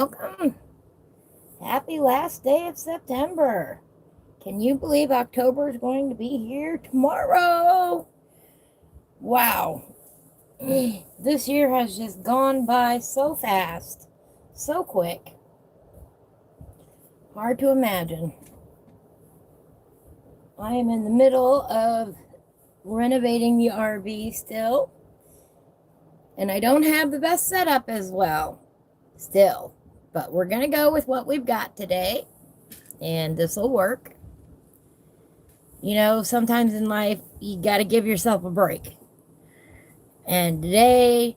Welcome. Happy last day of September. Can you believe October is going to be here tomorrow? Wow. This year has just gone by so fast, so quick. Hard to imagine. I am in the middle of renovating the RV still, and I don't have the best setup as well, still. But we're going to go with what we've got today, and this will work. You know, sometimes in life, you got to give yourself a break. And today,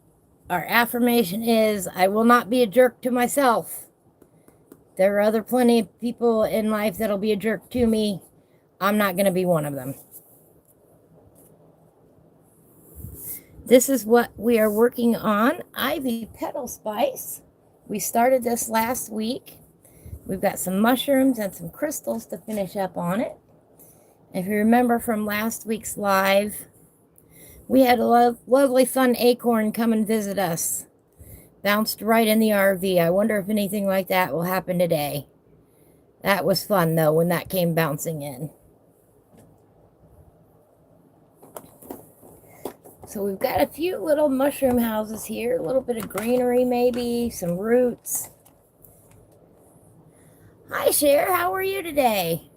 our affirmation is I will not be a jerk to myself. There are plenty of people in life that'll be a jerk to me. I'm not going to be one of them. This is what we are working on, Ivy Petal Spice. We started this last week. We've got some mushrooms and some crystals to finish up on it. If you remember from last week's live, we had a lovely fun acorn come and visit us. Bounced right in the RV. I wonder if anything like that will happen today. That was fun, though, when that came bouncing in. So we've got a few little mushroom houses here. A little bit of greenery, maybe. Some roots. Hi, Cher. How are you today?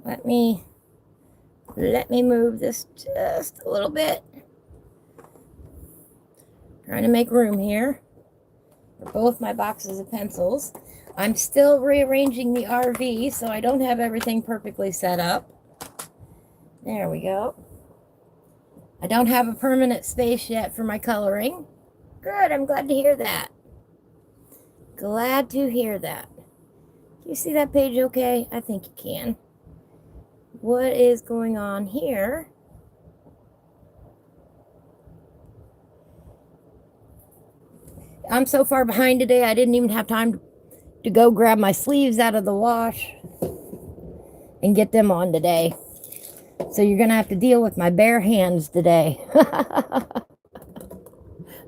Let me move this just a little bit. Trying to make room here for both my boxes of pencils. I'm still rearranging the RV, so I don't have everything perfectly set up. There we go. I don't have a permanent space yet for my coloring. Good, I'm glad to hear that. Glad to hear that. Can you see that page okay? I think you can. What is going on here? I'm so far behind today, I didn't even have time to go grab my sleeves out of the wash and get them on today. So you're going to have to deal with my bare hands today.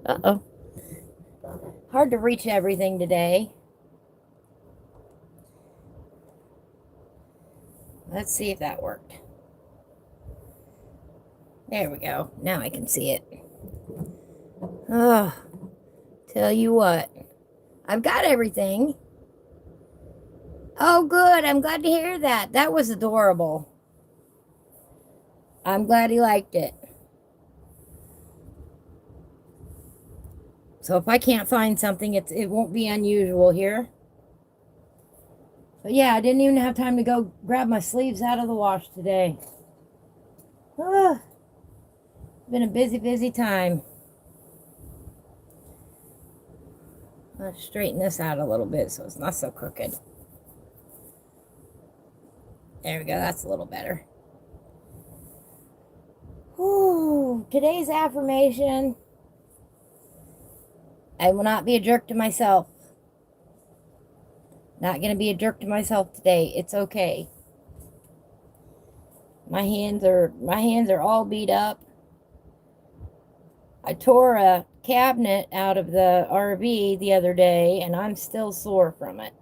Uh-oh. Hard to reach everything today. Let's see if that worked. There we go. Now I can see it. Oh, tell you what. I've got everything. Oh, good. I'm glad to hear that. That was adorable. I'm glad he liked it. So if I can't find something, it won't be unusual here. But yeah, I didn't even have time to go grab my sleeves out of the wash today. Been a busy, busy time. Let's straighten this out a little bit so it's not so crooked. There we go. That's a little better. Whew, today's affirmation. I will not be a jerk to myself. Not going to be a jerk to myself today. It's okay. My hands are all beat up. I tore a cabinet out of the RV the other day and I'm still sore from it.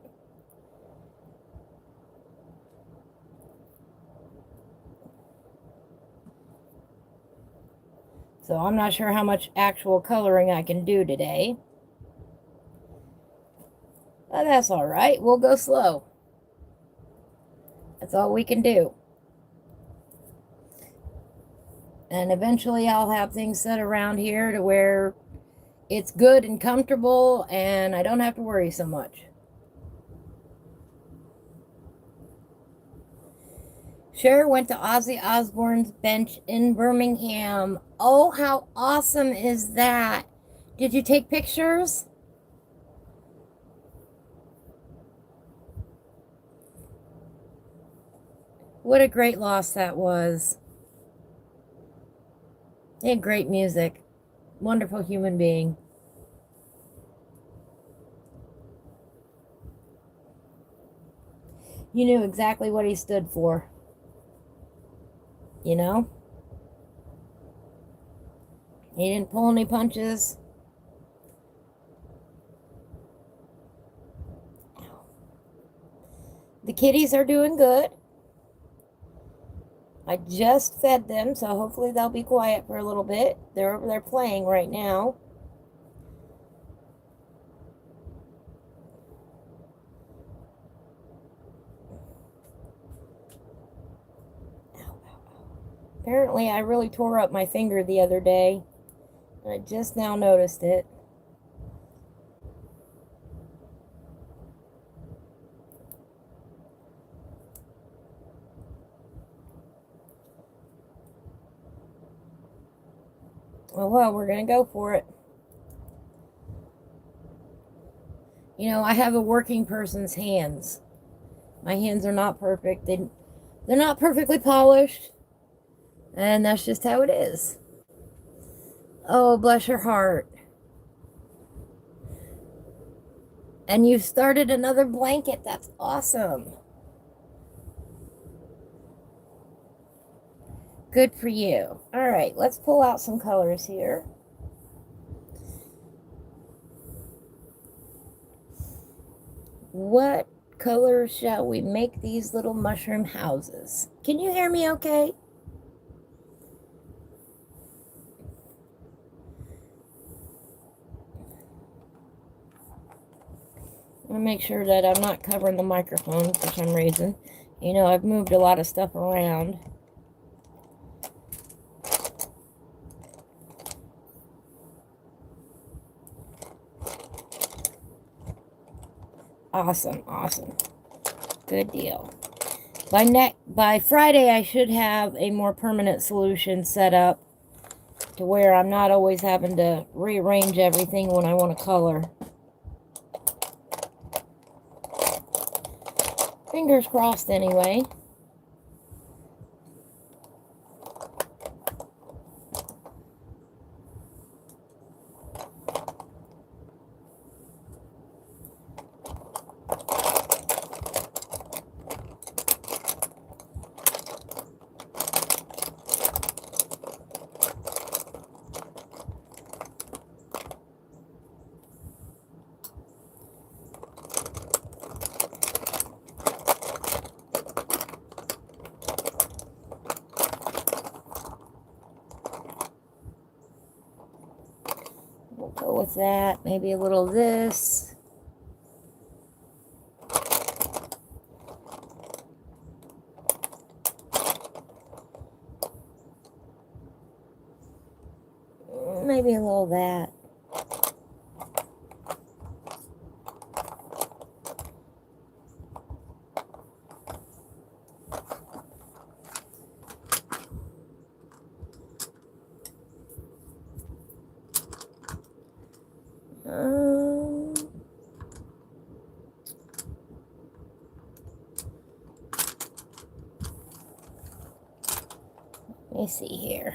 So I'm not sure how much actual coloring I can do today. But that's all right. We'll go slow. That's all we can do. And eventually I'll have things set around here to where it's good and comfortable and I don't have to worry so much. Cher went to Ozzy Osbourne's bench in Birmingham. Oh, how awesome is that? Did you take pictures? What a great loss that was. He had great music. Wonderful human being. You knew exactly what he stood for. You know? He didn't pull any punches. The kitties are doing good. I just fed them, so hopefully they'll be quiet for a little bit. They're over there playing right now. Apparently, I really tore up my finger the other day. I just now noticed it. Oh, well, we're going to go for it. You know, I have a working person's hands. My hands are not perfect. They're not perfectly polished. And that's just how it is. Oh, bless your heart. And you've started another blanket. That's awesome. Good for you. All right, let's pull out some colors here. What colors shall we make these little mushroom houses? Can you hear me okay? I'm going to make sure that I'm not covering the microphone for some reason. You know, I've moved a lot of stuff around. Awesome, awesome. Good deal. By Friday, I should have a more permanent solution set up to where I'm not always having to rearrange everything when I want to color. Fingers crossed anyway. We'll go with that. Maybe a little of this. Maybe a little of that. Let me see here.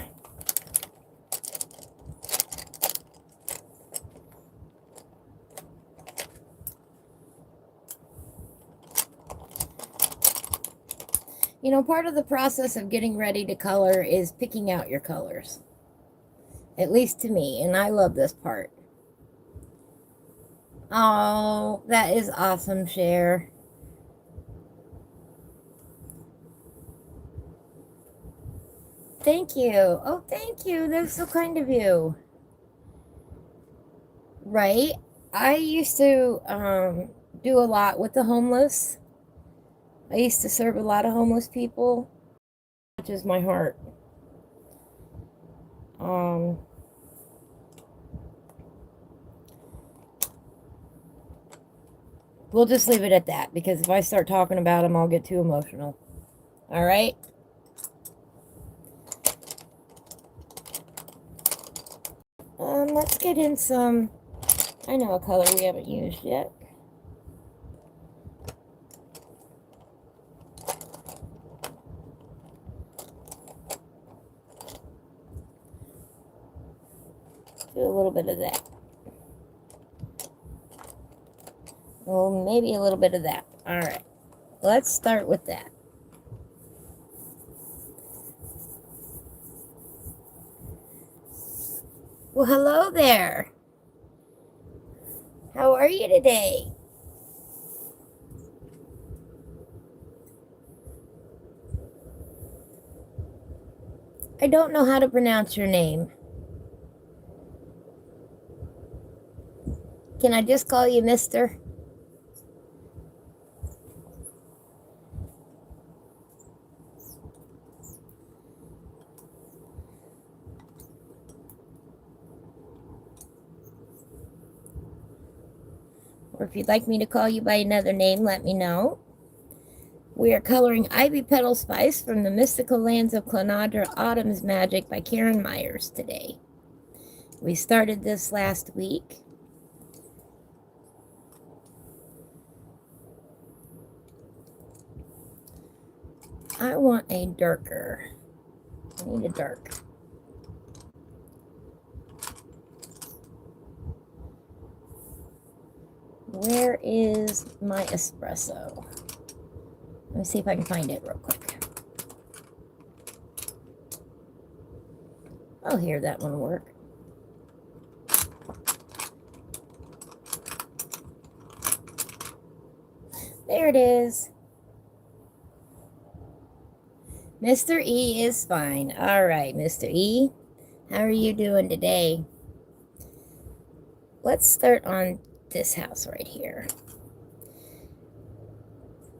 You know, part of the process of getting ready to color is picking out your colors. At least to me, and I love this part. Oh, that is awesome, Cher. Thank you. Oh, thank you. That's so kind of you. Right? I used to do a lot with the homeless. I used to serve a lot of homeless people. Which is my heart. We'll just leave it at that, because if I start talking about them, I'll get too emotional. All right? Let's get in some, I know a color we haven't used yet. Do a little bit of that. Well, maybe a little bit of that. All right. Let's start with that. Well, hello there. How are you today? I don't know how to pronounce your name. Can I just call you Mister? Or if you'd like me to call you by another name, let me know. We are coloring Ivy Petal Spice from the Mystical Lands of Klynnadra Autumn's Magic by Karen Myers today. We started this last week. I want a darker. I need a dark. Where is my espresso? Let me see if I can find it real quick. Oh, here, that one will work. There it is. Mr. E is fine. All right, Mr. E, how are you doing today? Let's start on this house right here.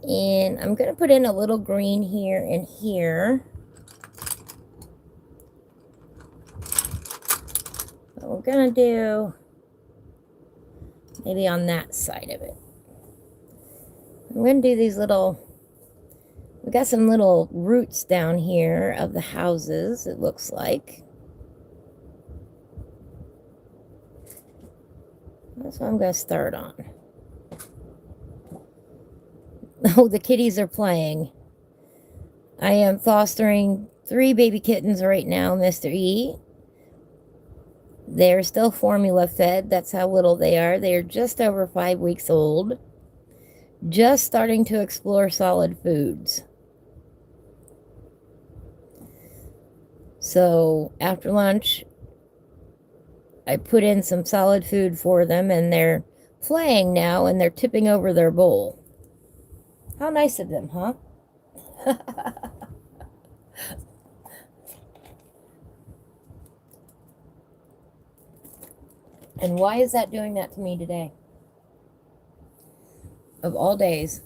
And I'm going to put in a little green here and here. But we're going to do maybe on that side of it. I'm going to do these little, we got some little roots down here of the houses, it looks like. That's what I'm going to start on. Oh, the kitties are playing. I am fostering 3 baby kittens right now, Mr. E. They're still formula fed. That's how little they are. They are just over 5 weeks old. Just starting to explore solid foods. So after lunch, I put in some solid food for them, and they're playing now, and they're tipping over their bowl. How nice of them, huh? And why is that doing that to me today? Of all days.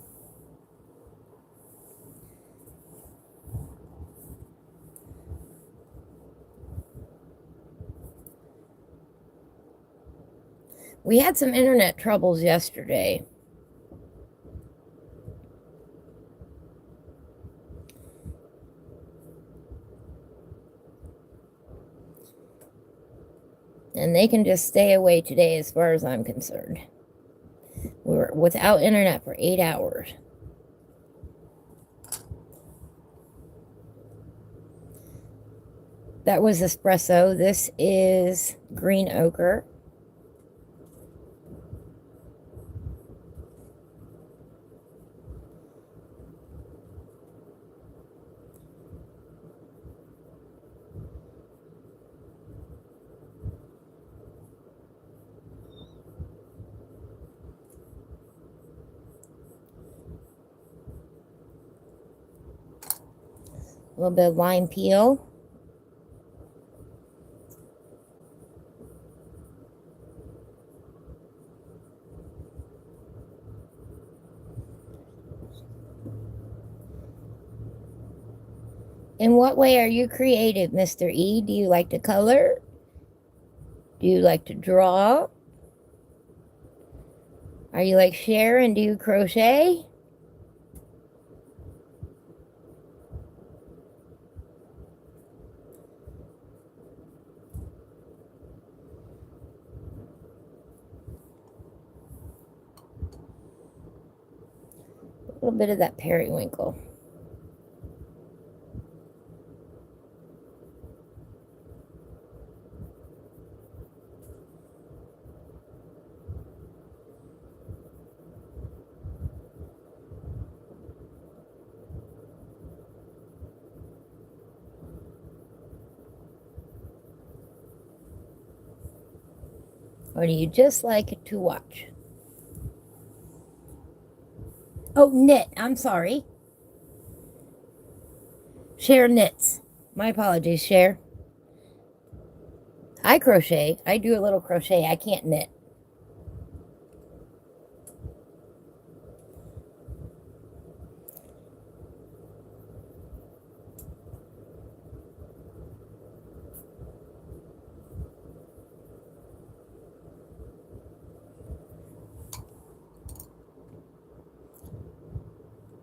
We had some internet troubles yesterday. And they can just stay away today as far as I'm concerned. We were without internet for 8 hours. That was espresso. This is green ochre. A little bit of lime peel. In what way are you creative, Mr. E? Do you like to color? Do you like to draw? Are you like Cher and do you crochet? A little bit of that periwinkle. Or do you just like it to watch? Oh, knit. I'm sorry. Cher knits. My apologies, Cher. I crochet. I do a little crochet. I can't knit.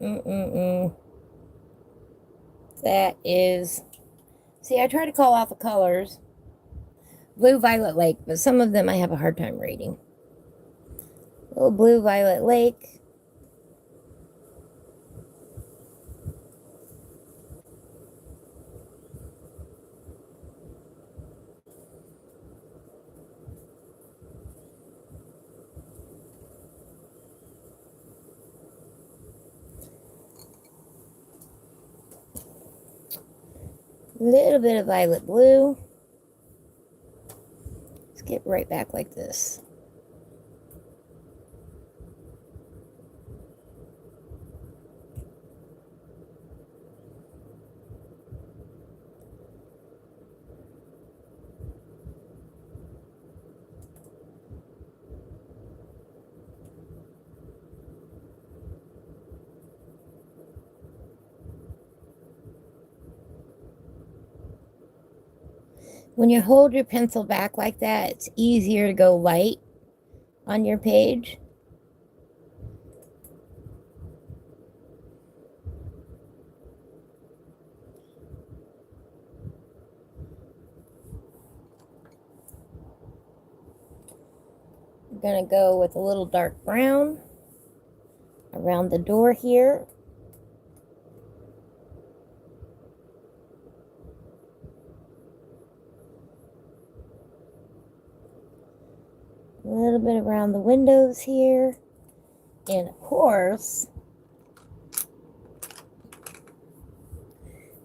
Mm-mm-mm. That is... See, I try to call out the colors. Blue Violet Lake, but some of them I have a hard time reading. Little Blue Violet Lake. Little bit of violet blue. Let's get right back like this. When you hold your pencil back like that, it's easier to go light on your page. I'm going to go with a little dark brown around the door here. A little bit around the windows here. And of course,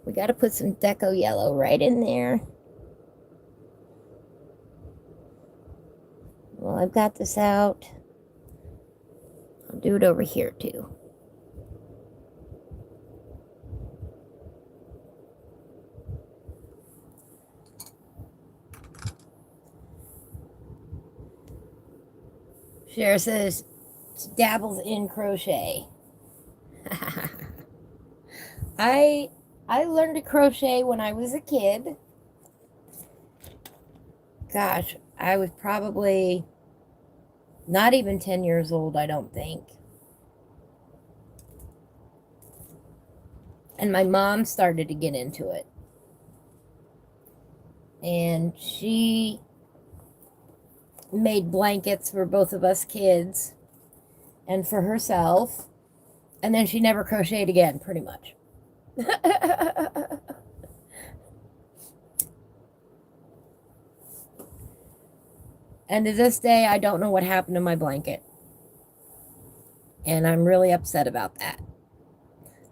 we got to put some deco yellow right in there. Well, I've got this out. I'll do it over here too. Cher says she dabbles in crochet. I learned to crochet when I was a kid. Gosh, I was probably not even 10 years old, I don't think. And my mom started to get into it. And she made blankets for both of us kids and for herself. And then she never crocheted again, pretty much. And to this day, I don't know what happened to my blanket. And I'm really upset about that.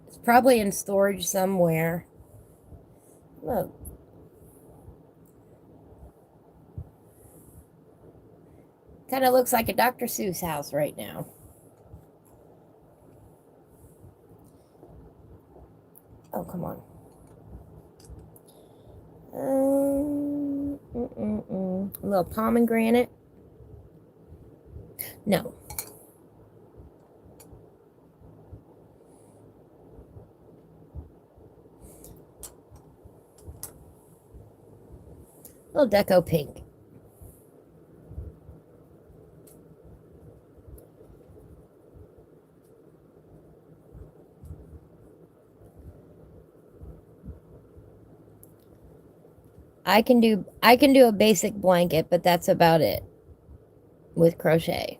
It's probably in storage somewhere. Look. Kind of looks like a Dr. Seuss house right now. Oh, come on. A little pomegranate. No. A little deco pink. I can do a basic blanket, but that's about it with crochet.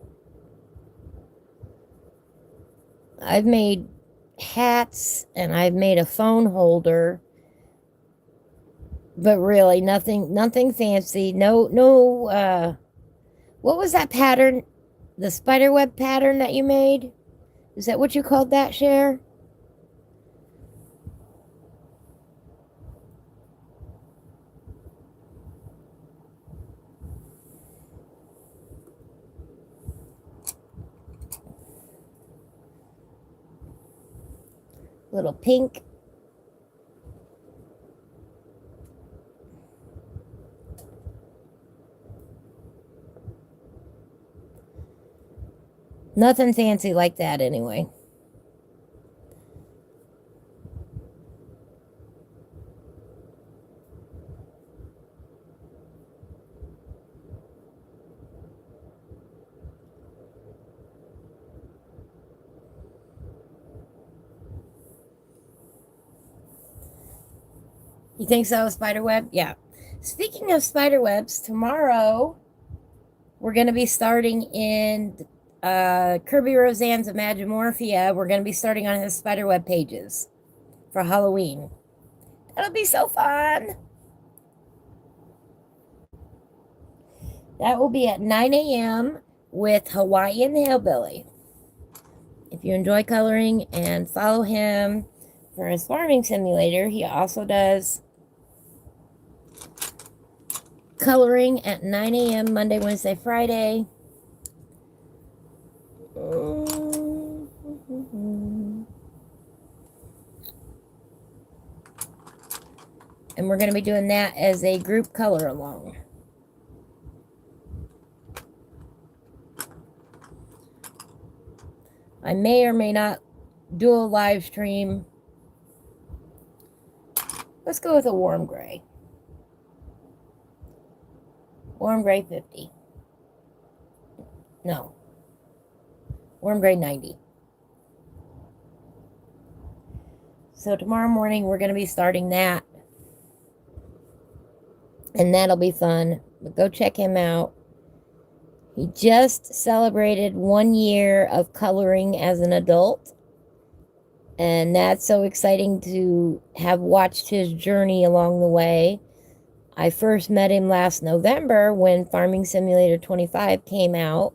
I've made hats and I've made a phone holder, but really nothing fancy. No, what was that pattern? The spiderweb pattern that you made? Is that what you called that, Cher? Little pink. Nothing fancy like that anyway. You think so, spiderweb? Yeah. Speaking of spiderwebs, tomorrow we're going to be starting in Kirby Roseanne's Imagimorphia. We're going to be starting on his spiderweb pages for Halloween. That'll be so fun. That will be at 9 a.m. with Hawaiian Hillbilly. If you enjoy coloring, and follow him for his farming simulator, he also does coloring at 9 a.m. Monday, Wednesday, Friday. And we're going to be doing that as a group color along. I may or may not do a live stream. Let's go with a warm gray. Warm gray 50. No. Warm gray 90. So tomorrow morning we're going to be starting that. And that'll be fun. But go check him out. He just celebrated 1 year of coloring as an adult. And that's so exciting to have watched his journey along the way. I first met him last November when Farming Simulator 25 came out.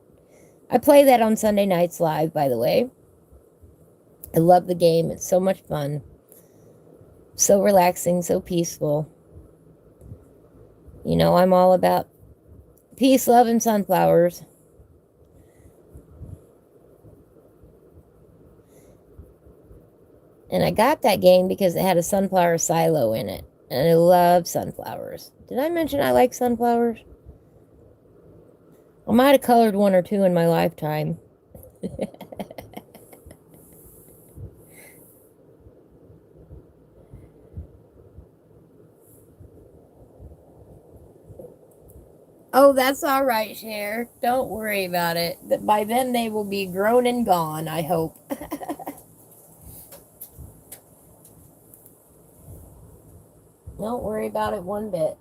I play that on Sunday nights live, by the way. I love the game. It's so much fun. So relaxing, so peaceful. You know, I'm all about peace, love, and sunflowers. And I got that game because it had a sunflower silo in it. And I love sunflowers. Did I mention I like sunflowers? I might have colored 1 or 2 in my lifetime. Oh, that's all right, Cher. Don't worry about it. By then they will be grown and gone, I hope. Don't worry about it one bit.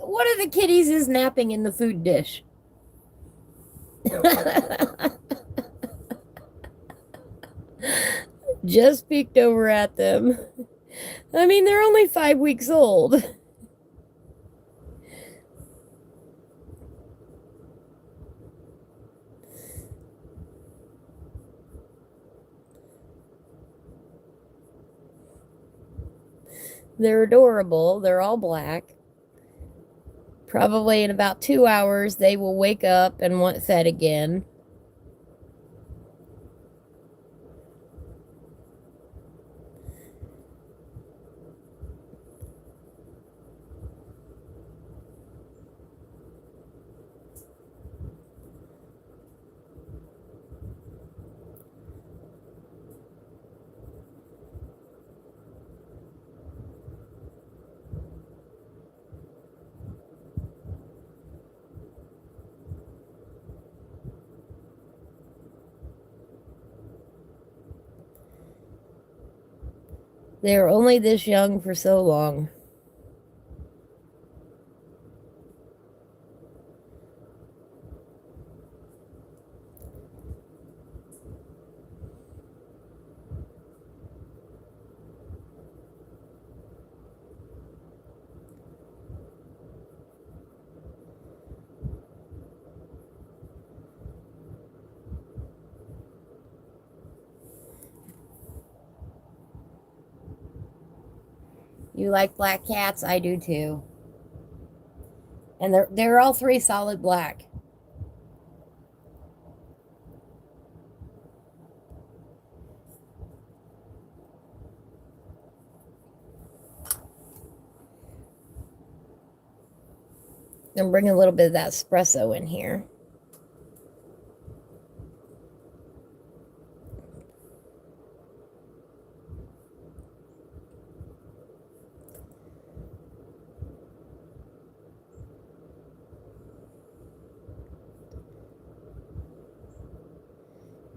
One of the kitties is napping in the food dish. Just peeked over at them. I mean, they're only 5 weeks old. They're adorable. They're all black. Probably in about 2 hours, they will wake up and want fed again. They're only this young for so long. You like black cats? I do too. And they're all 3 solid black. And bring a little bit of that espresso in here.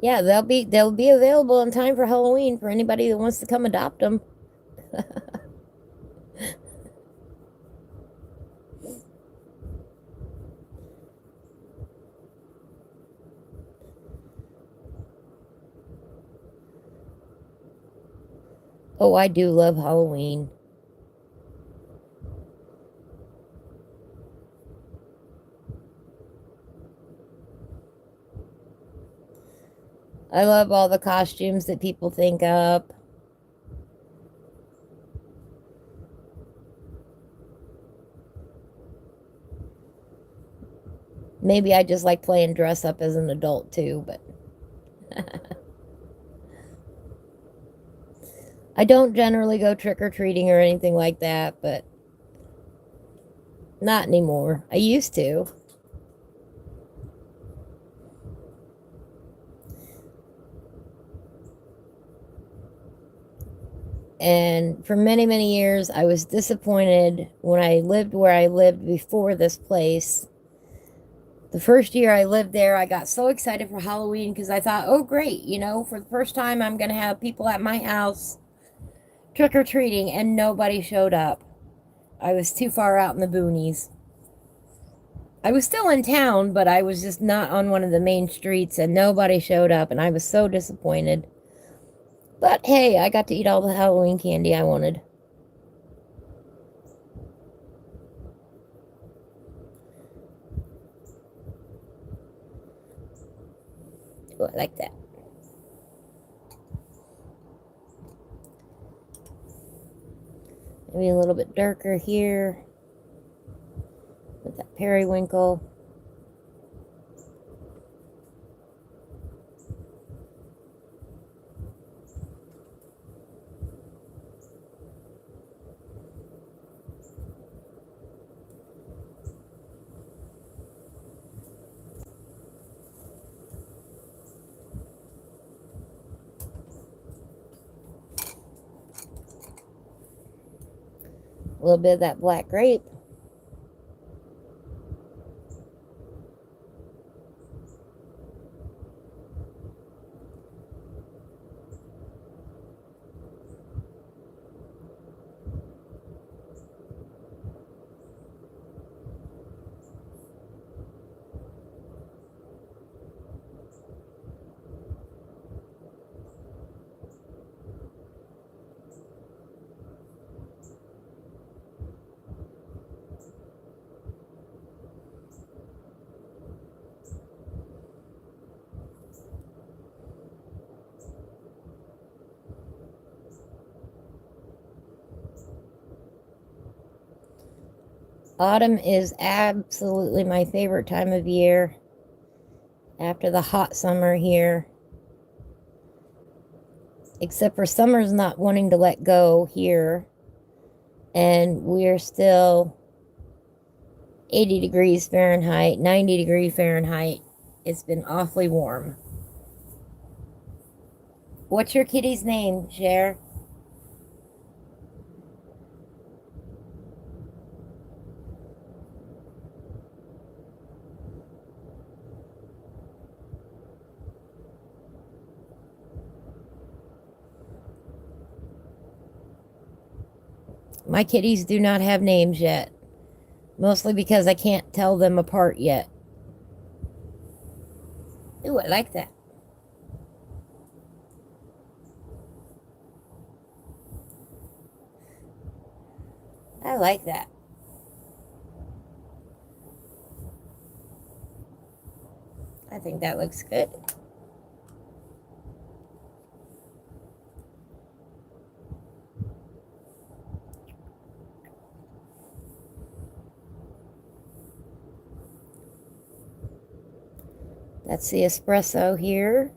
Yeah, they'll be available in time for Halloween for anybody that wants to come adopt them. Oh, I do love Halloween. I love all the costumes that people think up. Maybe I just like playing dress up as an adult too, but I don't generally go trick-or-treating or anything like that, but not anymore. I used to. And for many, many years, I was disappointed when I lived where I lived before this place. The first year I lived there, I got so excited for Halloween because I thought, oh, great, for the first time, I'm going to have people at my house trick-or-treating, and nobody showed up. I was too far out in the boonies. I was still in town, but I was just not on one of the main streets, and nobody showed up, and I was so disappointed. But hey, I got to eat all the Halloween candy I wanted. Oh, I like that. Maybe a little bit darker here with that periwinkle. A little bit of that black grape. Autumn is absolutely my favorite time of year after the hot summer here. Except for summer's not wanting to let go here. And we're still 80 degrees Fahrenheit, 90 degrees Fahrenheit. It's been awfully warm. What's your kitty's name, Cher? My kitties do not have names yet. Mostly because I can't tell them apart yet. Ooh, I like that. I like that. I think that looks good. That's the espresso here.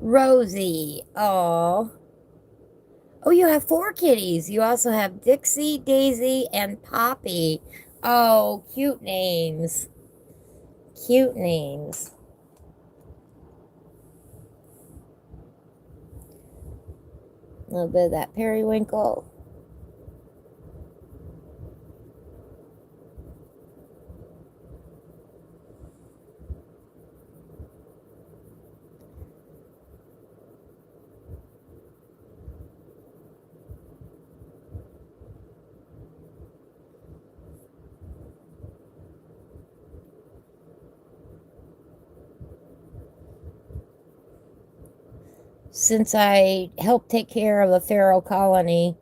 Rosie. Oh. Oh, you have four kitties. You also have Dixie, Daisy, and Poppy. Oh, cute names. Cute names. A little bit of that periwinkle. Since I help take care of a feral colony,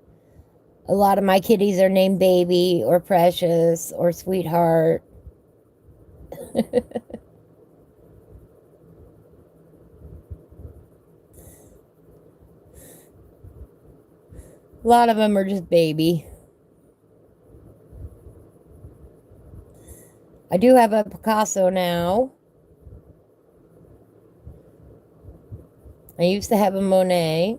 a lot of my kitties are named Baby or Precious or Sweetheart. A lot of them are just Baby. I do have a Picasso now. I used to have a Monet.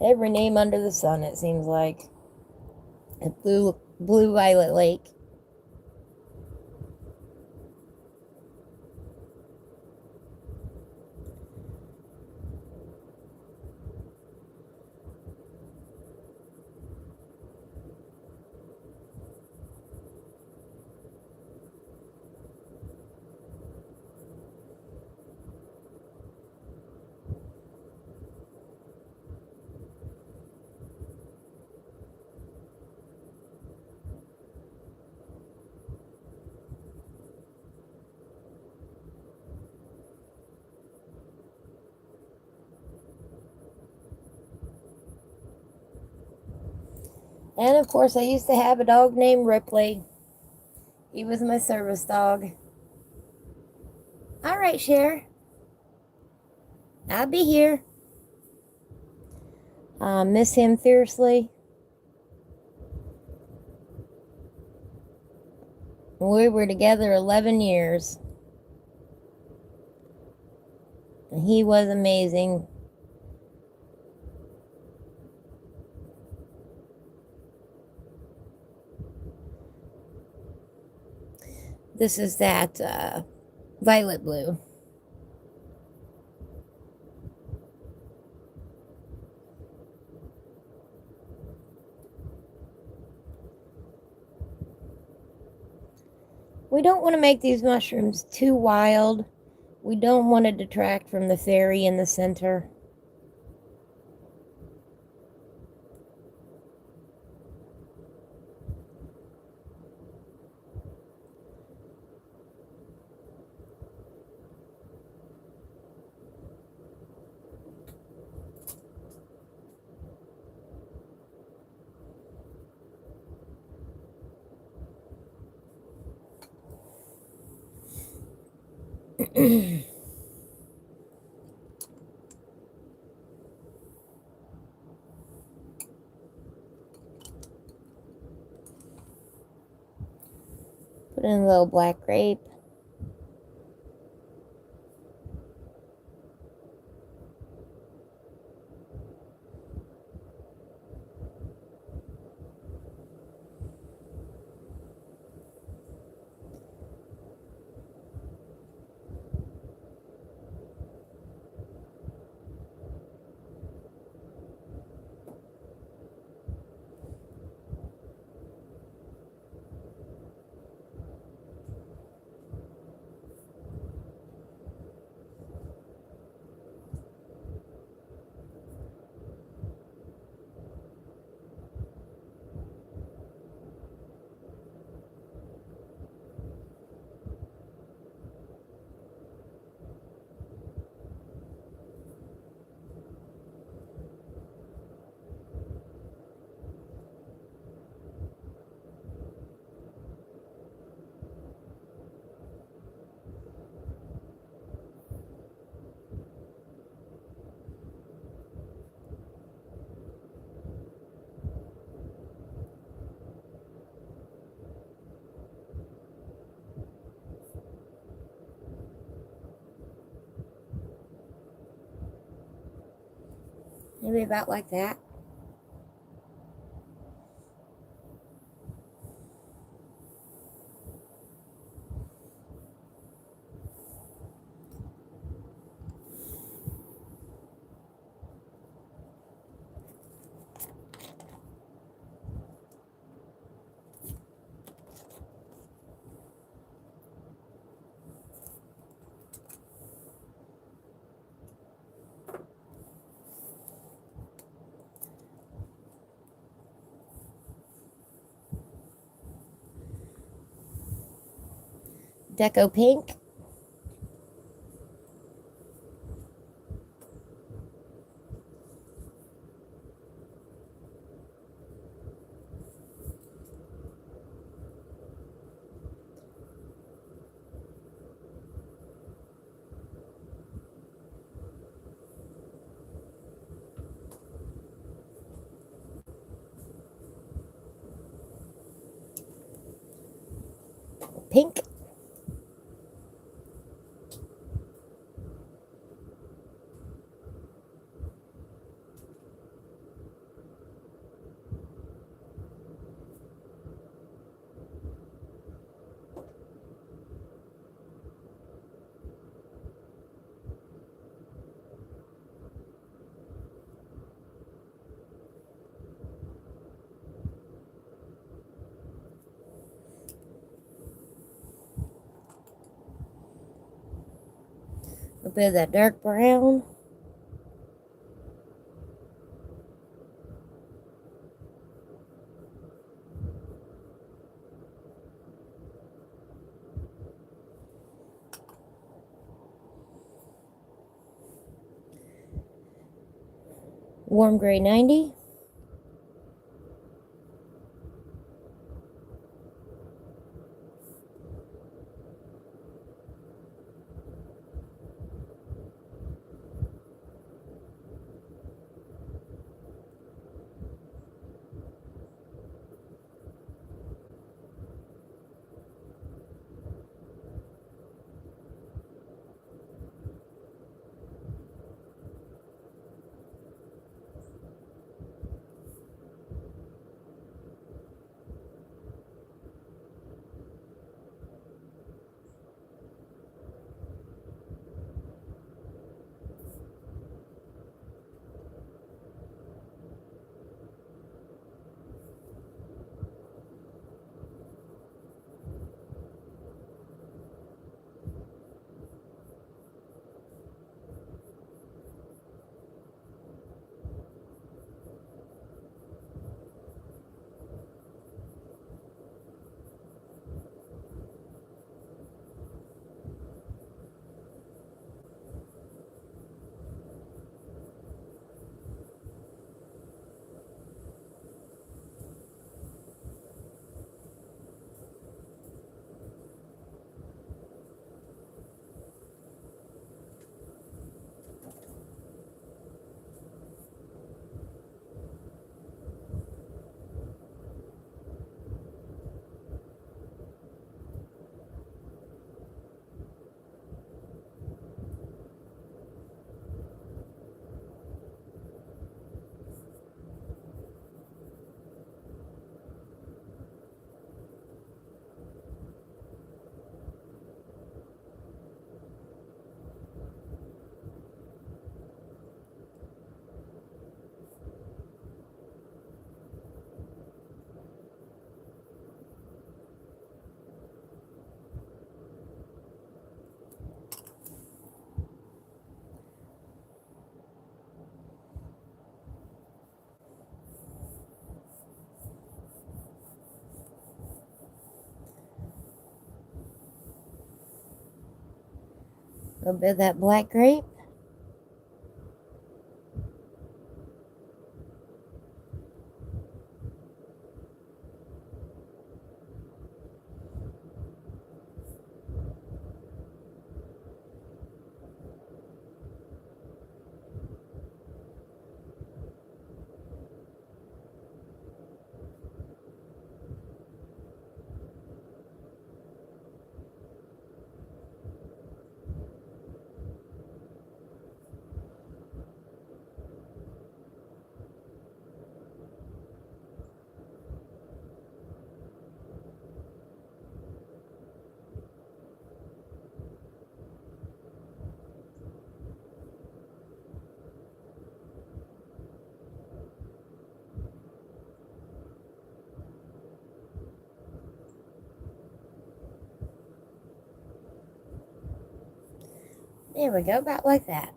Every name under the sun, it seems like. A blue violet lake. And of course, I used to have a dog named Ripley. He was my service dog. All right, Cher. I'll be here. Miss him fiercely. We were together 11 years. And he was amazing. This is that violet blue. We don't want to make these mushrooms too wild. We don't want to detract from the fairy in the center. Put in a little black grape. Maybe about like that. Deco pink. Pink. A bit of that dark brown. Warm gray 90. A little bit of that black grape. There we go, about like that.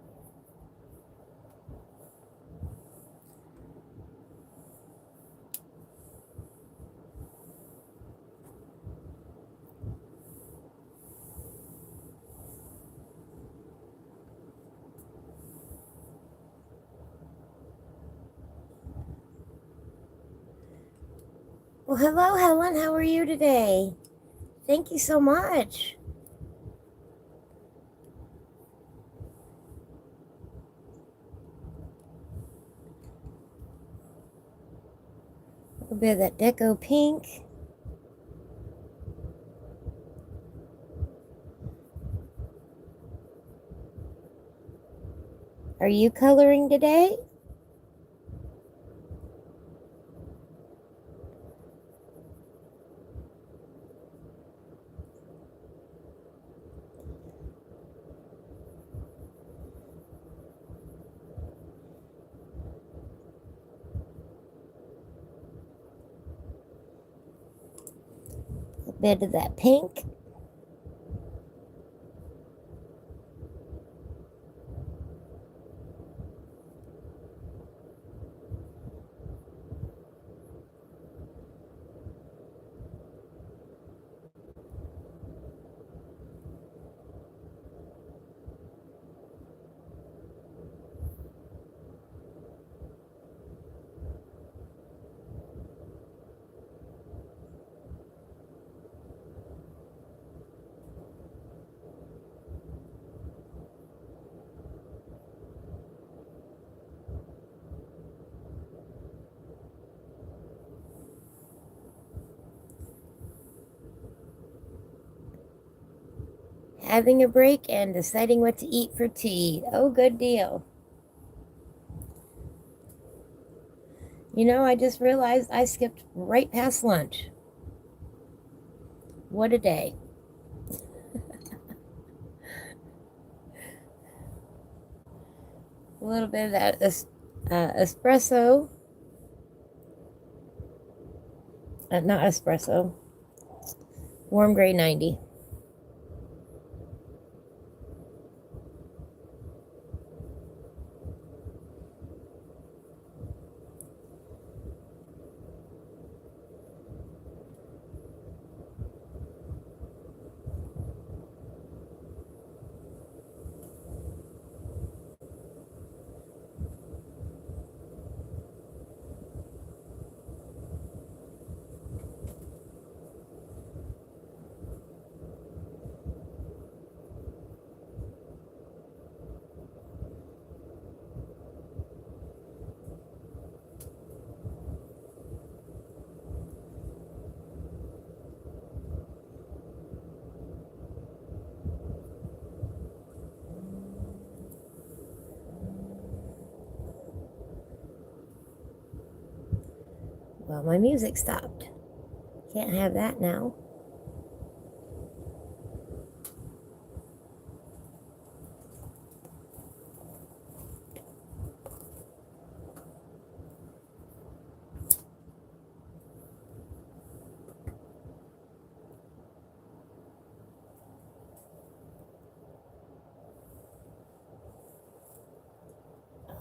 Well, hello, Helen. How are you today? Thank you so much. A little bit of that deco pink. Are you coloring today? A bit of that pink. Having a break and deciding what to eat for tea. Oh, good deal. You know, I just realized I skipped right past lunch. What a day. A little bit of that espresso. Not espresso. Warm Grey 90. Well, my music stopped. Can't have that now.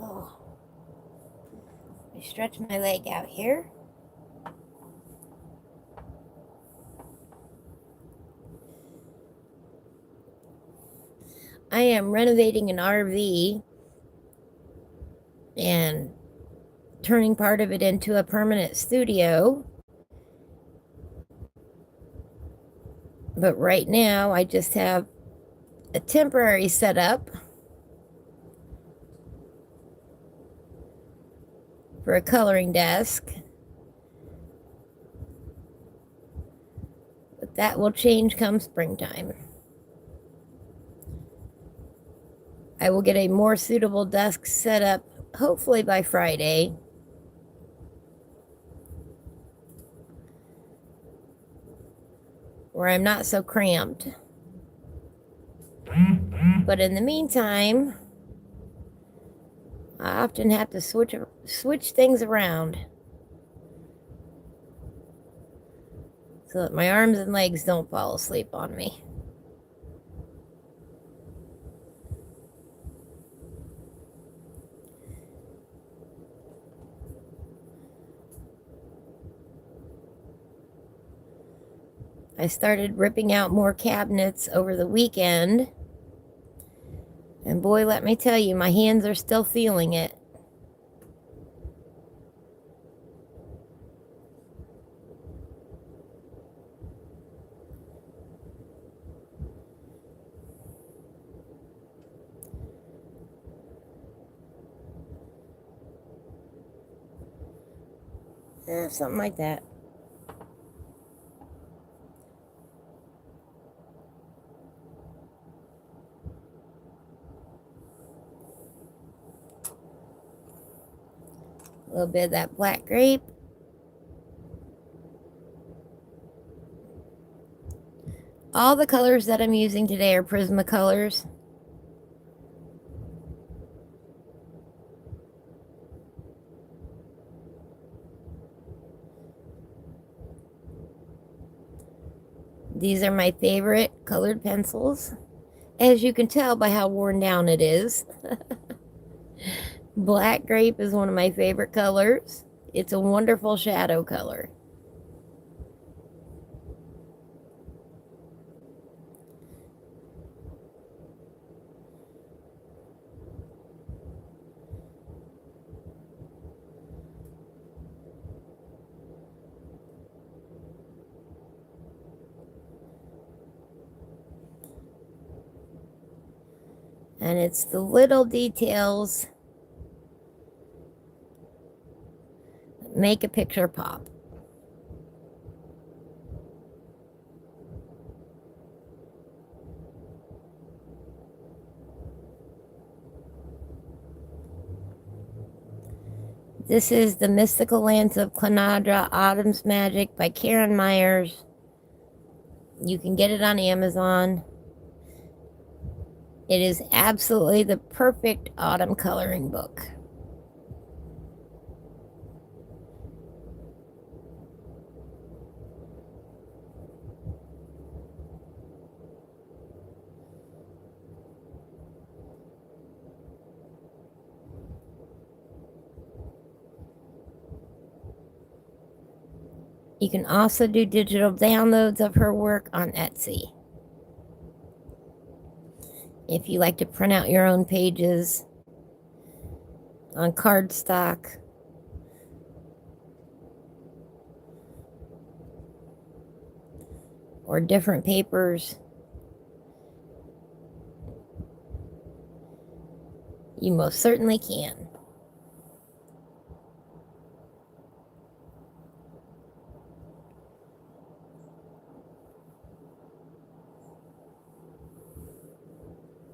Oh, I stretch my leg out here. I am renovating an RV and turning part of it into a permanent studio. But right now, I just have a temporary setup for a coloring desk. But that will change come springtime. I will get a more suitable desk set up hopefully by Friday. Where I'm not so cramped. But in the meantime, I often have to switch things around so that my arms and legs don't fall asleep on me. I started ripping out more cabinets over the weekend. And boy, let me tell you, my hands are still feeling it. Something like that. A little bit of that black grape. All the colors that I'm using today are Prismacolors. These are my favorite colored pencils, as you can tell by how worn down it is. Black grape is one of my favorite colors. It's a wonderful shadow color. And it's the little details that make a picture pop. This is The Mystical Lands of Klynnadra, Autumn's Magic by Karen Myers. You can get it on Amazon. It is absolutely the perfect autumn coloring book. You can also do digital downloads of her work on Etsy. If you like to print out your own pages on cardstock, or different papers, you most certainly can.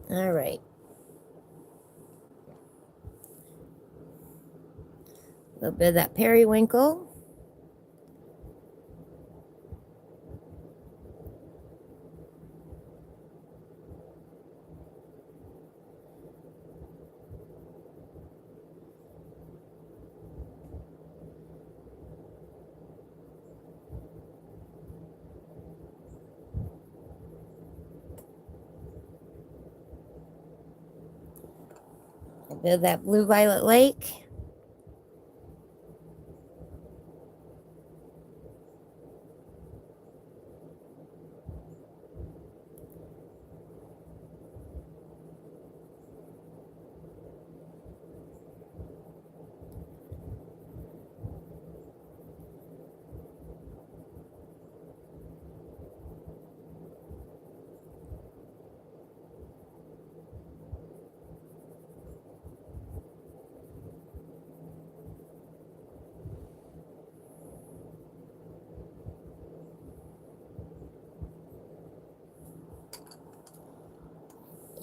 All right. A little bit of that periwinkle. A bit of that blue violet lake.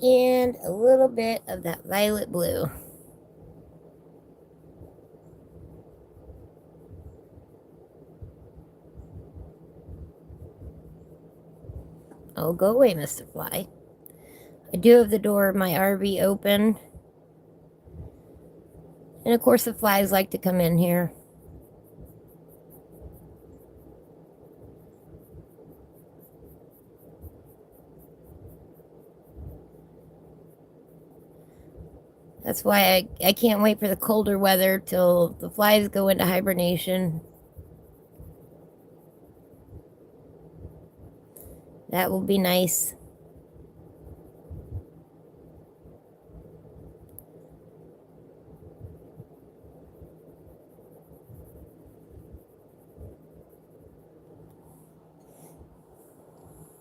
And a little bit of that violet blue. Oh, go away, Mr. Fly. I do have the door of my RV open. And of course the flies like to come in here. That's why I can't wait for the colder weather till the flies go into hibernation. That will be nice.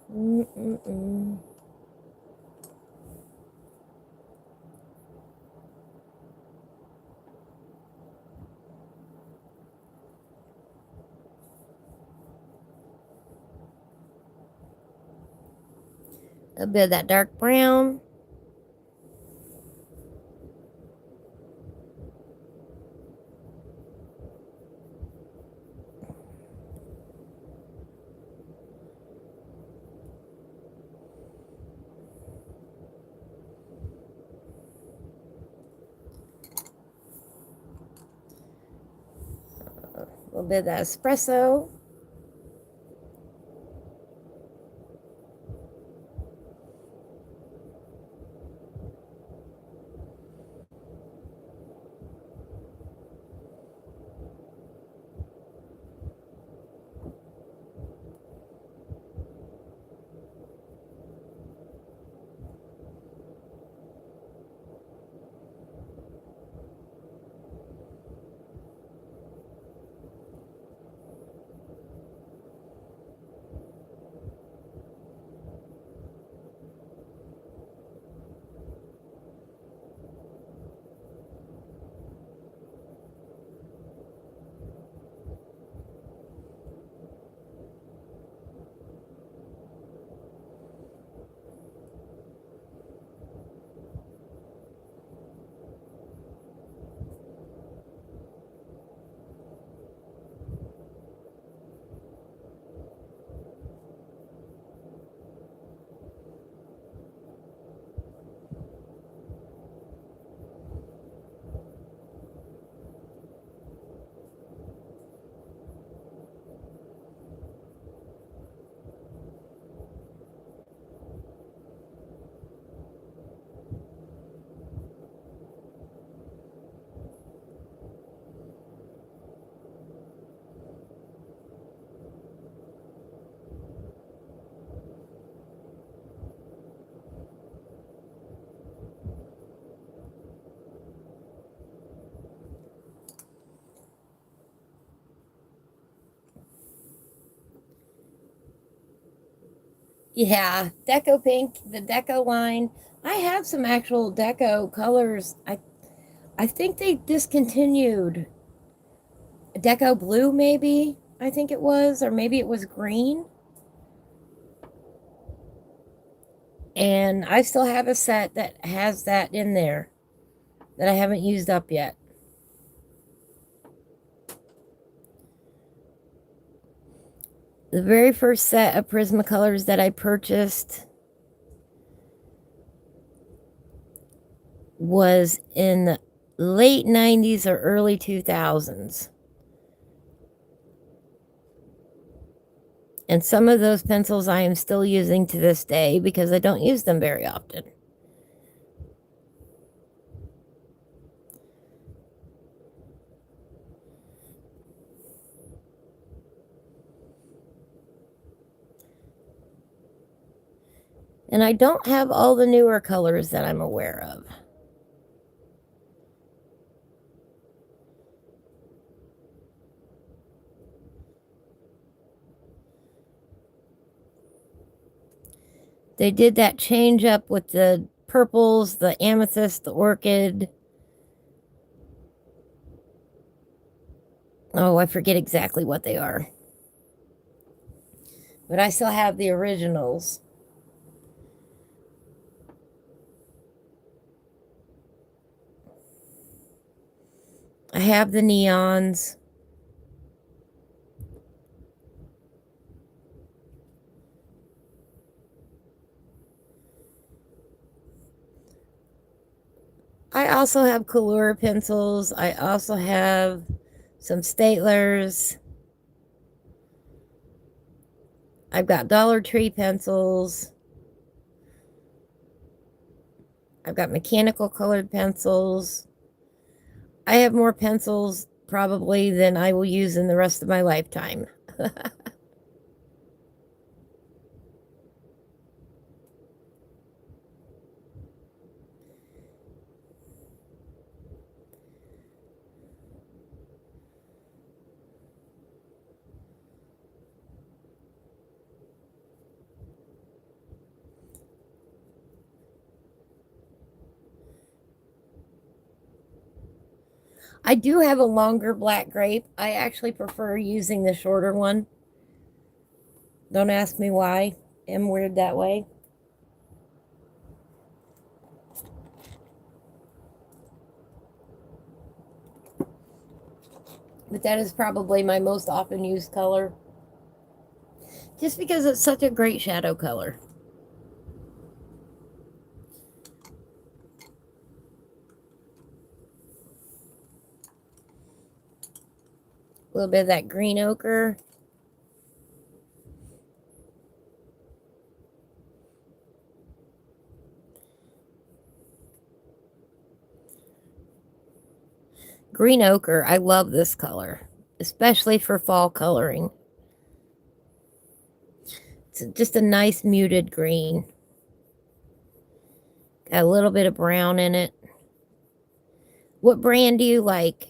Mm-mm-mm. A bit of that dark brown. A little bit of that espresso. Yeah, Deco Pink, the Deco line. I have some actual Deco colors. I think they discontinued Deco Blue, maybe. I think it was, or maybe it was green. And I still have a set that has that in there that I haven't used up yet. The very first set of Prismacolors that I purchased was in the late 90s or early 2000s. And some of those pencils I am still using to this day because I don't use them very often. And I don't have all the newer colors that I'm aware of. They did that change up with the purples, the amethyst, the orchid. Oh, I forget exactly what they are. But I still have the originals. I have the neons. I also have Color pencils. I also have some Staedtlers. I've got Dollar Tree pencils. I've got mechanical colored pencils. I have more pencils probably than I will use in the rest of my lifetime. I do have a longer black grape. I actually prefer using the shorter one. Don't ask me why. I'm weird that way. But that is probably my most often used color. Just because it's such a great shadow color. A little bit of that green ochre. Green ochre, I love this color, especially for fall coloring. It's just a nice muted green. Got a little bit of brown in it. What brand do you like?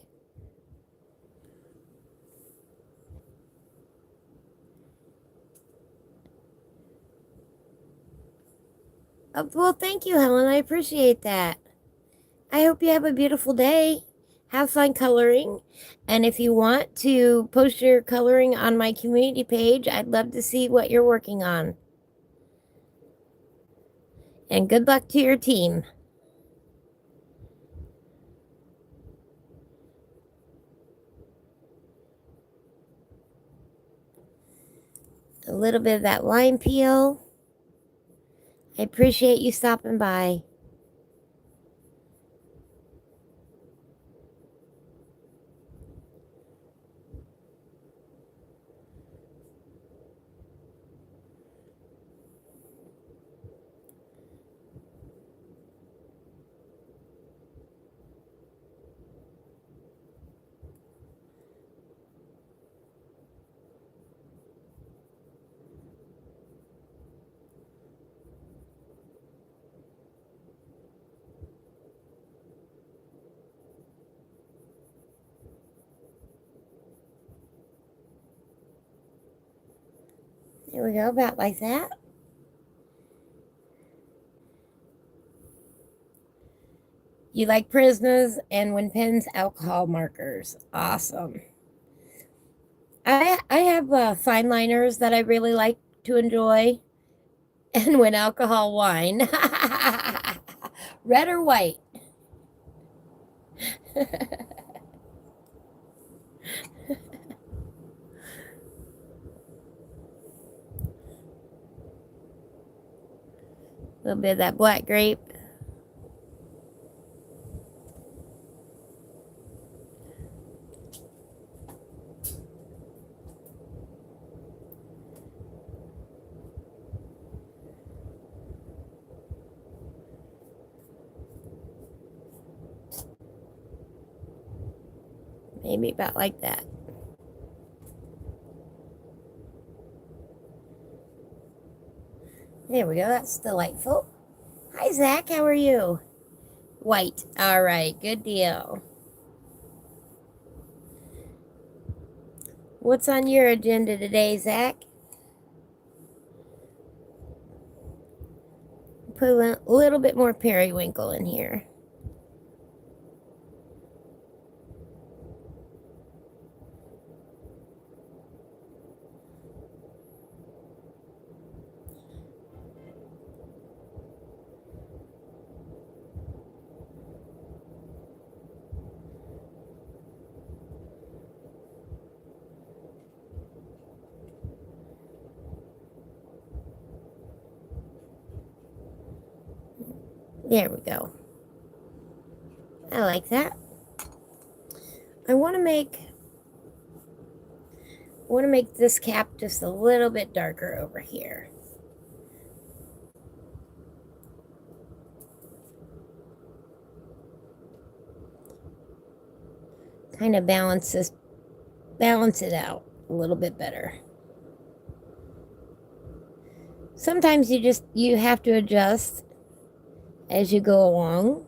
Well, thank you, Helen. I appreciate that. I hope you have a beautiful day. Have fun coloring. And if you want to post your coloring on my community page, I'd love to see what you're working on. And good luck to your team. A little bit of that lime peel. I appreciate you stopping by. There we go, about like that. You like prismas and when pens, alcohol markers. Awesome. I have fine liners that I really like to enjoy. And when alcohol wine. Red or white? A little bit of that black grape. Maybe about like that. There we go. That's delightful. Hi, Zach. How are you? White. All right. Good deal. What's on your agenda today, Zach? Put a little bit more periwinkle in here. There we go. I like that. I want to make this cap just a little bit darker over here. Kind of balance it out a little bit better. Sometimes you have to adjust as you go along.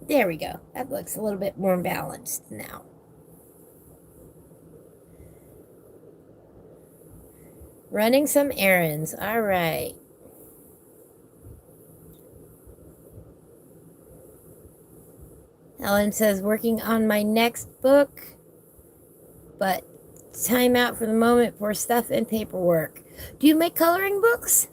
There we go. That looks a little bit more balanced now. Running some errands. All right. Helen says, working on my next book, but time out for the moment for stuff and paperwork. Do you make coloring books?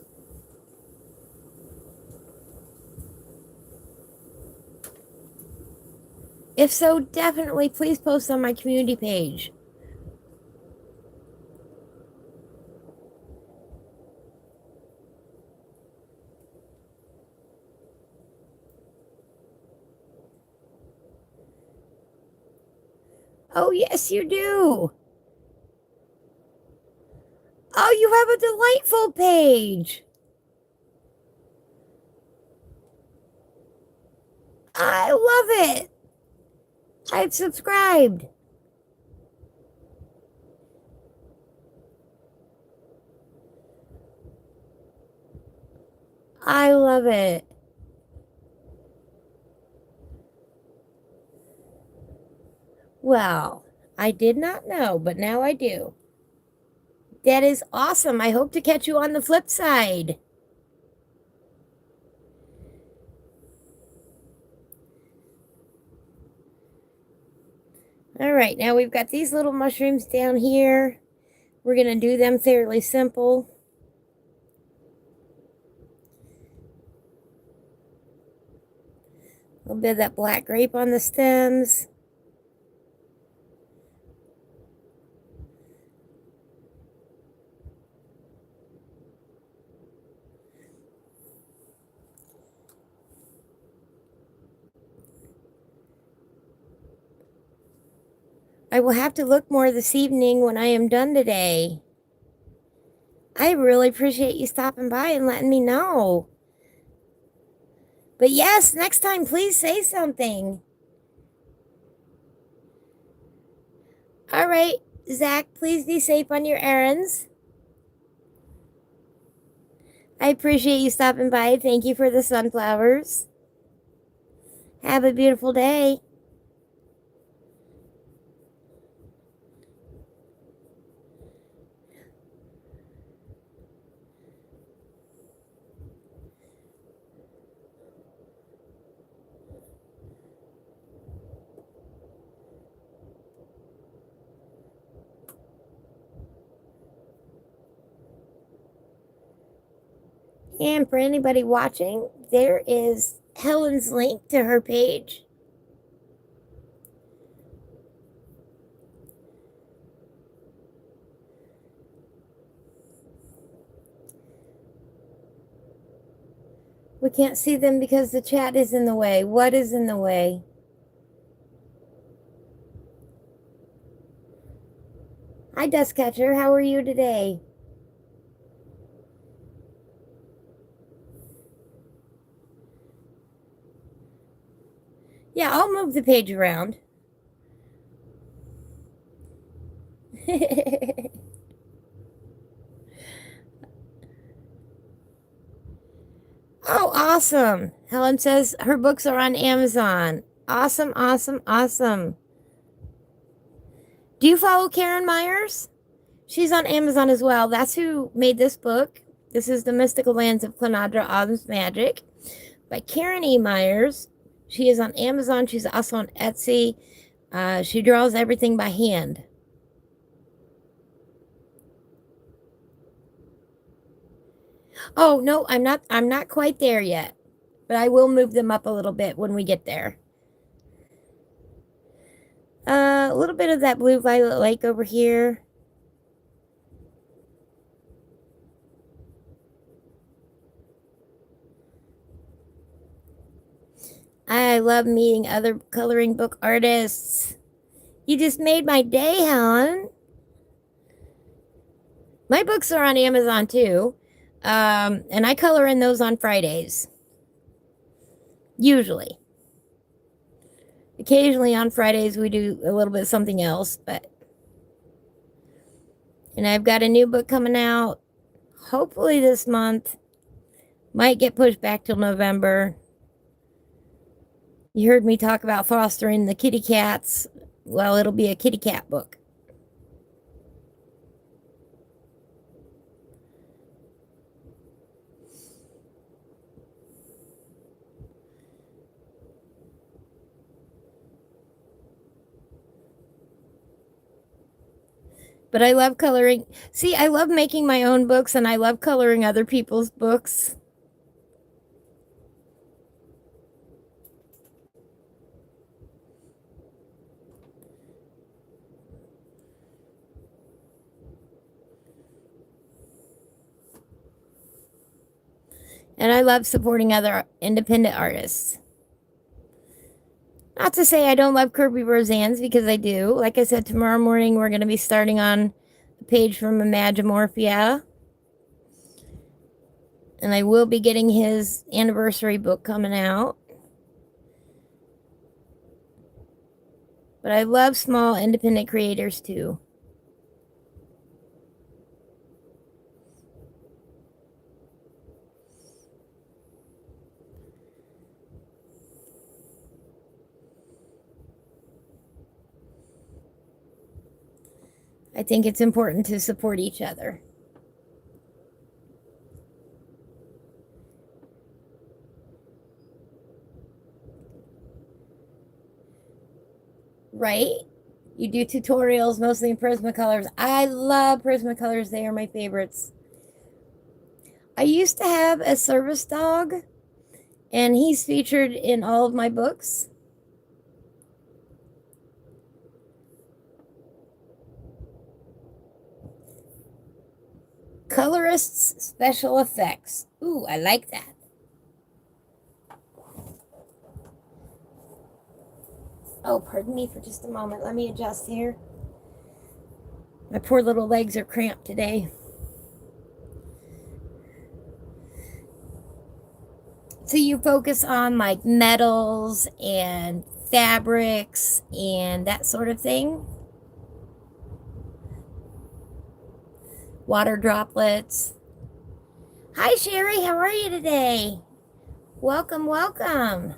If so, definitely please post on my community page. Oh, yes, you do. Oh, you have a delightful page. I love it. I've subscribed. I love it. Well, I did not know, but now I do. That is awesome. I hope to catch you on the flip side. All right, now we've got these little mushrooms down here. We're going to do them fairly simple. A little bit of that black grape on the stems. I will have to look more this evening when I am done today. I really appreciate you stopping by and letting me know. But yes, next time, please say something. All right, Zach, please be safe on your errands. I appreciate you stopping by. Thank you for the sunflowers. Have a beautiful day. And for anybody watching, there is Helen's link to her page. We can't see them because the chat is in the way. What is in the way? Hi, Dustcatcher. How are you today? Yeah, I'll move the page around. Oh, awesome. Helen says her books are on Amazon. Awesome, awesome, awesome. Do you follow Karen Myers? She's on Amazon as well. That's who made this book. This is The Mystical Lands of Klynnadra, Autumn's Magic by Karen E. Myers. She is on Amazon. She's also on Etsy. She draws everything by hand. Oh, no, I'm not quite there yet. But I will move them up a little bit when we get there. A little bit of that blue violet lake over here. I love meeting other coloring book artists. You just made my day, Helen. My books are on Amazon too. And I color in those on Fridays. Usually. Occasionally on Fridays we do a little bit of something else, but and I've got a new book coming out hopefully this month. Might get pushed back till November. You heard me talk about fostering the kitty cats. Well, it'll be a kitty cat book. But I love coloring. See, I love making my own books and I love coloring other people's books. And I love supporting other independent artists. Not to say I don't love Kirby Roseanne's, because I do. Like I said, tomorrow morning we're going to be starting on a page from Imagimorphia. And I will be getting his anniversary book coming out. But I love small independent creators too. I think it's important to support each other. Right? You do tutorials mostly in Prismacolors. I love Prismacolors. They are my favorites. I used to have a service dog, and he's featured in all of my books. Colorists Special Effects. Ooh, I like that. Oh, pardon me for just a moment. Let me adjust here. My poor little legs are cramped today. So you focus on like metals and fabrics and that sort of thing? Water droplets. Hi, Sherry. How are you today? Welcome, welcome.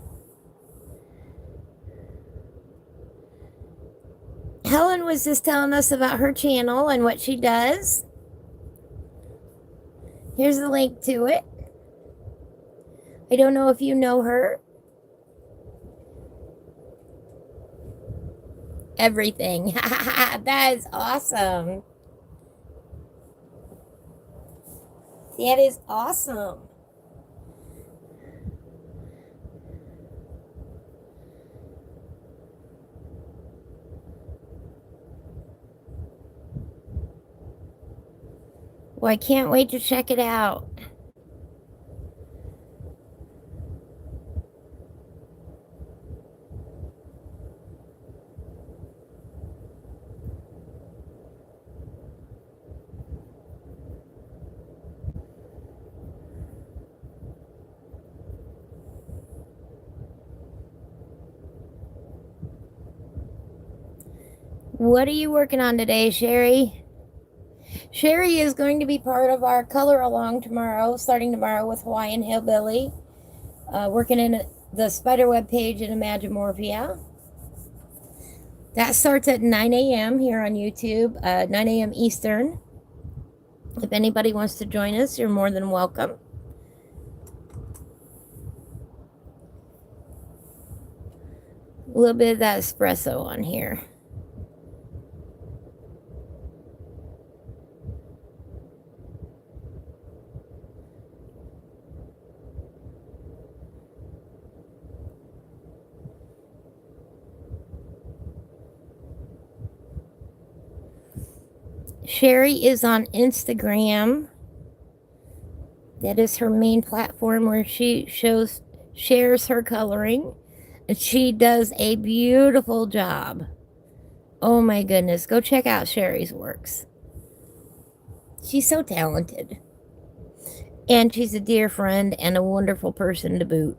Helen was just telling us about her channel and what she does. Here's the link to it. I don't know if you know her. Everything. That is awesome. That is awesome. Well, I can't wait to check it out. What are you working on today, Sherry? Sherry is going to be part of our color along tomorrow, starting tomorrow with Hawaiian Hillbilly, working in the spiderweb page in Imagimorphia. That starts at 9 a.m. here on YouTube, 9 a.m. Eastern. If anybody wants to join us, you're more than welcome. A little bit of that espresso on here. Sherry is on Instagram. That is her main platform where she shares her coloring. And she does a beautiful job. Oh my goodness. Go check out Sherry's works. She's so talented. And she's a dear friend and a wonderful person to boot.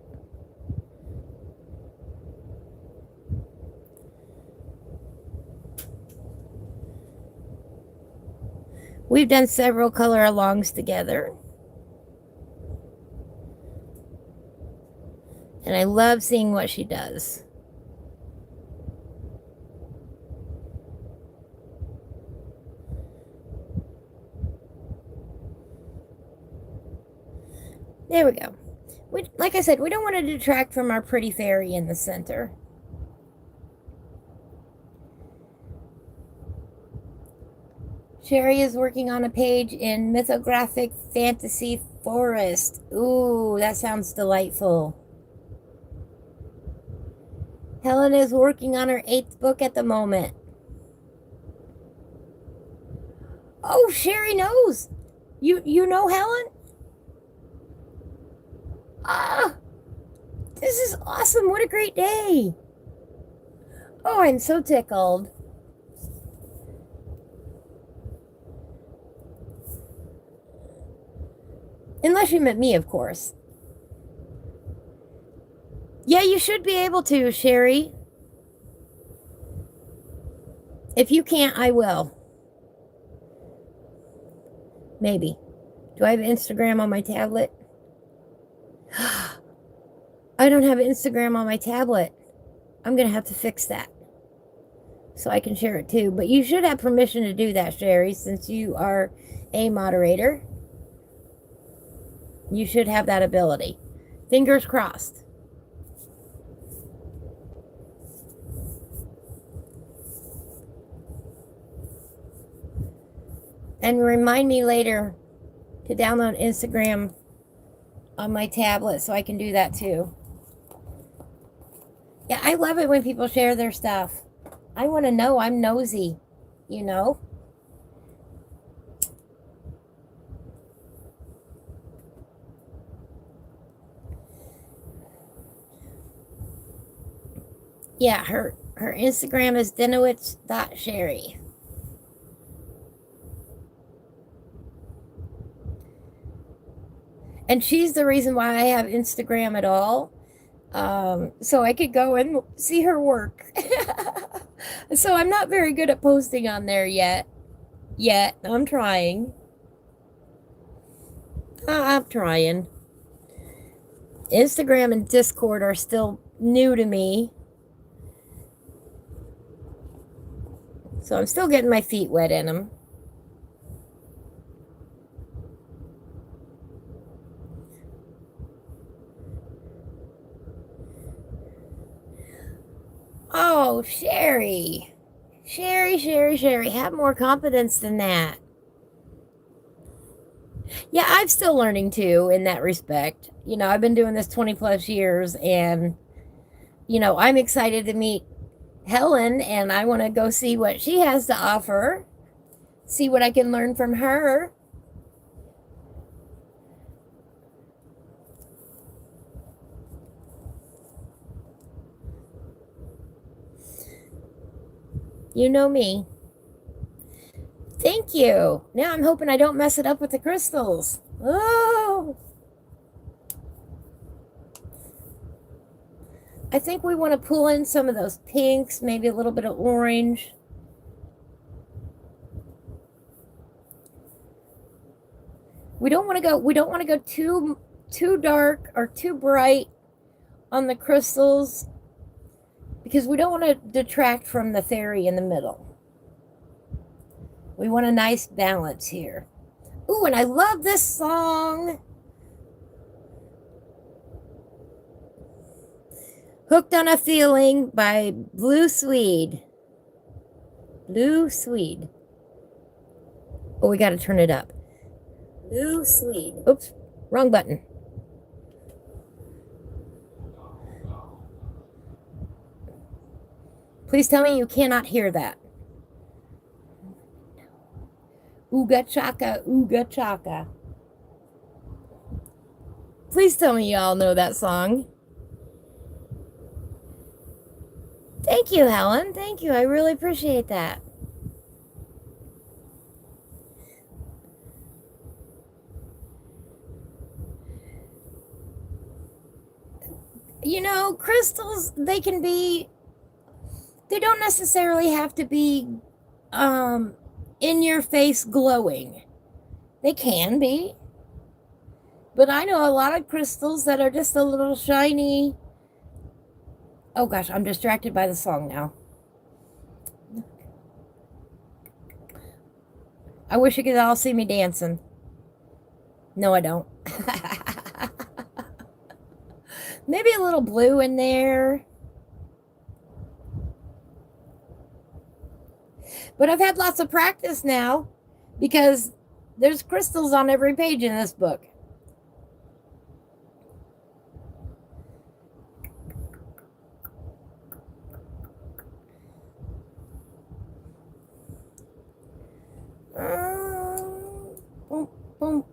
We've done several color alongs together. And I love seeing what she does. There we go. Like I said, we don't want to detract from our pretty fairy in the center. Sherry is working on a page in Mythographic Fantasy Forest. Ooh, that sounds delightful. Helen is working on her 8th book at the moment. Oh, Sherry knows. You know Helen? Ah, this is awesome. What a great day. Oh, I'm so tickled. Unless you met me, of course. Yeah, you should be able to, Sherry. If you can't, I will. Maybe. Do I have Instagram on my tablet? I don't have Instagram on my tablet. I'm going to have to fix that so I can share it too. But you should have permission to do that, Sherry, since you are a moderator. You should have that ability. Fingers crossed. And remind me later to download Instagram on my tablet so I can do that too. Yeah, I love it when people share their stuff. I want to know. I'm nosy, you know? Yeah, her Instagram is denowitz.sherry. And she's the reason why I have Instagram at all. So I could go and see her work. So I'm not very good at posting on there yet. I'm trying. I'm trying. Instagram and Discord are still new to me. So I'm still getting my feet wet in them. Oh, Sherry. Sherry. Have more confidence than that. Yeah, I'm still learning too in that respect. You know, I've been doing this 20 plus years and, you know, I'm excited to meet Helen and I want to go see what she has to offer, see what I can learn from her. You know me. Thank you. Now I'm hoping I don't mess it up with the crystals. Oh. I think we want to pull in some of those pinks, maybe a little bit of orange. We don't want to go too dark or too bright on the crystals because we don't want to detract from the fairy in the middle. We want a nice balance here. Ooh, and I love this song. Hooked on a Feeling by Blue Swede. Blue Swede. Oh, we got to turn it up. Blue Swede. Oops, wrong button. Please tell me you cannot hear that. Ooga chaka, ooga chaka. Please tell me y'all know that song. Thank you, Helen. Thank you. I really appreciate that. You know, crystals, they don't necessarily have to be in your face glowing. They can be. But I know a lot of crystals that are just a little shiny. Oh gosh, I'm distracted by the song now. I wish you could all see me dancing. No, I don't. Maybe a little blue in there. But I've had lots of practice now. because there's crystals on every page in this book. Boom, boom.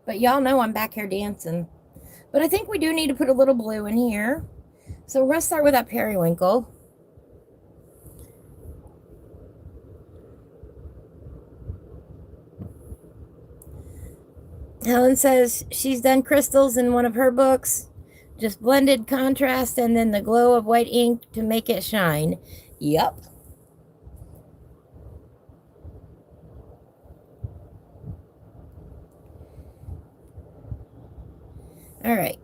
But y'all know I'm back here dancing. But I think we do need to put a little blue in here. So we're going to start with that periwinkle. Helen says she's done crystals in one of her books. Just blended contrast and then the glow of white ink to make it shine. Yep. All right.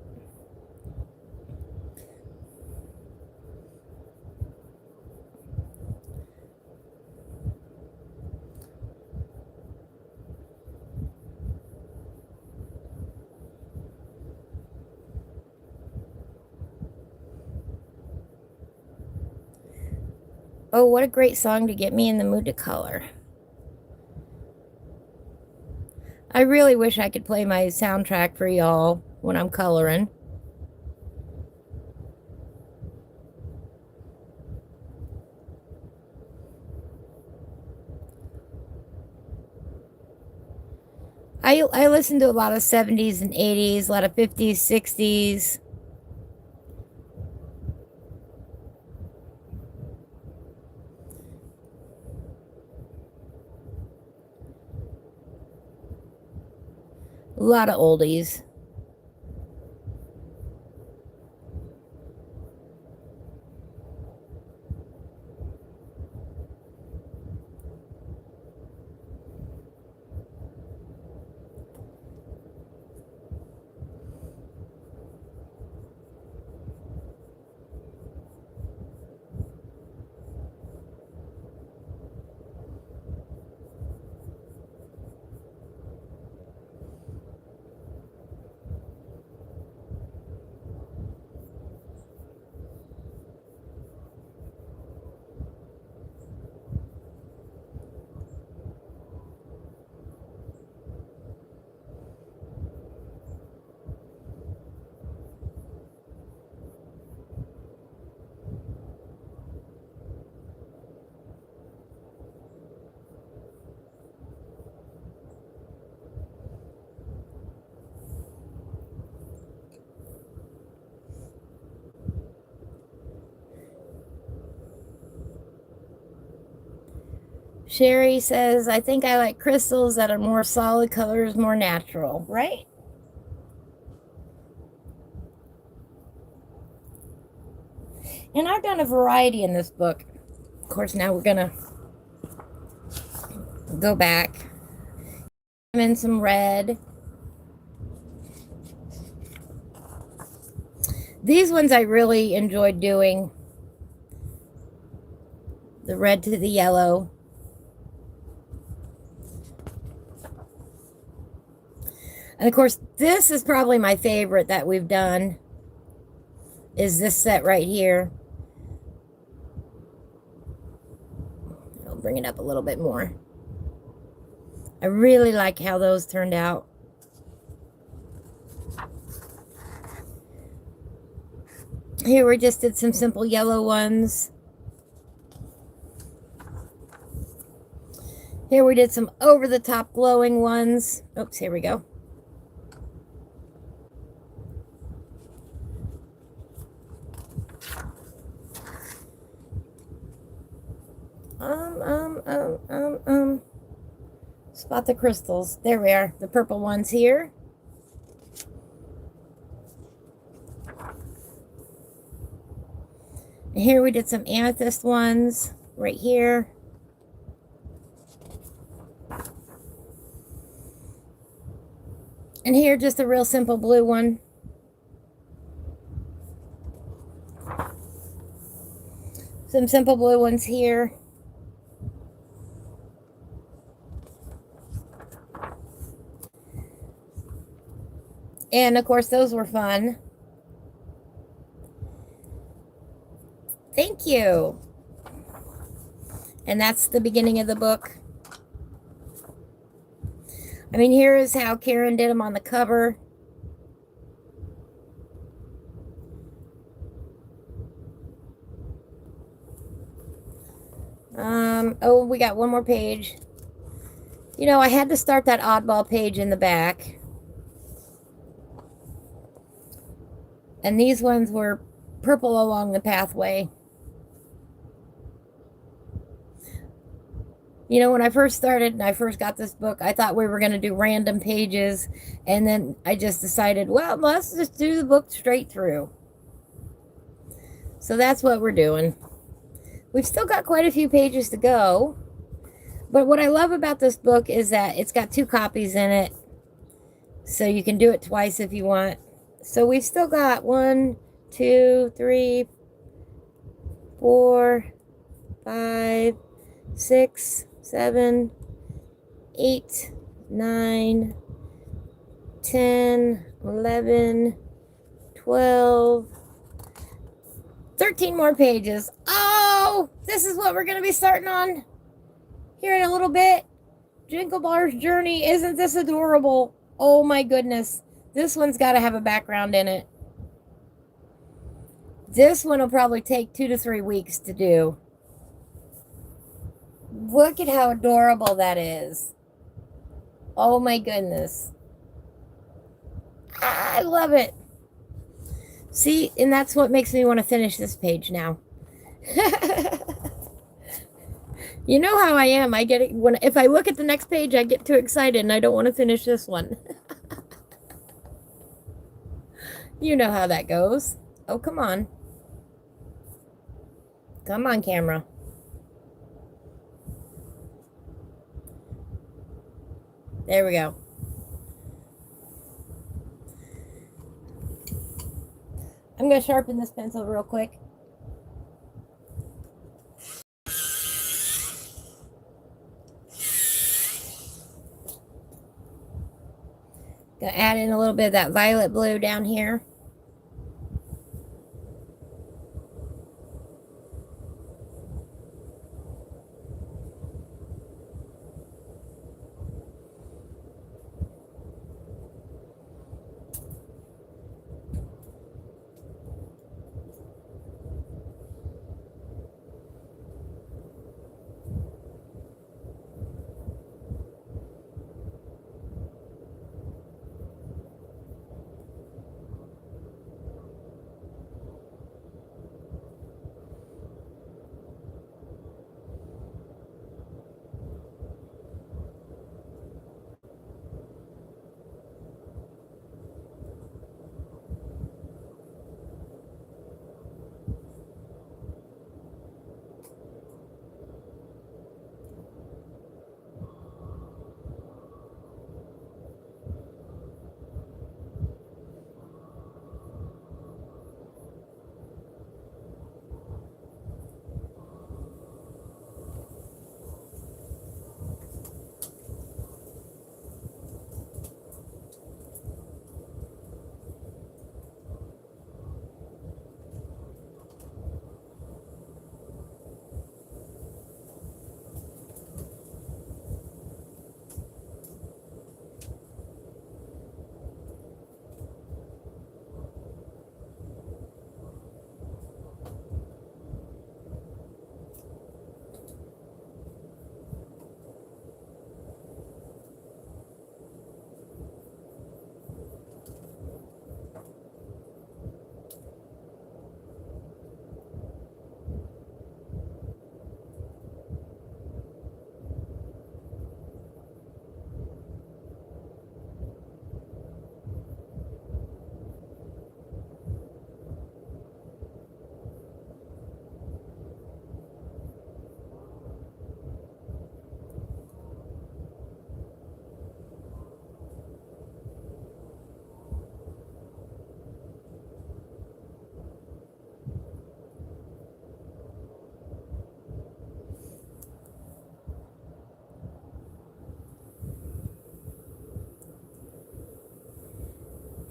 Oh, what a great song to get me in the mood to color. I really wish I could play my soundtrack for y'all when I'm coloring. I listen to a lot of 70s and 80s, a lot of 50s, 60s. A lot of oldies. Sherry says, I think I like crystals that are more solid colors, more natural, right? And I've done a variety in this book. Of course, now we're going to go back. I'm in some red. These ones I really enjoyed doing. The red to the yellow. And of course, this is probably my favorite that we've done, is this set right here. I'll bring it up a little bit more. I really like how those turned out. Here we just did some simple yellow ones. Here we did some over-the-top glowing ones. Oops, here we go. Spot the crystals. There we are. The purple ones here. And here we did some amethyst ones right here. And here just a real simple blue one. Some simple blue ones here. And of course, those were fun. Thank you. And that's the beginning of the book. I mean, here is how Karen did them on the cover. Oh, we got one more page. You know, I had to start that oddball page in the back. And these ones were purple along the pathway. You know, when I first started and I first got this book, I thought we were going to do random pages. And then I just decided, well, let's just do the book straight through. So that's what we're doing. We've still got quite a few pages to go. But what I love about this book is that it's got 2 copies in it. So you can do it twice if you want. So we've still got 1, 2, 3, 4, 5, 6, 7, 8, 9, 10, 11, 12, 13 more pages. Oh, this is what we're going to be starting on here in a little bit. Jingle Bar's Journey. Isn't this adorable? Oh my goodness. This one's got to have a background in it. This one will probably take 2 to 3 weeks to do. Look at how adorable that is. Oh my goodness. I love it. See, and that's what makes me want to finish this page now. You know how I am. I get it when if I look at the next page, I get too excited and I don't want to finish this one. You know how that goes. Oh, come on. Come on, camera. There we go. I'm going to sharpen this pencil real quick. Gonna add in a little bit of that violet blue down here.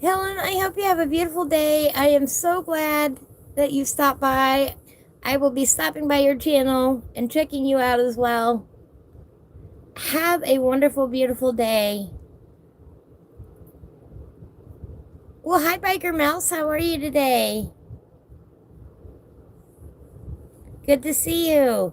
Helen, I hope you have a beautiful day. I am so glad that you stopped by. I will be stopping by your channel and checking you out as well. Have a wonderful, beautiful day. Well, hi, Biker Mouse. How are you today? Good to see you.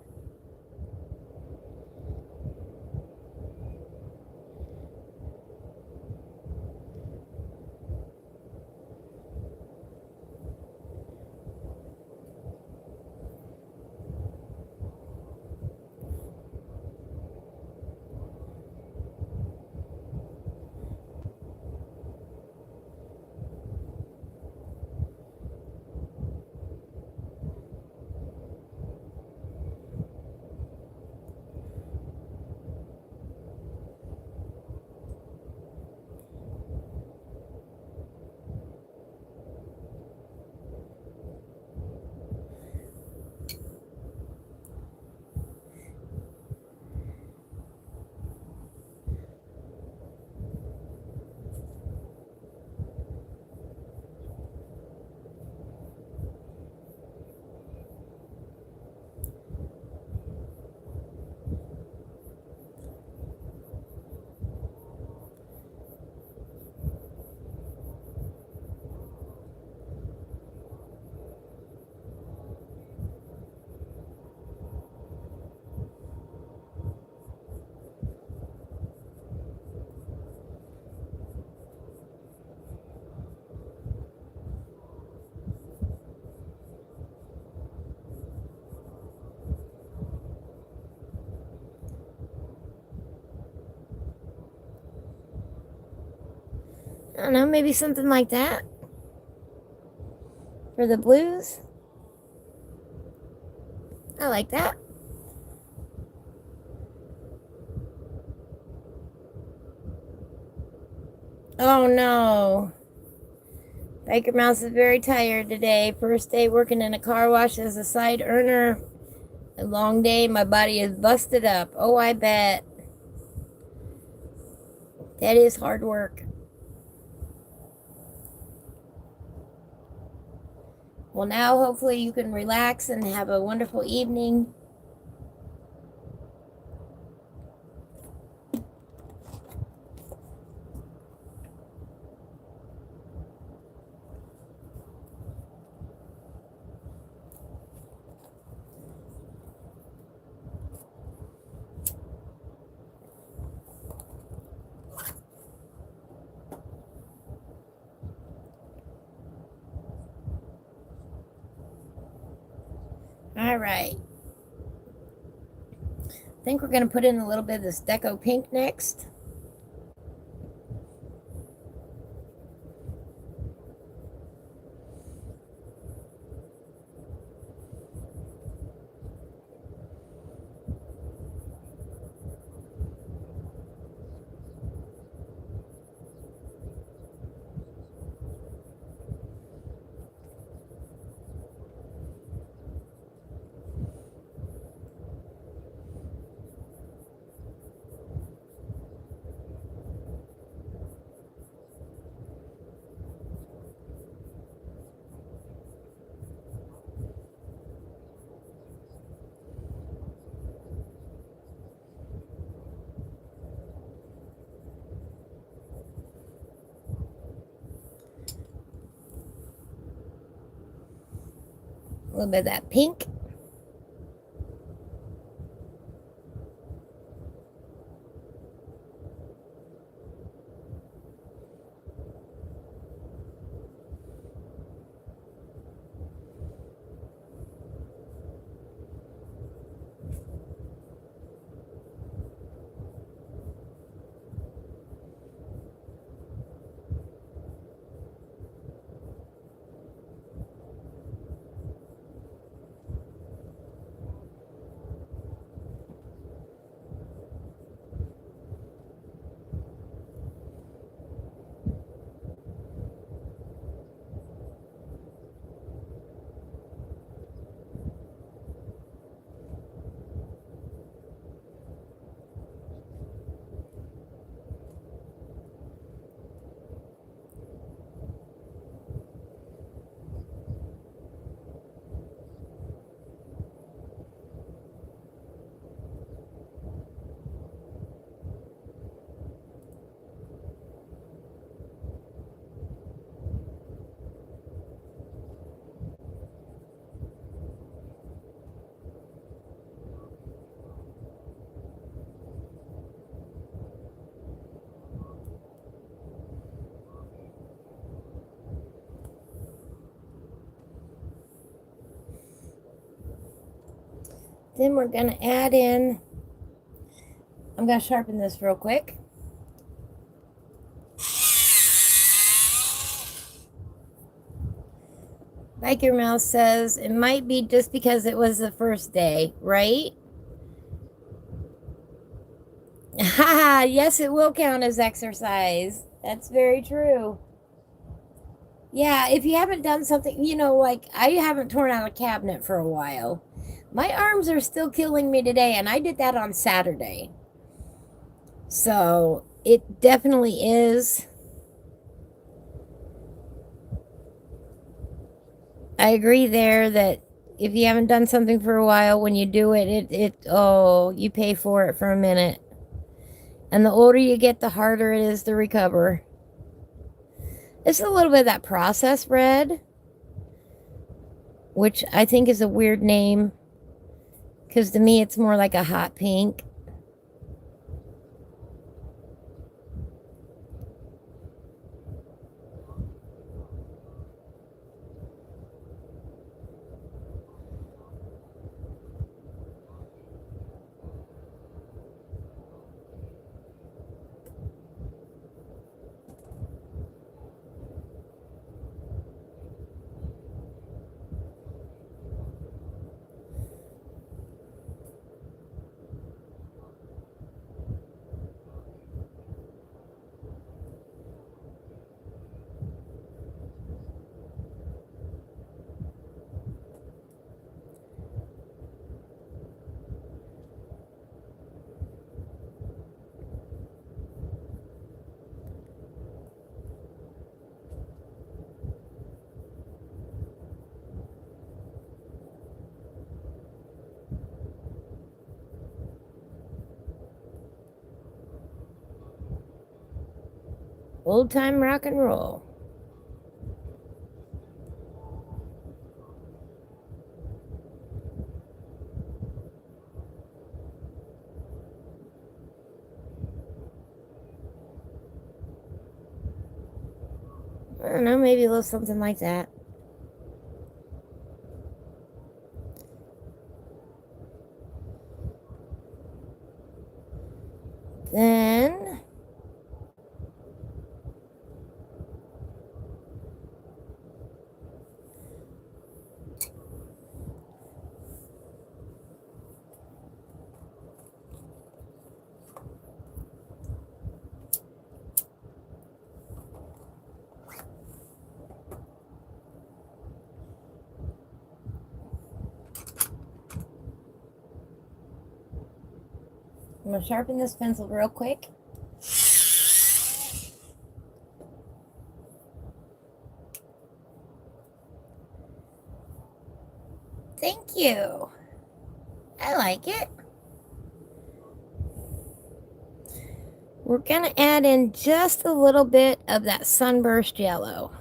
I don't know, maybe something like that for the blues. I like that. Oh no. Biker Mouse is very tired today. First day working in a car wash as a side earner. A long day. My body is busted up. Oh, I bet. That is hard work. Well, now hopefully you can relax and have a wonderful evening. All right. I think we're going to put in a little bit of this Deco Pink next. A little bit of that pink. Then we're going to add in, I'm going to sharpen this real quick. Like your mouse says, it might be just because it was the first day, right? Haha, yes, it will count as exercise. That's very true. Yeah, if you haven't done something, like I haven't torn out a cabinet for a while. My arms are still killing me today, and I did that on Saturday. So it definitely is. I agree there that if you haven't done something for a while, when you do it, you pay for it for a minute. And the older you get, the harder it is to recover. It's a little bit of that processed red, which I think is a weird name, because to me it's more like a hot pink. Old time rock and roll. I don't know, maybe a little something like that. Then I'm going to sharpen this pencil real quick. Thank you. I like it. We're going to add in just a little bit of that sunburst yellow.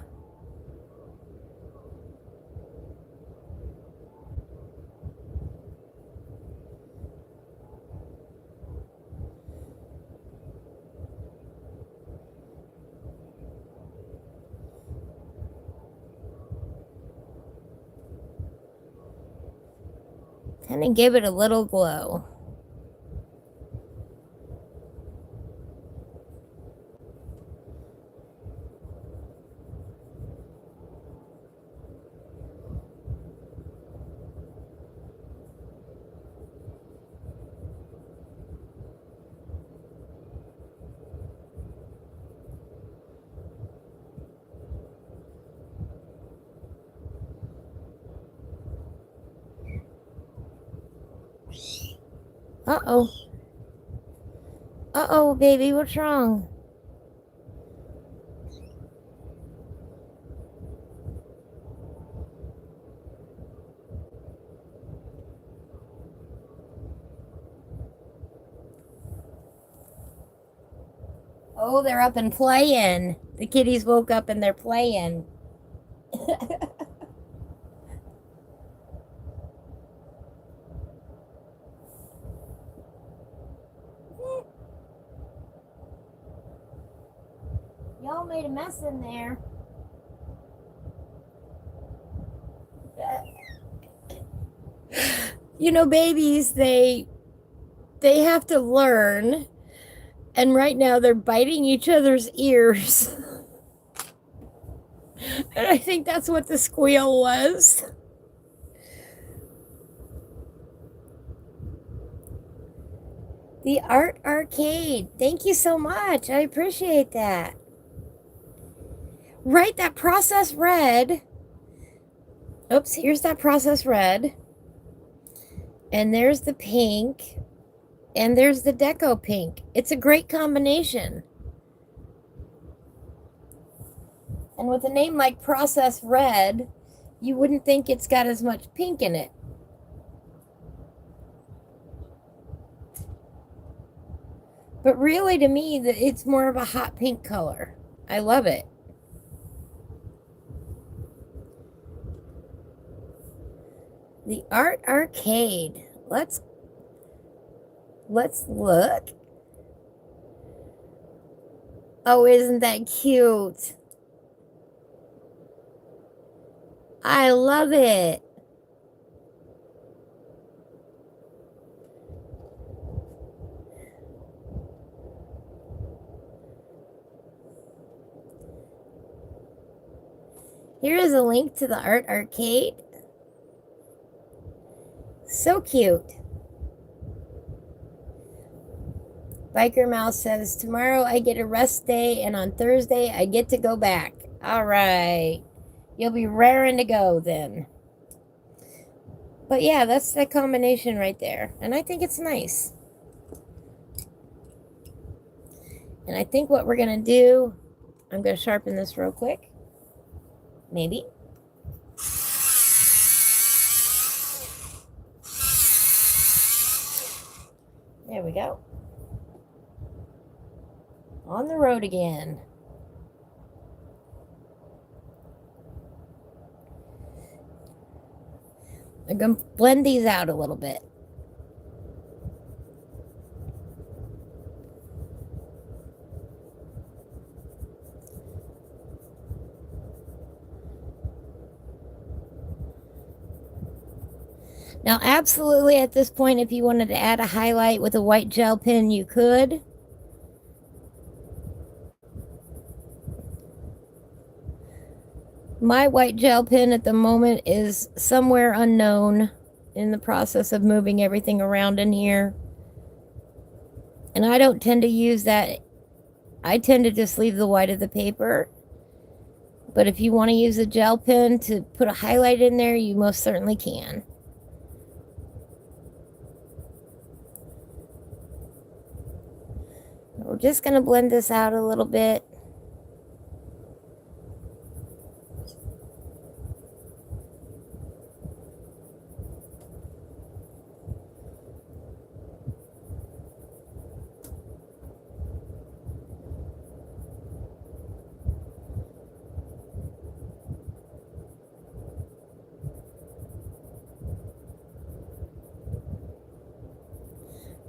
Kind of give it a little glow. Uh-oh. Uh-oh, baby, what's wrong? Oh, they're up and playing. The kitties woke up and they're playing. Y'all made a mess in there. You know, babies, they have to learn, and right now they're biting each other's ears. And I think that's what the squeal was. The Art Arcade. Thank you so much. I appreciate that. Right, that process red. Oops, here's that process red. And there's the pink. And there's the deco pink. It's a great combination. And with a name like Process Red, you wouldn't think it's got as much pink in it. But really, to me, it's more of a hot pink color. I love it. The Art Arcade. Let's look. Oh, isn't that cute? I love it. Here is a link to the Art Arcade. So cute. Biker Mouse says, tomorrow I get a rest day, and on Thursday I get to go back. All right. You'll be raring to go then. But yeah, that's that combination right there. And I think it's nice. And I think what we're going to do, I'm going to sharpen this real quick. Maybe. There we go. On the road again. I'm going to blend these out a little bit. Now, absolutely at this point, if you wanted to add a highlight with a white gel pen, you could. My white gel pen at the moment is somewhere unknown in the process of moving everything around in here. And I don't tend to use that. I tend to just leave the white of the paper. But if you want to use a gel pen to put a highlight in there, you most certainly can. We're just going to blend this out a little bit.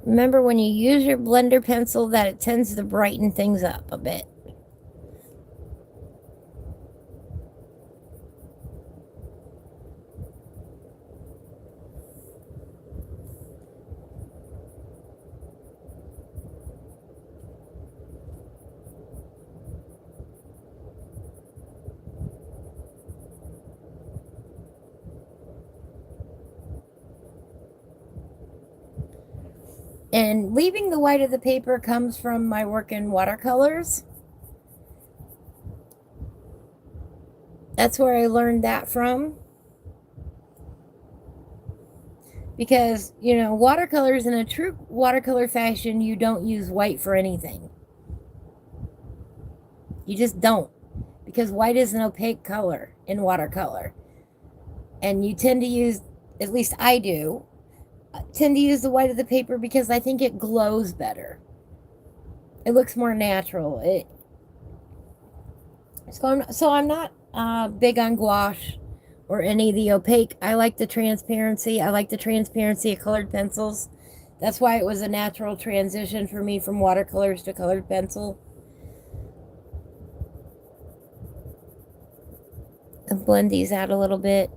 Remember when you use your blender pencil that it tends to brighten things up a bit. And leaving the white of the paper comes from my work in watercolors. That's where I learned that from. Because, you know, watercolors, in a true watercolor fashion, you don't use white for anything. You just don't. Because white is an opaque color in watercolor. And you tend to use, at least I do, tend to use the white of the paper because I think it glows better. It looks more natural. So I'm not big on gouache or any of the opaque. I like the transparency. I like the transparency of colored pencils. That's why it was a natural transition for me from watercolors to colored pencil. And blend these out a little bit.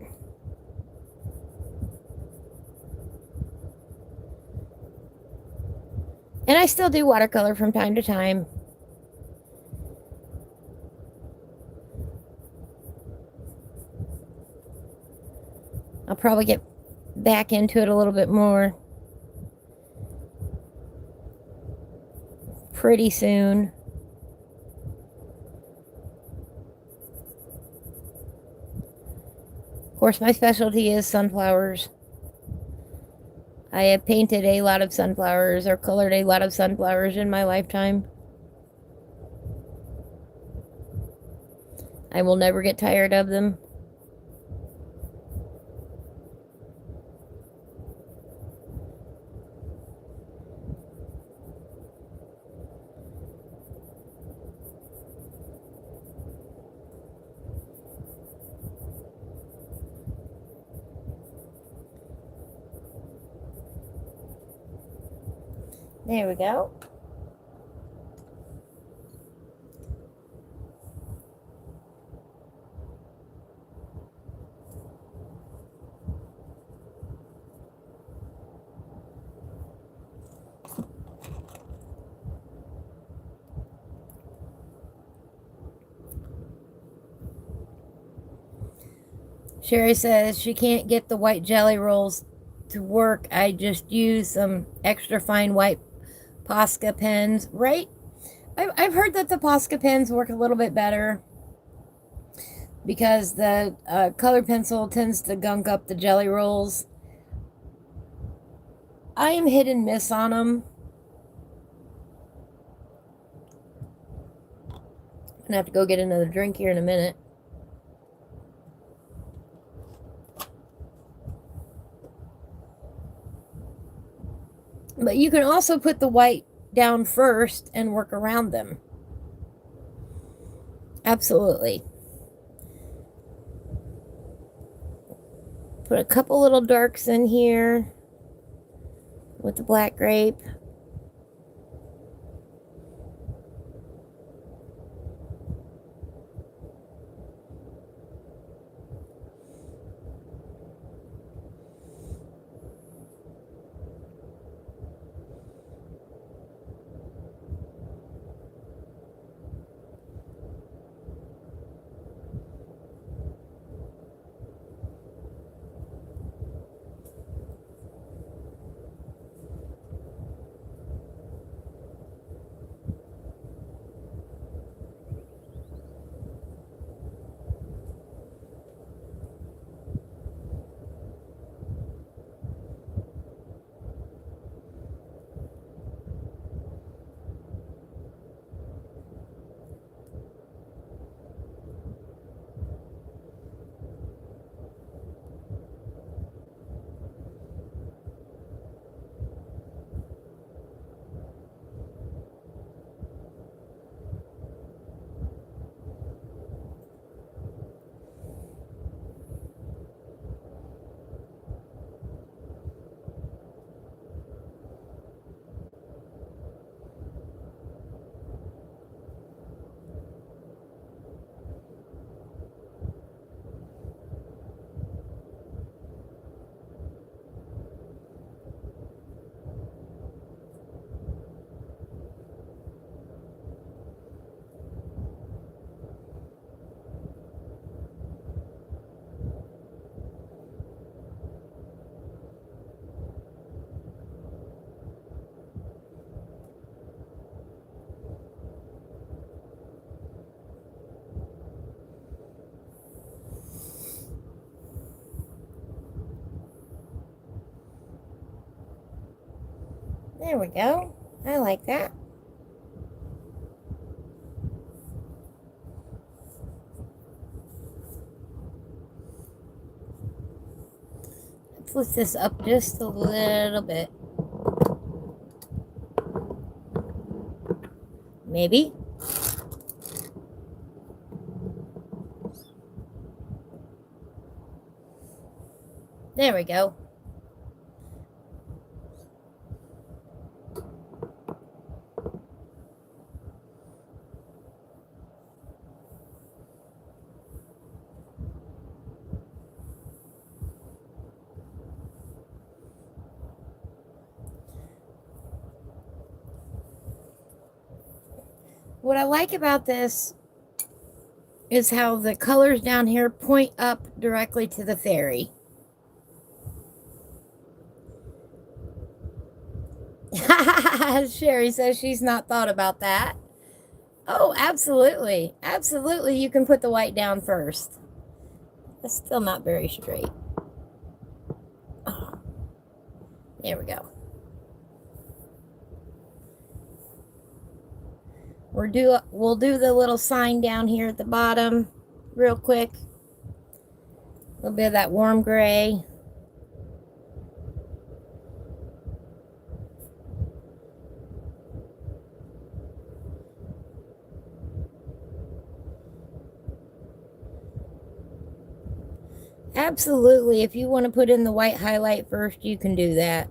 I still do watercolor from time to time. I'll probably get back into it a little bit more pretty soon. Of course, my specialty is sunflowers. I have painted a lot of sunflowers or colored a lot of sunflowers in my lifetime. I will never get tired of them. There we go. Sherry says she can't get the white jelly rolls to work. I just use some extra fine white Posca pens, right? I've heard that the Posca pens work a little bit better because the colored pencil tends to gunk up the jelly rolls. I am hit and miss on them. I'm gonna have to go get another drink here in a minute. But you can also put the white down first and work around them. Absolutely. Put a couple little darks in here with the black grape. There we go. I like that. Let's lift this up just a little bit. Maybe. There we go. what I like about this is how the colors down here point up directly to the fairy. Sherry says she's not thought about that. Oh, absolutely. Absolutely, you can put the white down first. It's still not very straight. Oh, there we go. We'll do the little sign down here at the bottom real quick. A little bit of that warm gray. Absolutely, if you want to put in the white highlight first, you can do that.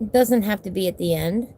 It doesn't have to be at the end.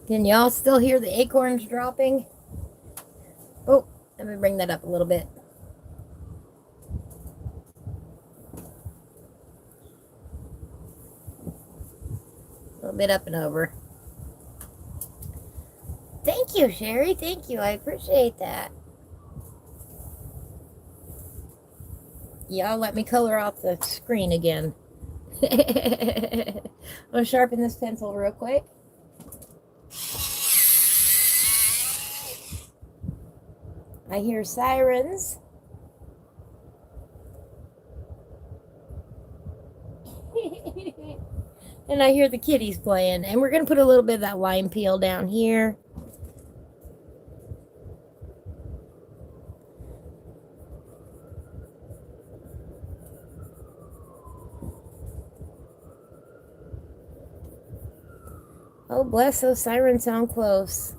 Can y'all still hear the acorns dropping? Oh, let me bring that up a little bit. A little bit up and over. Thank you, Sherry. Thank you. I appreciate that. Y'all let me color off the screen again. I'm going to sharpen this pencil real quick. I hear sirens. And I hear the kitties playing. And we're going to put a little bit of that lime peel down here. Oh, bless, those sirens sound close.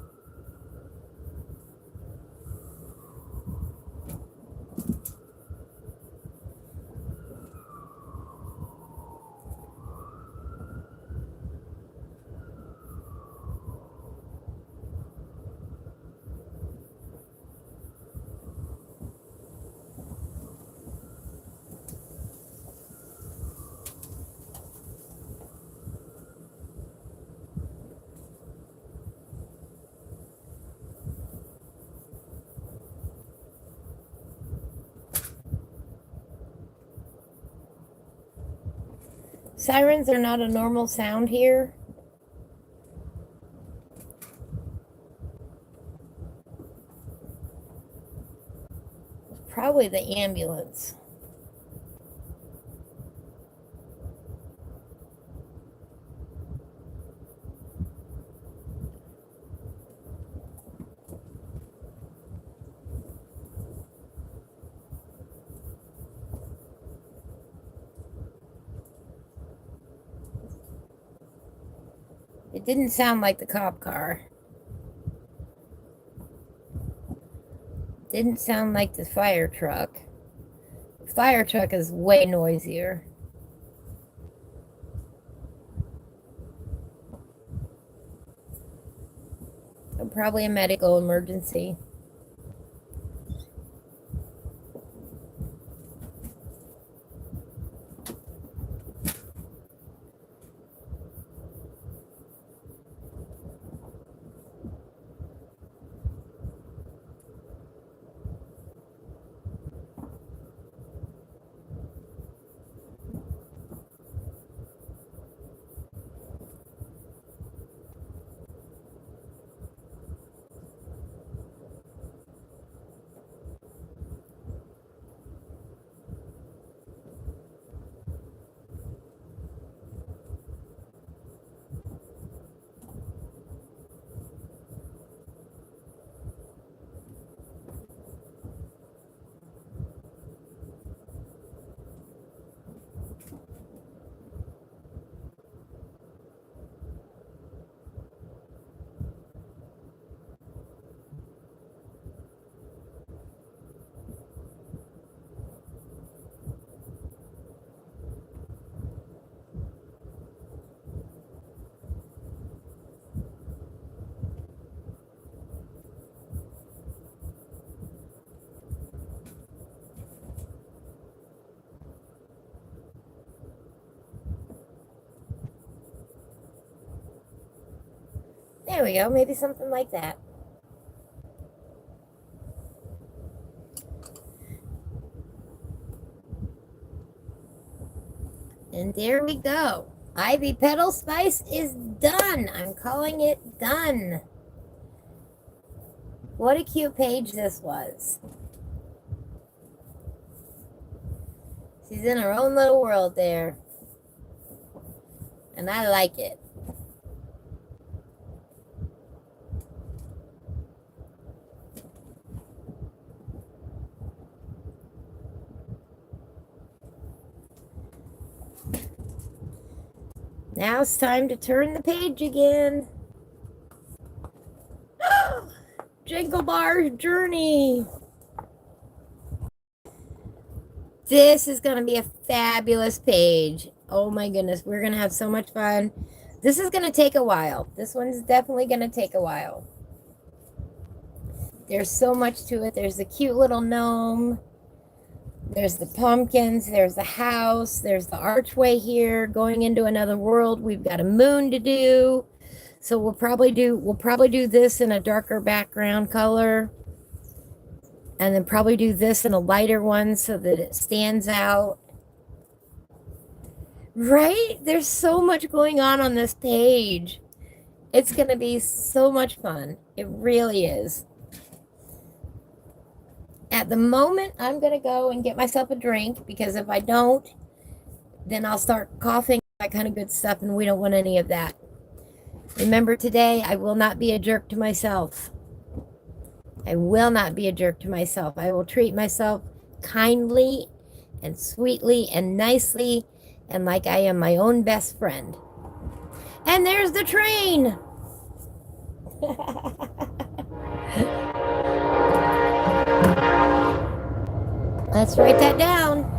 Sirens are not a normal sound here. Probably the ambulance. It didn't sound like the cop car. Didn't sound like the fire truck. The fire truck is way noisier. Probably a medical emergency. There we go. Maybe something like that. And there we go. Ivy Petal Spice is done. I'm calling it done. What a cute page this was. She's in her own little world there. And I like it. Now it's time to turn the page again. Jingle Bar Journey. This is going to be a fabulous page. Oh my goodness, we're going to have so much fun. This is going to take a while. This one's definitely going to take a while. There's so much to it. There's the cute little gnome. There's the pumpkins. There's the house. There's the archway here going into another world. We've got a moon to do. So we'll probably do this in a darker background color. And then probably do this in a lighter one so that it stands out. Right? There's so much going on this page. It's going to be so much fun. It really is. At the moment, I'm going to go and get myself a drink, because if I don't, then I'll start coughing, that kind of good stuff, and we don't want any of that. Remember, today, I will not be a jerk to myself. I will not be a jerk to myself. I will treat myself kindly and sweetly and nicely and like I am my own best friend. And there's the train. Let's write that down.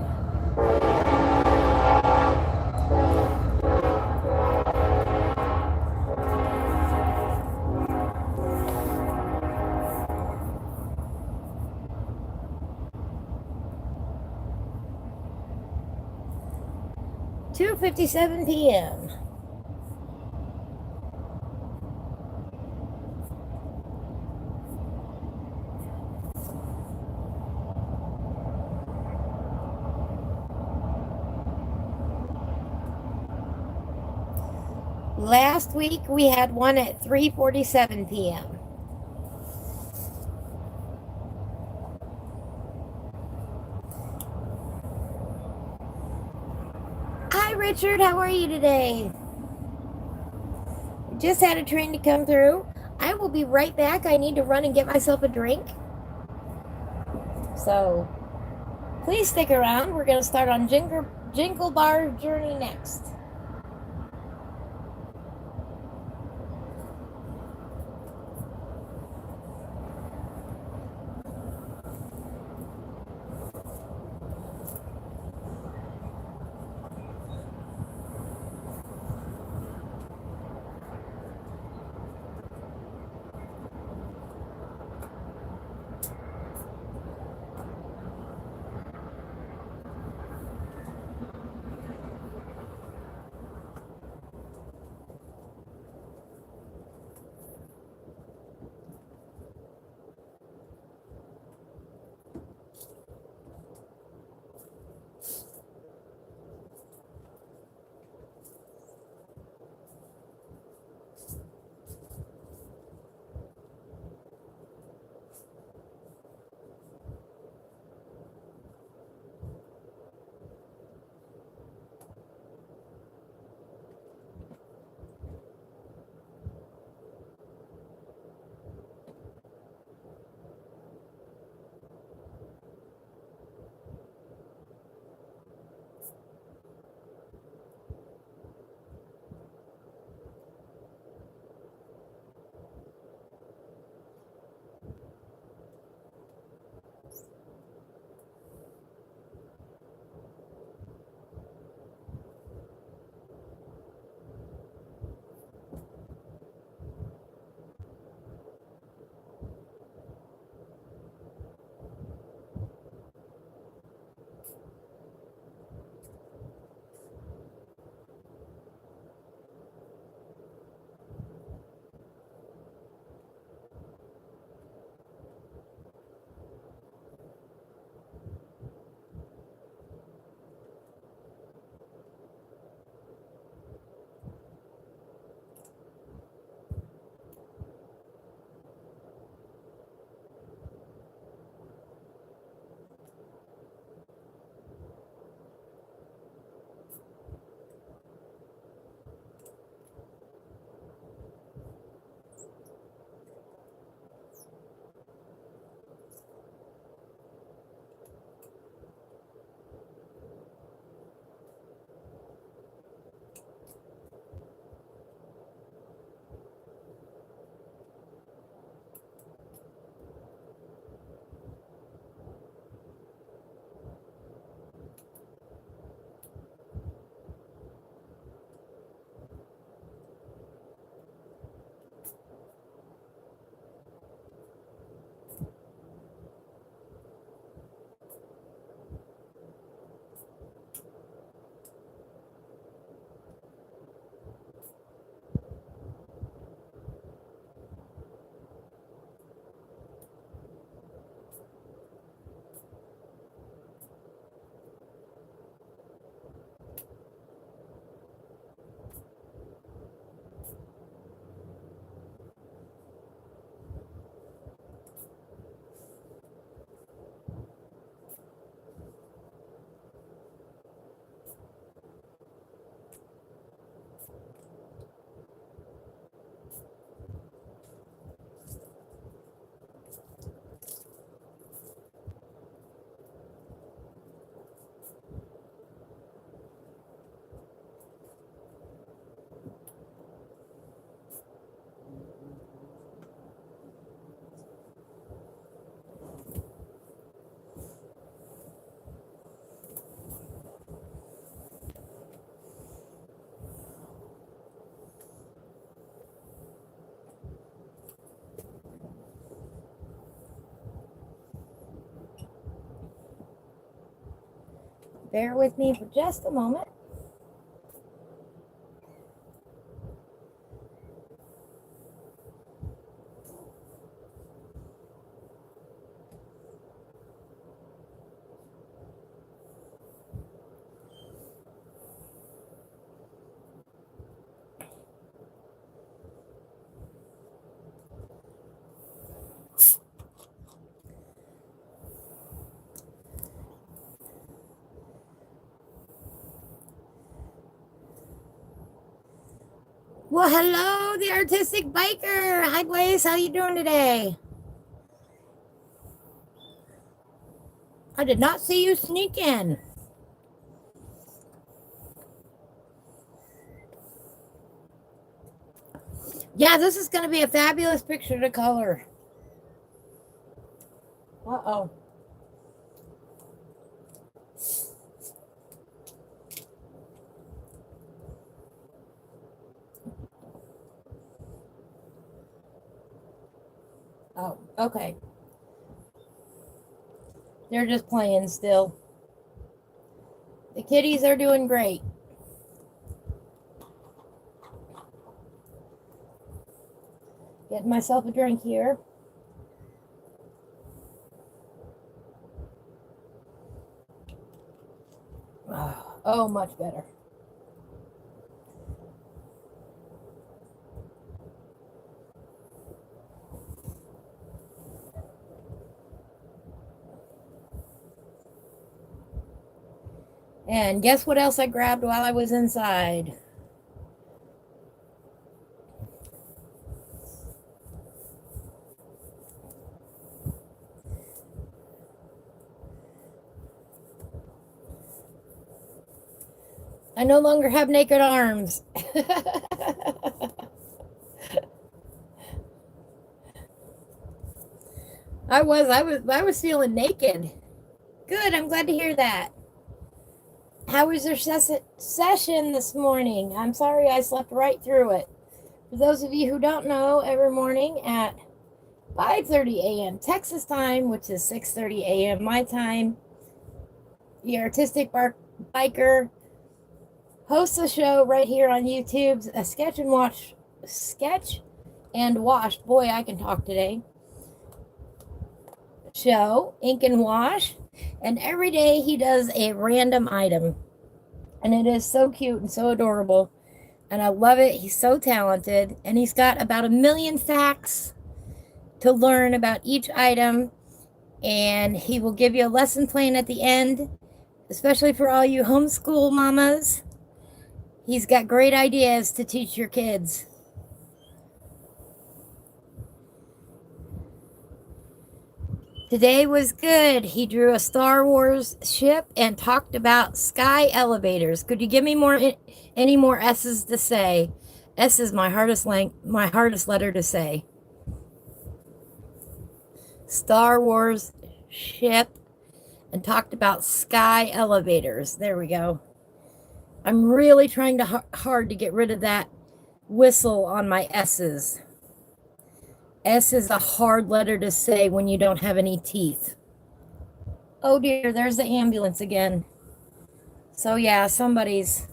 "2:57 p.m. Last week we had one at 3:47 p.m. Hi Richard, how are you today? Just had a train to come through. I will be right back. I need to run and get myself a drink. So please stick around. We're going to start on Jingle Bar Journey next. Bear with me for just a moment. Well, hello, the artistic biker. Hi, Blaze. How you doing today? I did not see you sneak in. Yeah, this is going to be a fabulous picture to color. Uh-oh. Oh, okay. They're just playing still. The kitties are doing great. Getting myself a drink here. Oh, much better. And guess what else I grabbed while I was inside? I no longer have naked arms. I was feeling naked. Good, I'm glad to hear that. How was your session this morning? I'm sorry I slept right through it. For those of you who don't know, every morning at 5:30 a.m. Texas time, which is 6:30 a.m. my time, the artistic biker hosts a show right here on YouTube, a sketch and wash. Boy, I can talk today. Show, ink and wash, and every day he does a random item, and it is so cute and so adorable, and I love it. He's so talented, and he's got about 1 million facts to learn about each item, and he will give you a lesson plan at the end, especially for all you homeschool mamas. He's got great ideas to teach your kids. Today was good. He drew a Star Wars ship and talked about sky elevators. Could you give me any more S's to say? S is my hardest letter to say. Star Wars ship and talked about sky elevators. There we go. I'm really trying hard to get rid of that whistle on my S's. S is a hard letter to say when you don't have any teeth. Oh dear, there's the ambulance again. So yeah, somebody's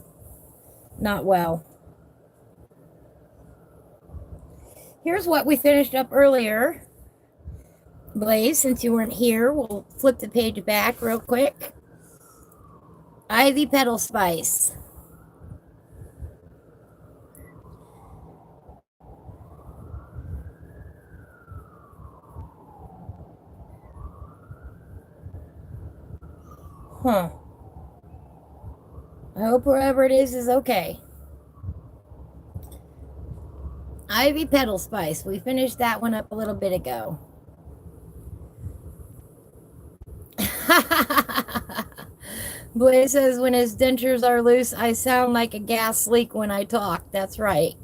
not well. Here's what we finished up earlier. Blaze, since you weren't here, we'll flip the page back real quick. Ivy petal spice. Huh. I hope wherever it is okay. Ivy petal spice. We finished that one up a little bit ago. Blaze says, when his dentures are loose, I sound like a gas leak when I talk. That's right.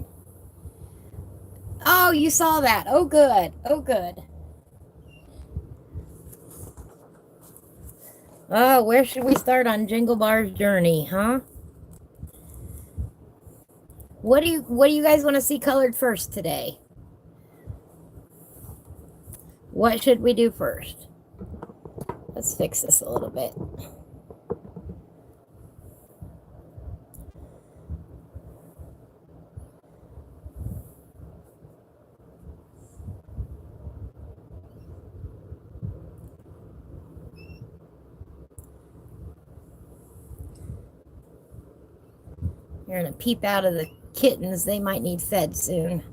Oh, you saw that. Oh, good. Oh, good. Oh, where should we start on Jingle Bar's journey, huh? What do you guys want to see colored first today? What should we do first? Let's fix this a little bit. You're going to peep out of the kittens. They might need fed soon.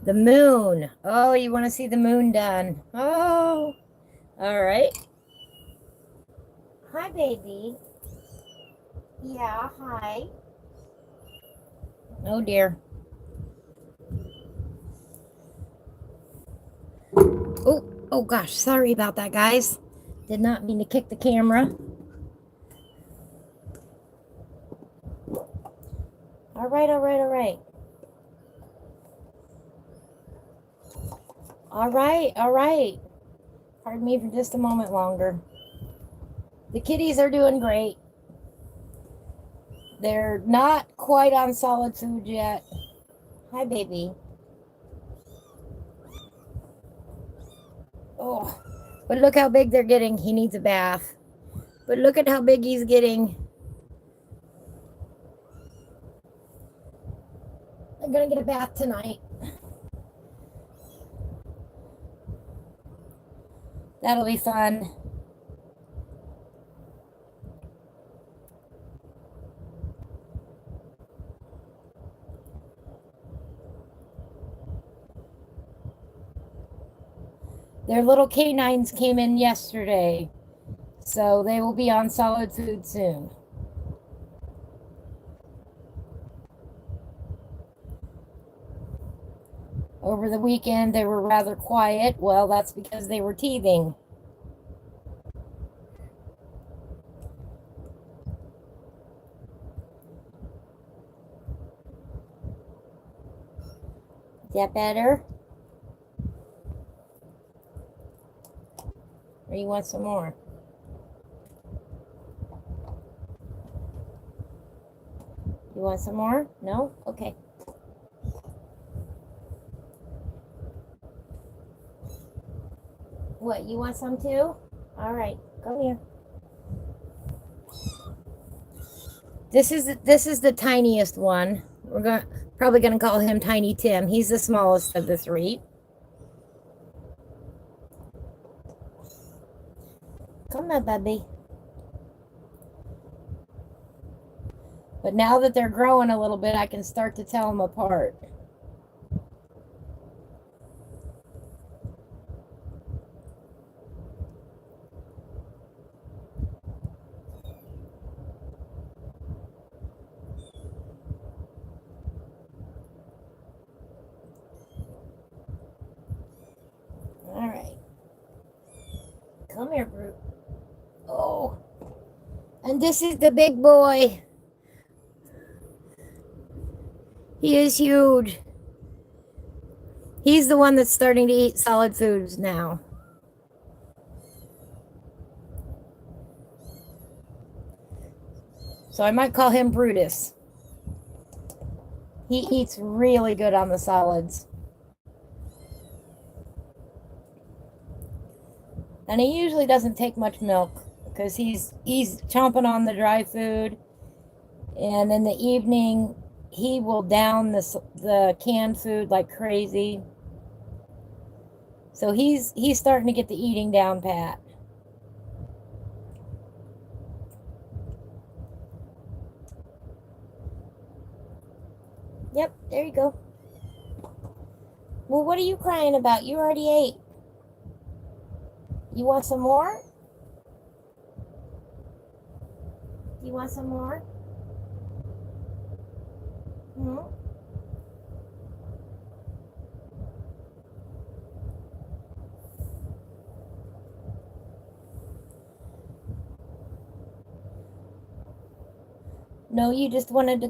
The moon. Oh, you want to see the moon done. Oh, all right. Hi, baby. Yeah, hi. Oh, dear. Oh gosh, sorry about that, guys. Did not mean to kick the camera. All right, all right, all right. All right, all right. Pardon me for just a moment longer. The kitties are doing great. They're not quite on solid food yet. Hi, baby. Oh, but look how big they're getting. He needs a bath. But look at how big he's getting. I'm gonna get a bath tonight. That'll be fun. Their little canines came in yesterday, so they will be on solid food soon. Over the weekend, they were rather quiet. Well, that's because they were teething. Is that better? Or you want some more? You want some more? No? Okay. What, you want some too? All right, come here. This is the tiniest one. We're probably gonna call him Tiny Tim. He's the smallest of the three. Come on, baby. But now that they're growing a little bit, I can start to tell them apart. All right. Come here, Brute. Oh. And this is the big boy. He is huge. He's the one that's starting to eat solid foods now. So I might call him Brutus. He eats really good on the solids. And he usually doesn't take much milk because he's chomping on the dry food. And in the evening, he will down the canned food like crazy. So he's starting to get the eating down pat. Yep, there you go. Well, what are you crying about? You already ate. You want some more? You want some more? Hmm? No, you just wanted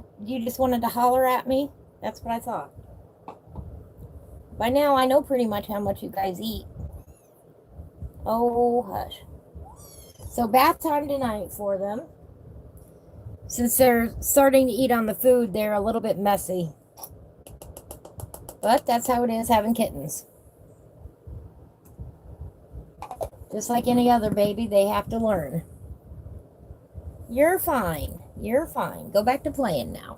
to holler at me? That's what I thought. By now I know pretty much how much you guys eat. Oh, hush. So bath time tonight for them. Since they're starting to eat on the food, they're a little bit messy. But that's how it is having kittens. Just like any other baby, they have to learn. You're fine. You're fine. Go back to playing now.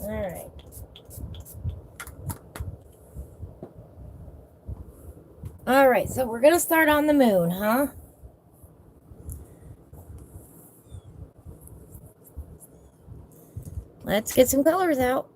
All right. All right, so we're going to start on the moon, huh? Let's get some colors out.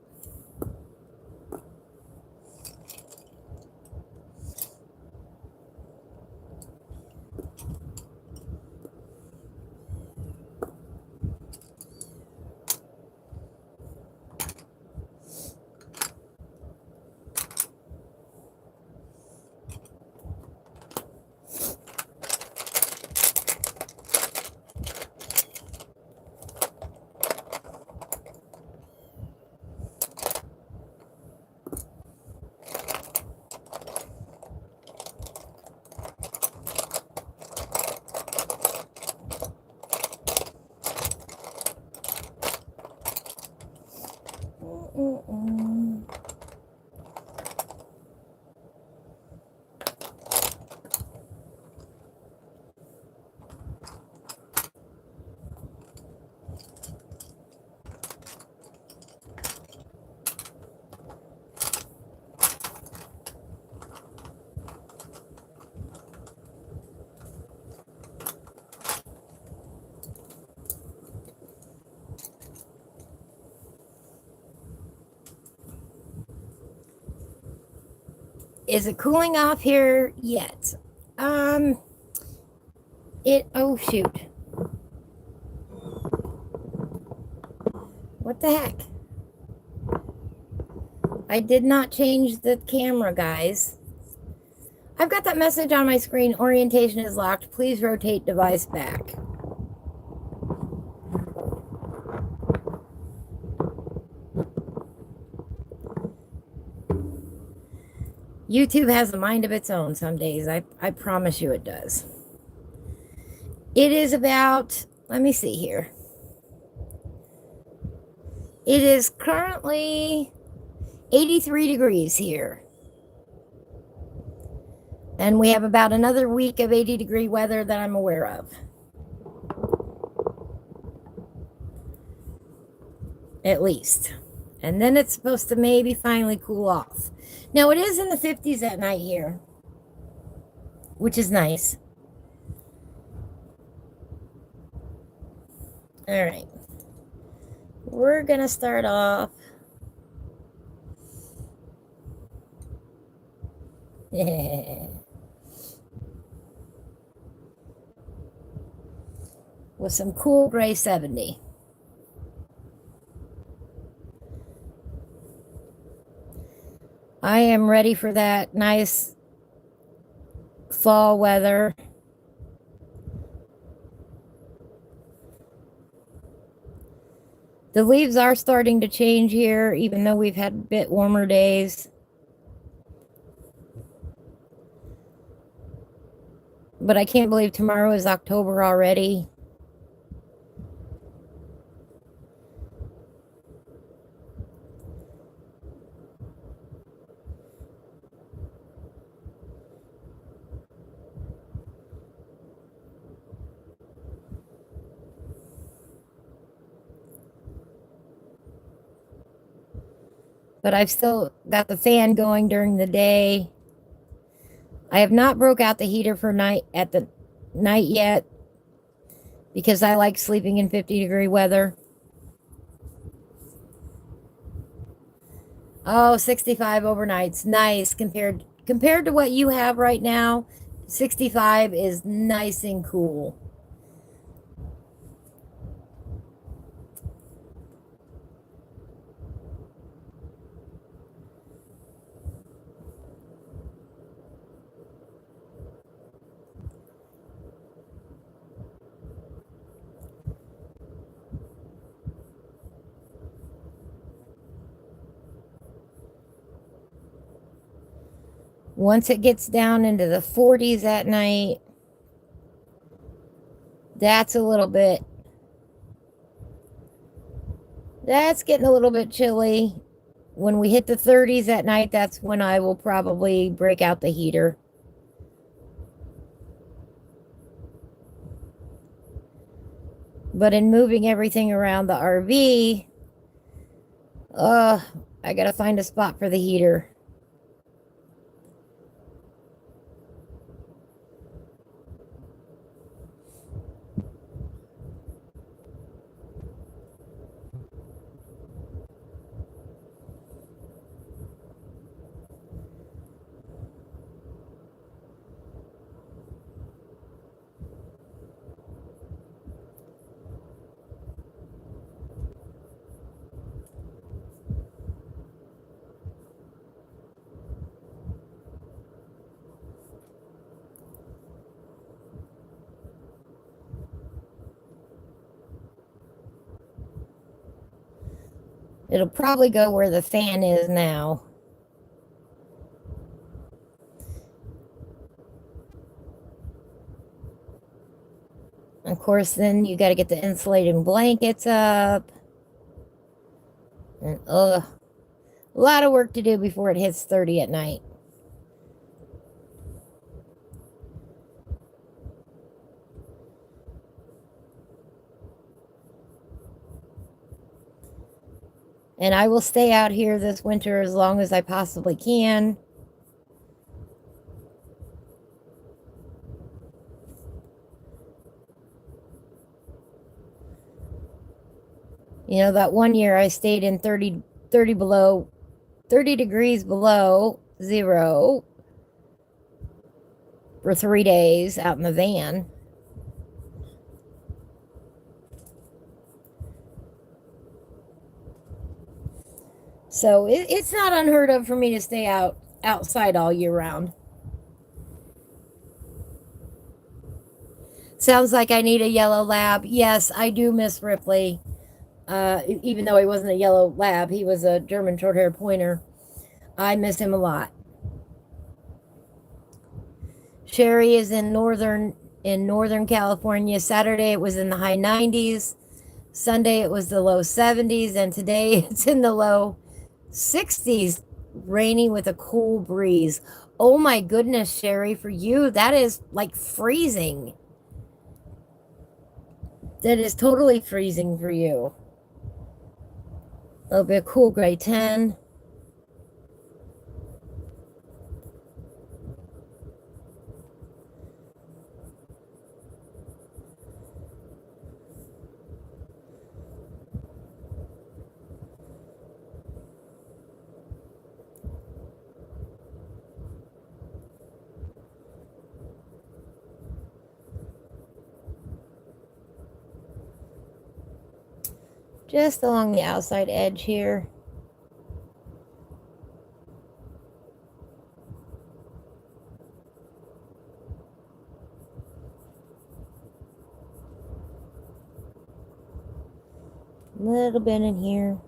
Is it cooling off here yet? Oh shoot. What the heck? I did not change the camera, guys. I've got that message on my screen. Orientation is locked. Please rotate device back. YouTube has a mind of its own some days. I promise you it does. It is about, let me see here. It is currently 83 degrees here. And we have about another week of 80-degree weather that I'm aware of. At least. And then it's supposed to maybe finally cool off. Now, it is in the 50s at night here, which is nice. All right. We're going to start off. With some cool gray 70. I am ready for that nice fall weather. The leaves are starting to change here, even though we've had a bit warmer days. But I can't believe tomorrow is October already. But I've still got the fan going during the day. I have not broke out the heater for night yet because I like sleeping in 50-degree weather. Oh, 65 overnights. Nice compared to what you have right now. 65 is nice and cool. Once it gets down into the 40s at night, that's getting a little bit chilly. When we hit the 30s at night, that's when I will probably break out the heater. But in moving everything around the RV, Uh, I gotta find a spot for the heater. It'll probably go where the fan is now. Of course, then you got to get the insulating blankets up. And a lot of work to do before it hits 30 at night. And I will stay out here this winter as long as I possibly can. You know, that one year I stayed in 30 degrees below zero for 3 days out in the van. So it's not unheard of for me to stay outside all year round. Sounds like I need a yellow lab. Yes, I do miss Ripley. Even though he wasn't a yellow lab, he was a German short-haired pointer. I miss him a lot. Sherry is in northern California. Saturday it was in the high 90s. Sunday it was the low 70s, and today it's in the low 60s, rainy with a cool breeze. Oh my goodness, Sherry, for you, that is like freezing. That is totally freezing for you. A little bit cool, grade 10. Just along the outside edge here. A little bit in here.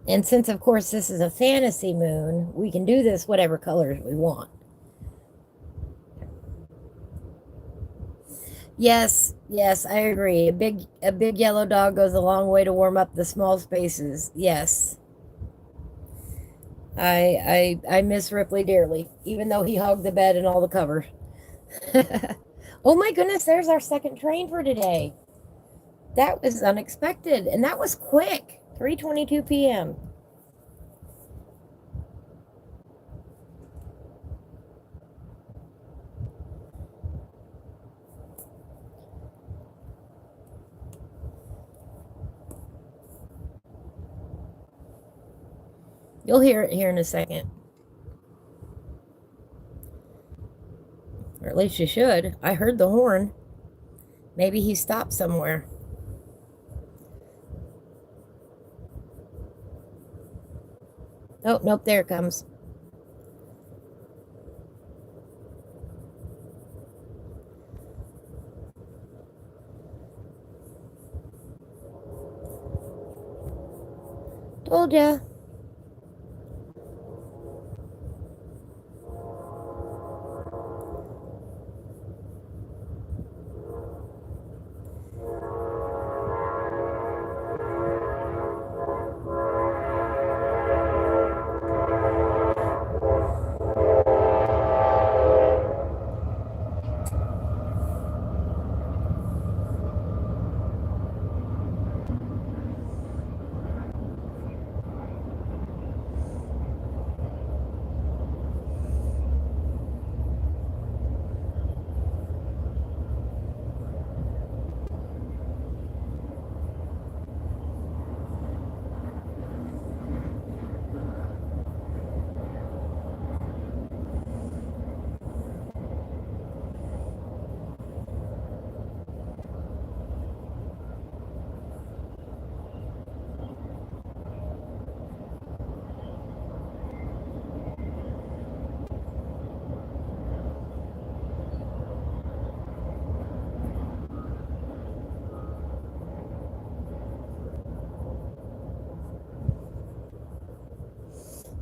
And since, of course, this is a fantasy moon, we can do this whatever colors we want. Yes, yes, I agree. A big yellow dog goes a long way to warm up the small spaces. Yes. I miss Ripley dearly, even though he hogged the bed and all the covers. Oh my goodness, there's our second train for today. That was unexpected, and that was quick. 3:22 p.m. You'll hear it here in a second. Or at least you should. I heard the horn. Maybe he stopped somewhere. Oh, nope, there it comes. Told ya.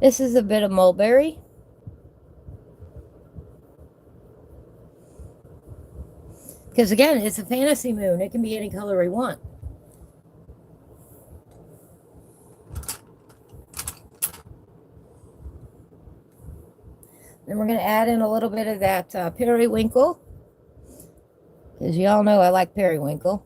This is a bit of mulberry. Because again, it's a fantasy moon. It can be any color we want. Then we're going to add in a little bit of that periwinkle. Because you all know I like periwinkle.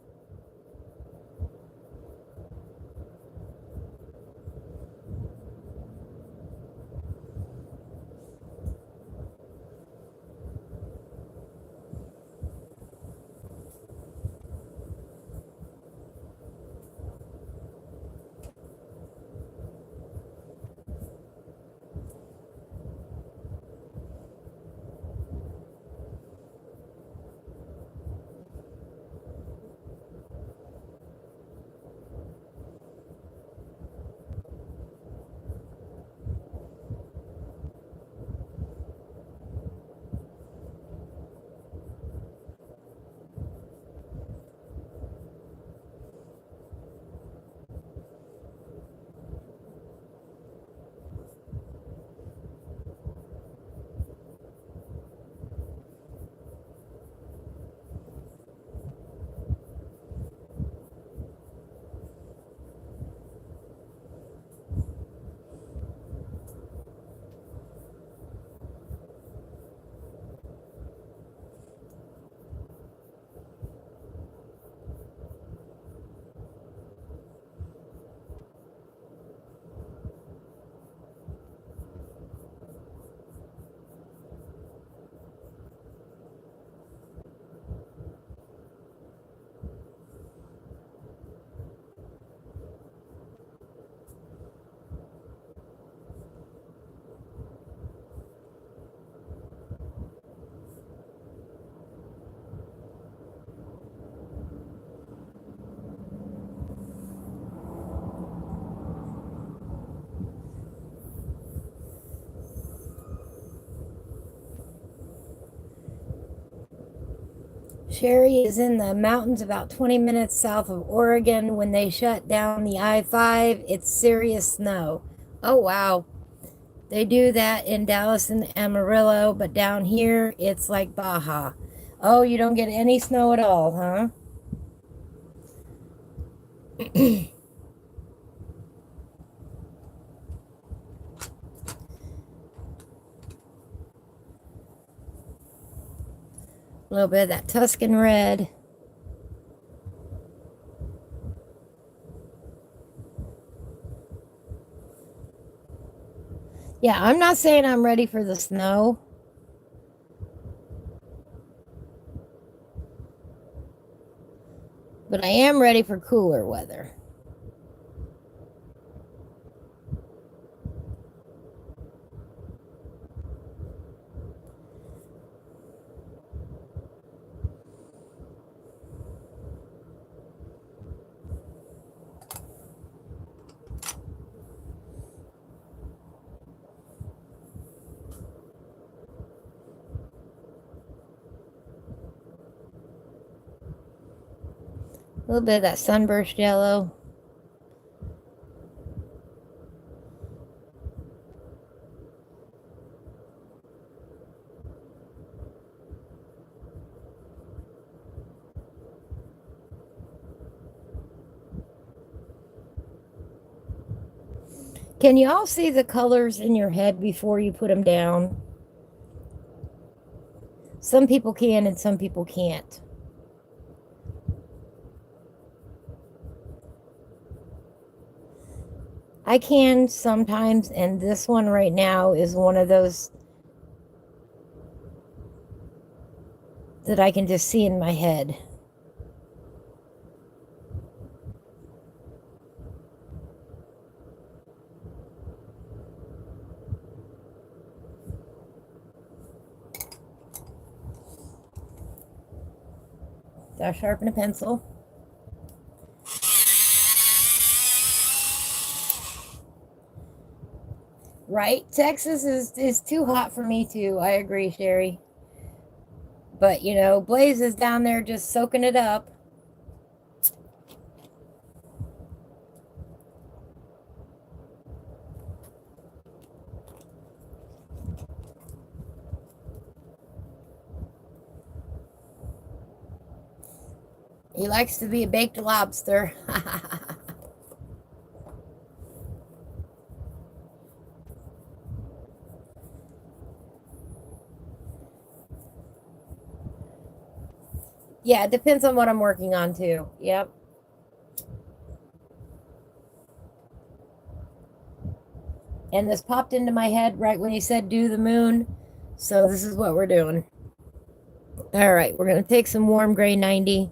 Sherry is in the mountains about 20 minutes south of Oregon. When they shut down the I-5, it's serious snow. Oh, wow. They do that in Dallas and Amarillo, but down here, it's like Baja. Oh, you don't get any snow at all, huh? A little bit of that Tuscan red. Yeah, I'm not saying I'm ready for the snow. But I am ready for cooler weather. A little bit of that sunburst yellow. Can you all see the colors in your head before you put them down? Some people can and some people can't. I can sometimes, and this one right now is one of those that I can just see in my head. So I sharpen a pencil. Right? Texas is too hot for me too. I agree, Sherry. But, you know, Blaze is down there just soaking it up. He likes to be a baked lobster. Yeah, it depends on what I'm working on too. Yep. And this popped into my head right when you said do the moon. So this is what we're doing. All right, we're going to take some warm gray 90.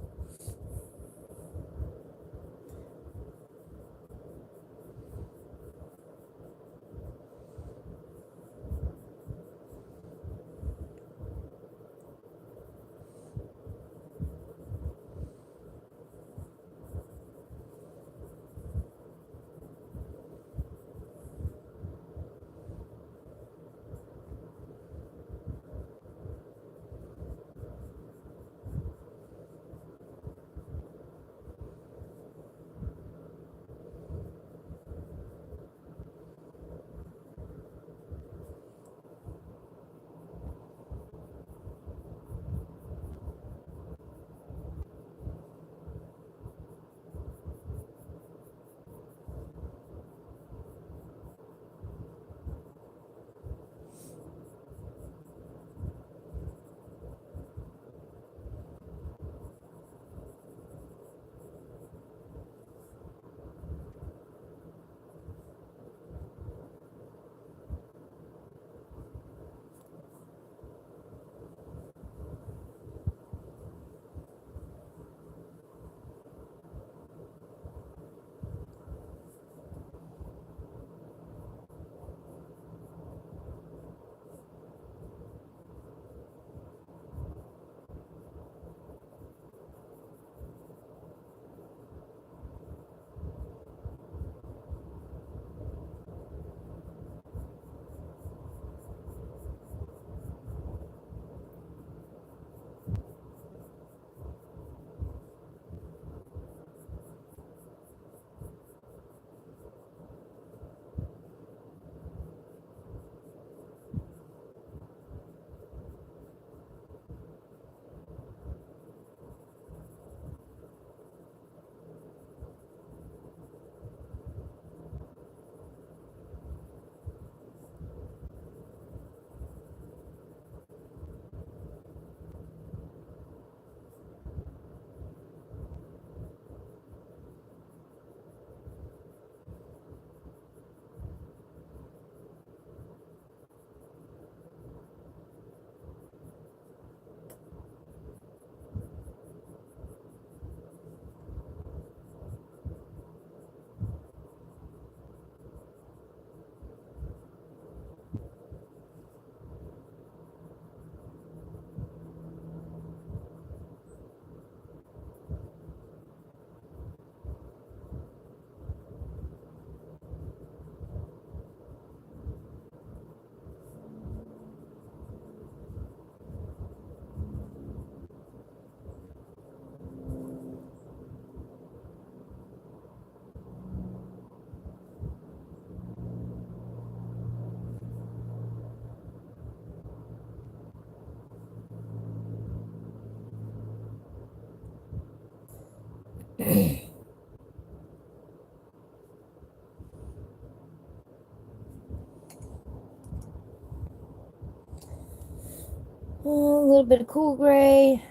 A little bit of cool gray.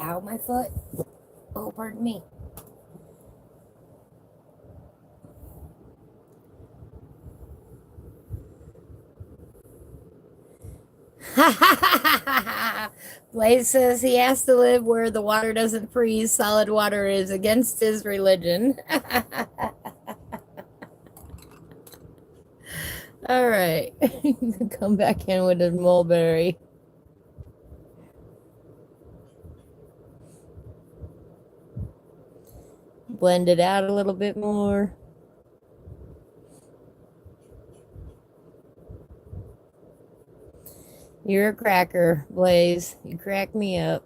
Ow, my foot. Oh, pardon me. Blaze says he has to live where the water doesn't freeze. Solid water is against his religion. All right. Come back in with a mulberry. Blend it out a little bit more. You're a cracker, Blaze. You crack me up.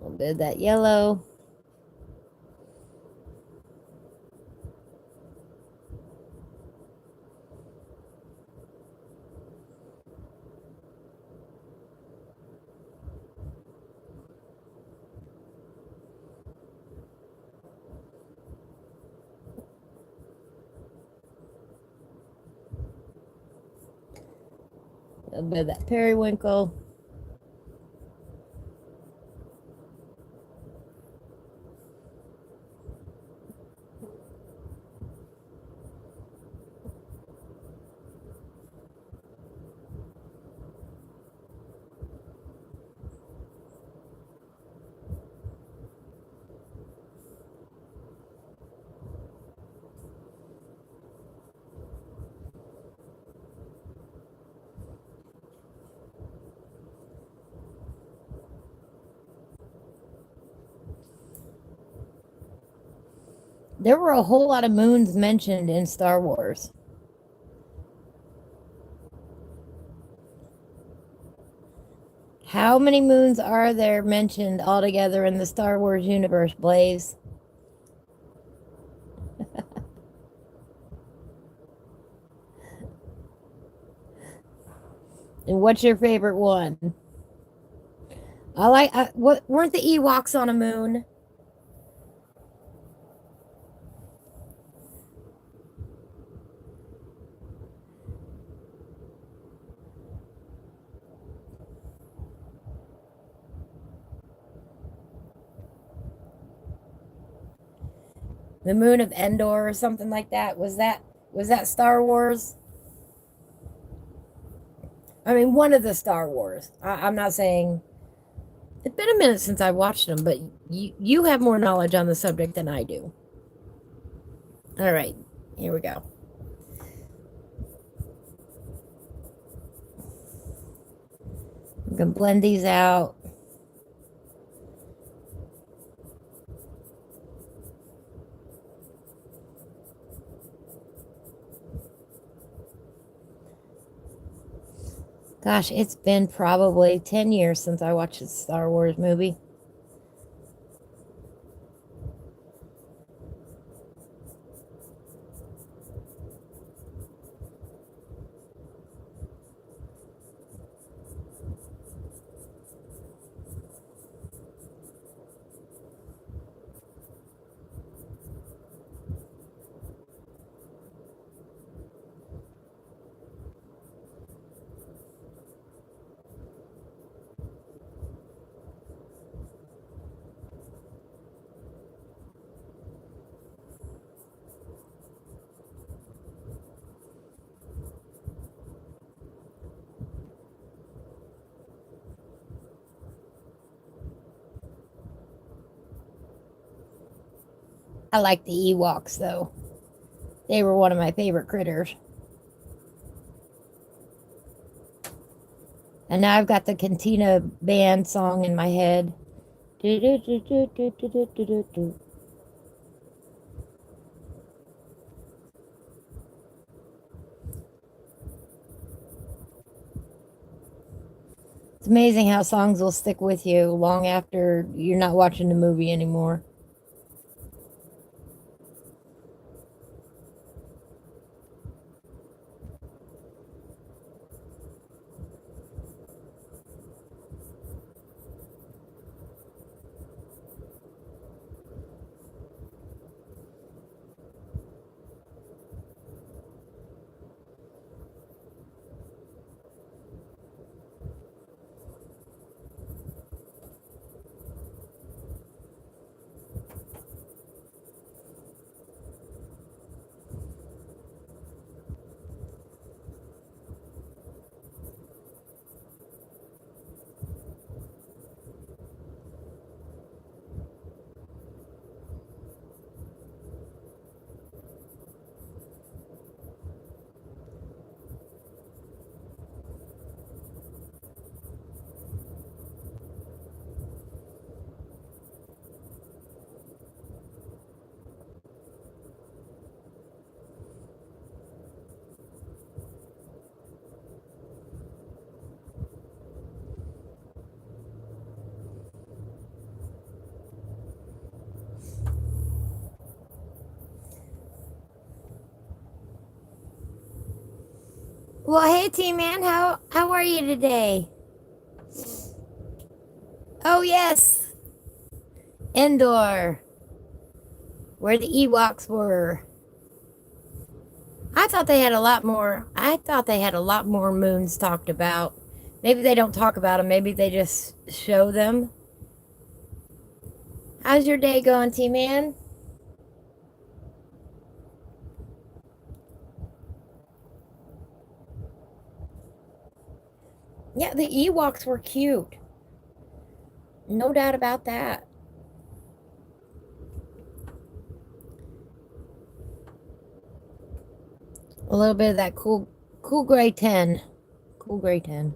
A little bit of that yellow. A bit of that periwinkle. There were a whole lot of moons mentioned in Star Wars. How many moons are there mentioned altogether in the Star Wars universe, Blaze? And what's your favorite one? What weren't the Ewoks on a moon? The moon of Endor or something like that. Was that Star Wars? I mean, one of the Star Wars. I'm not saying it's been a minute since I watched them, but you have more knowledge on the subject than I do. All right, here we go. I'm gonna blend these out. Gosh, it's been probably 10 years since I watched a Star Wars movie. I like the Ewoks, though. They were one of my favorite critters. And now I've got the Cantina band song in my head. It's amazing how songs will stick with you long after you're not watching the movie anymore. Well, hey, T-Man, how are you today? Oh, yes, Endor, where the Ewoks were. I thought they had a lot more. I thought they had a lot more moons talked about. Maybe they don't talk about them. Maybe they just show them. How's your day going, T-Man? Yeah, the Ewoks were cute. No doubt about that. A little bit of that cool gray 10. Cool gray 10.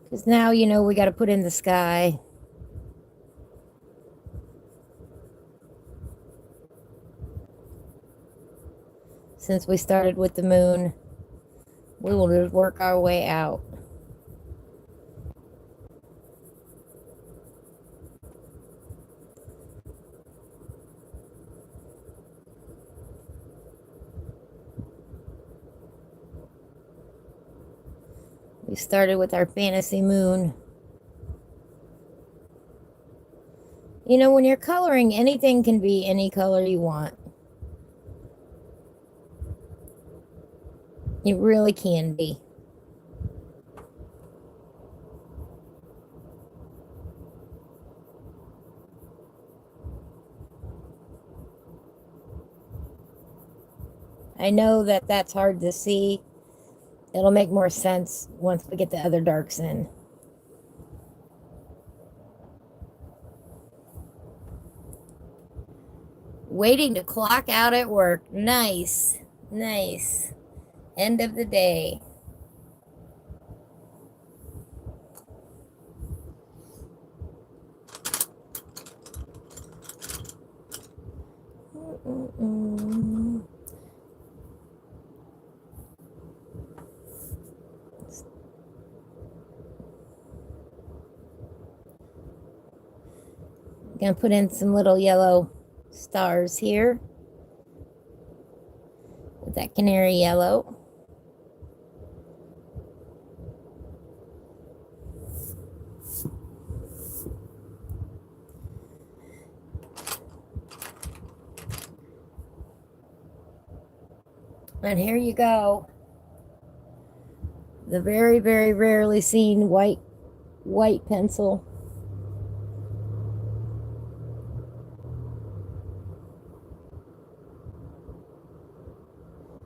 Because now, we got to put in the sky. Since we started with the moon, we will just work our way out. We started with our fantasy moon. When you're coloring, anything can be any color you want. It really can be. I know that that's hard to see. It'll make more sense once we get the other darks in. Waiting to clock out at work. Nice. Nice. End of the day. Gonna put in some little yellow stars here with that canary yellow. And here you go. The very, very rarely seen white pencil.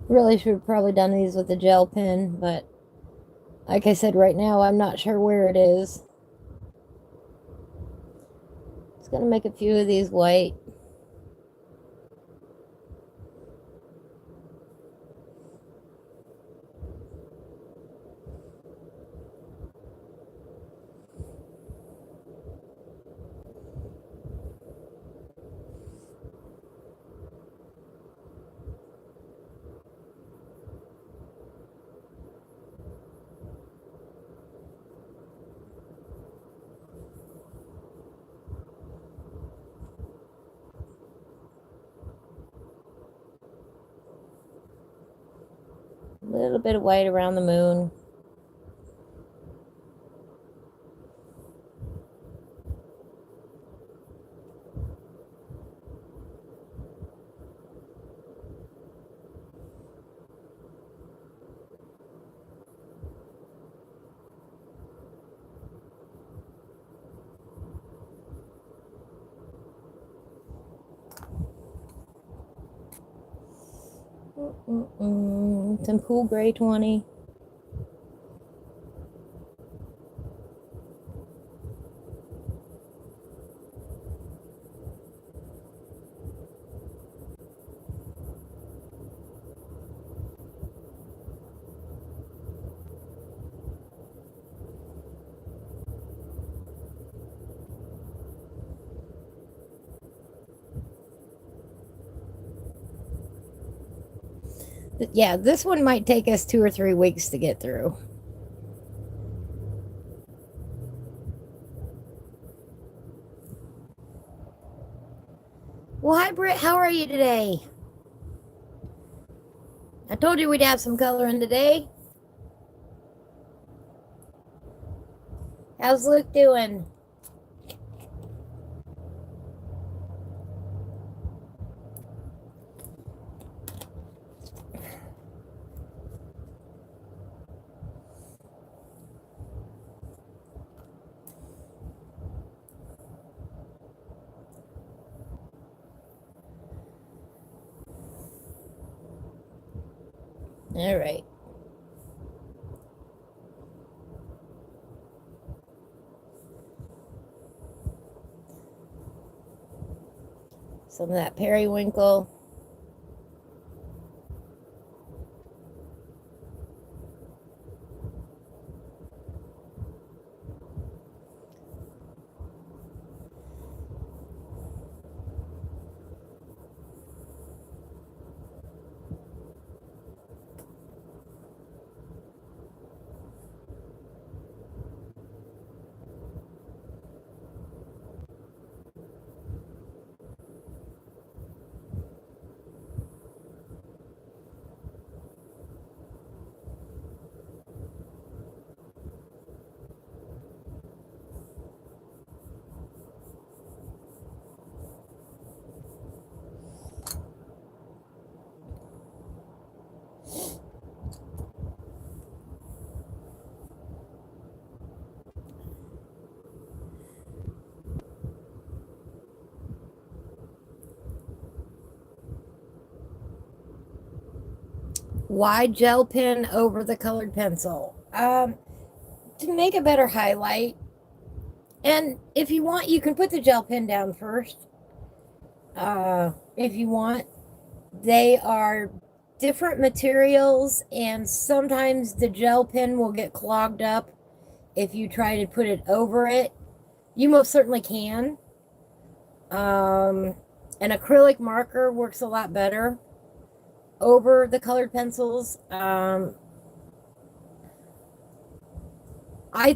Really should have probably done these with a gel pen, but like I said, right now I'm not sure where it is. Just gonna make a few of these white. A little bit of white around the moon. Some cool gray 20. Yeah, this one might take us 2 or 3 weeks to get through. Well, hi, Britt. How are you today? I told you we'd have some coloring today. How's Luke doing? All right. Some of that periwinkle. Why gel pen over the colored pencil? To make a better highlight. And if you want, you can put the gel pen down first. If you want, they are different materials, and sometimes the gel pen will get clogged up if you try to put it over it. You most certainly can. An acrylic marker works a lot better over the colored pencils. I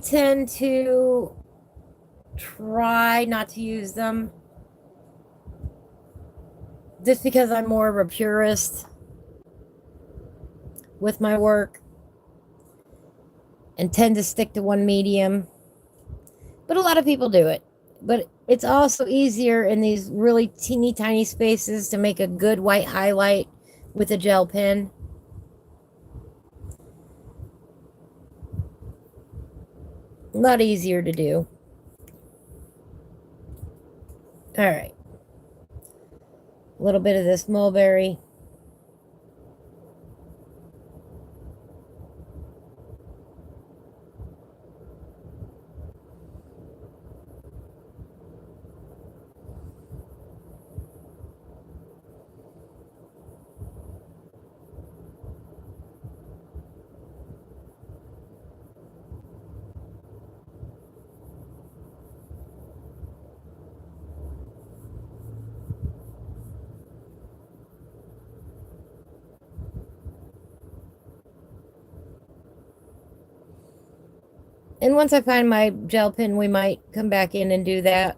tend to try not to use them just because I'm more of a purist with my work and tend to stick to one medium. But a lot of people do it. But it's also easier in these really teeny tiny spaces to make a good white highlight with a gel pen. A lot easier to do. All right. A little bit of this mulberry. And once I find my gel pen, we might come back in and do that.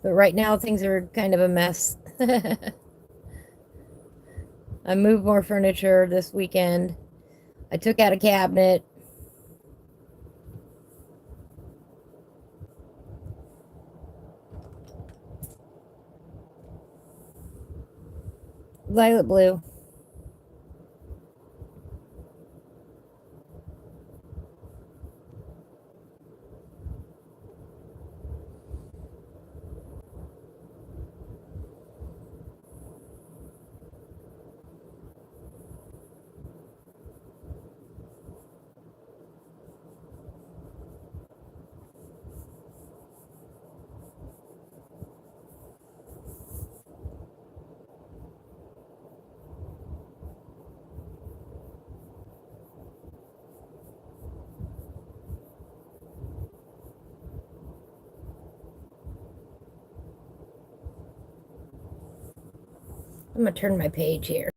But right now, things are kind of a mess. I moved more furniture this weekend. I took out a cabinet. Violet blue. I'm going to turn my page here.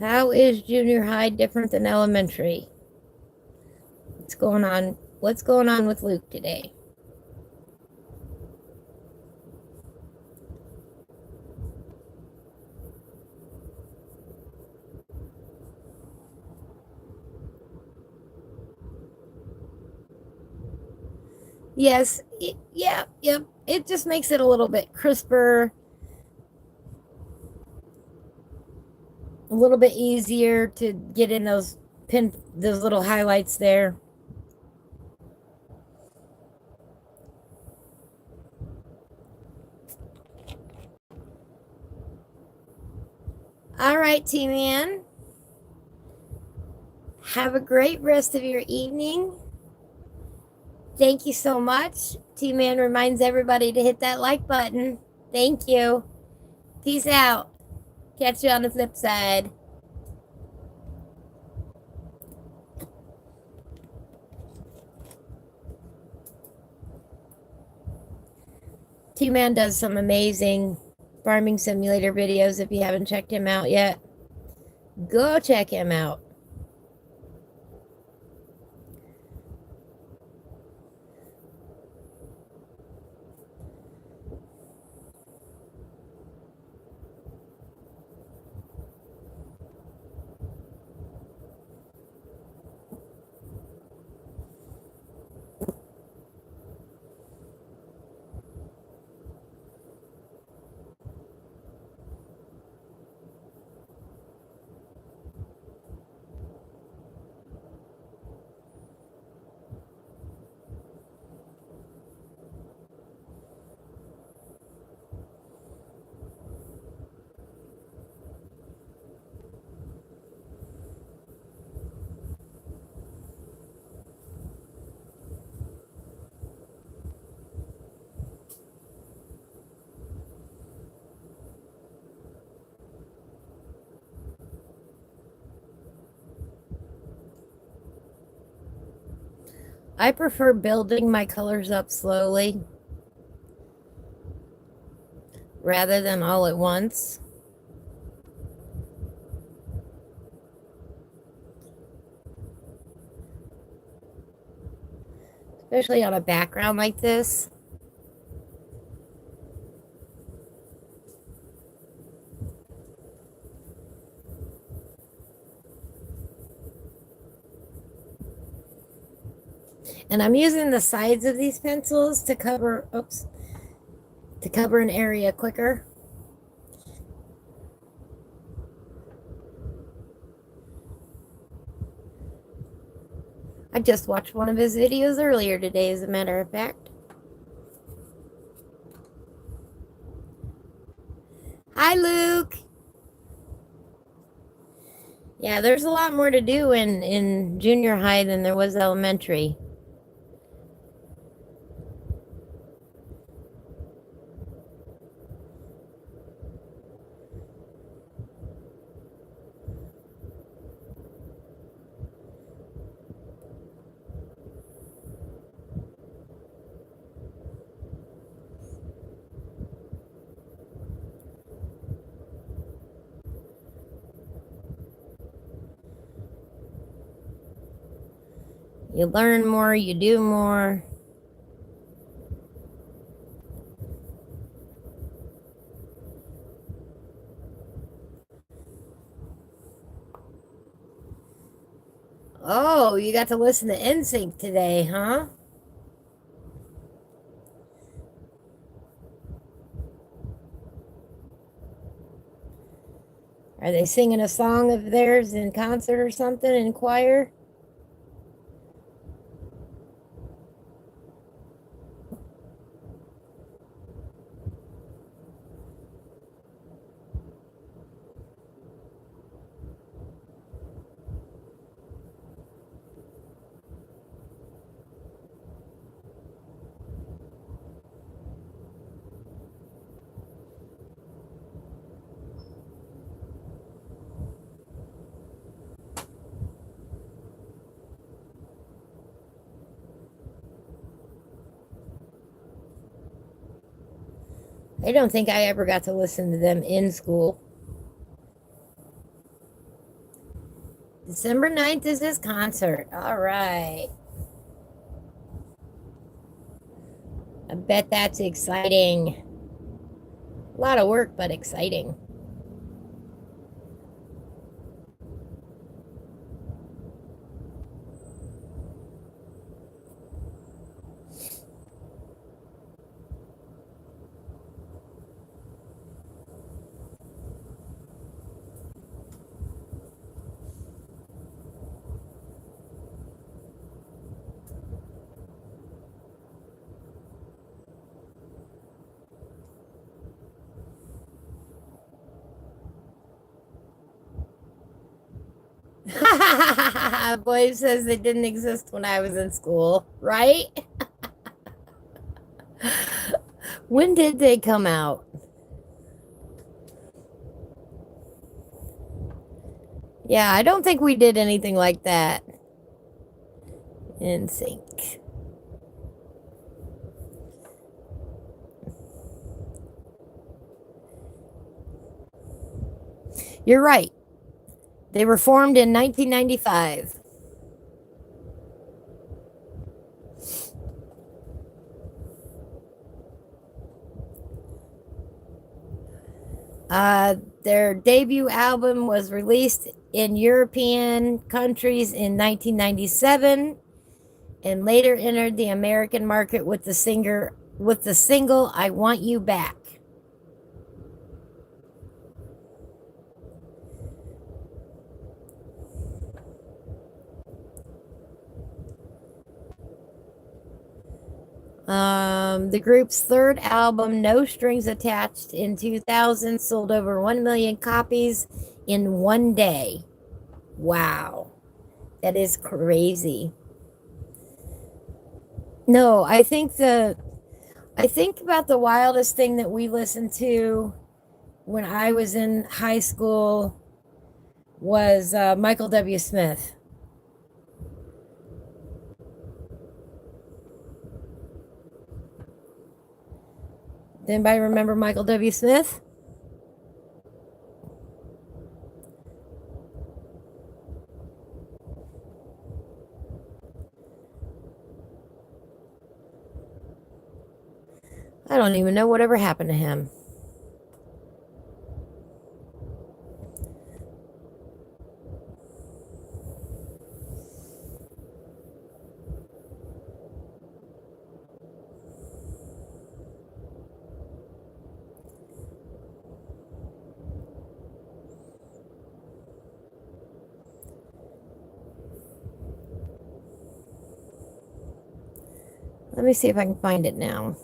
How is junior high different than elementary? What's going on? What's going on with Luke today? Yes, yeah, yep. It just makes it a little bit crisper, a little bit easier to get in those little highlights there. All right, T-Man. Have a great rest of your evening. Thank you so much. T-Man reminds everybody to hit that like button. Thank you. Peace out. Catch you on the flip side. T-Man does some amazing farming simulator videos. If you haven't checked him out yet, go check him out. I prefer building my colors up slowly rather than all at once. Especially on a background like this. And I'm using the sides of these pencils to cover, to cover an area quicker. I just watched one of his videos earlier today, as a matter of fact. Hi, Luke. Yeah, there's a lot more to do in junior high than there was elementary. You learn more, you do more. Oh, you got to listen to NSYNC today, huh? Are they singing a song of theirs in concert or something in choir? I don't think I ever got to listen to them in school. December 9th is his concert. All right. I bet that's exciting. A lot of work, but exciting. Boy says they didn't exist when I was in school, right? When did they come out? Yeah, I don't think we did anything like that in sync. You're right. They were formed in 1995. Their debut album was released in European countries in 1997 and later entered the American market with the single I Want You Back. The group's third album, No Strings Attached, in 2000, sold over 1 million copies in one day. Wow, that is crazy. No, I think about the wildest thing that we listened to when I was in high school was Michael W. Smith. Does anybody remember Michael W. Smith? I don't even know whatever happened to him. Let me see if I can find it now.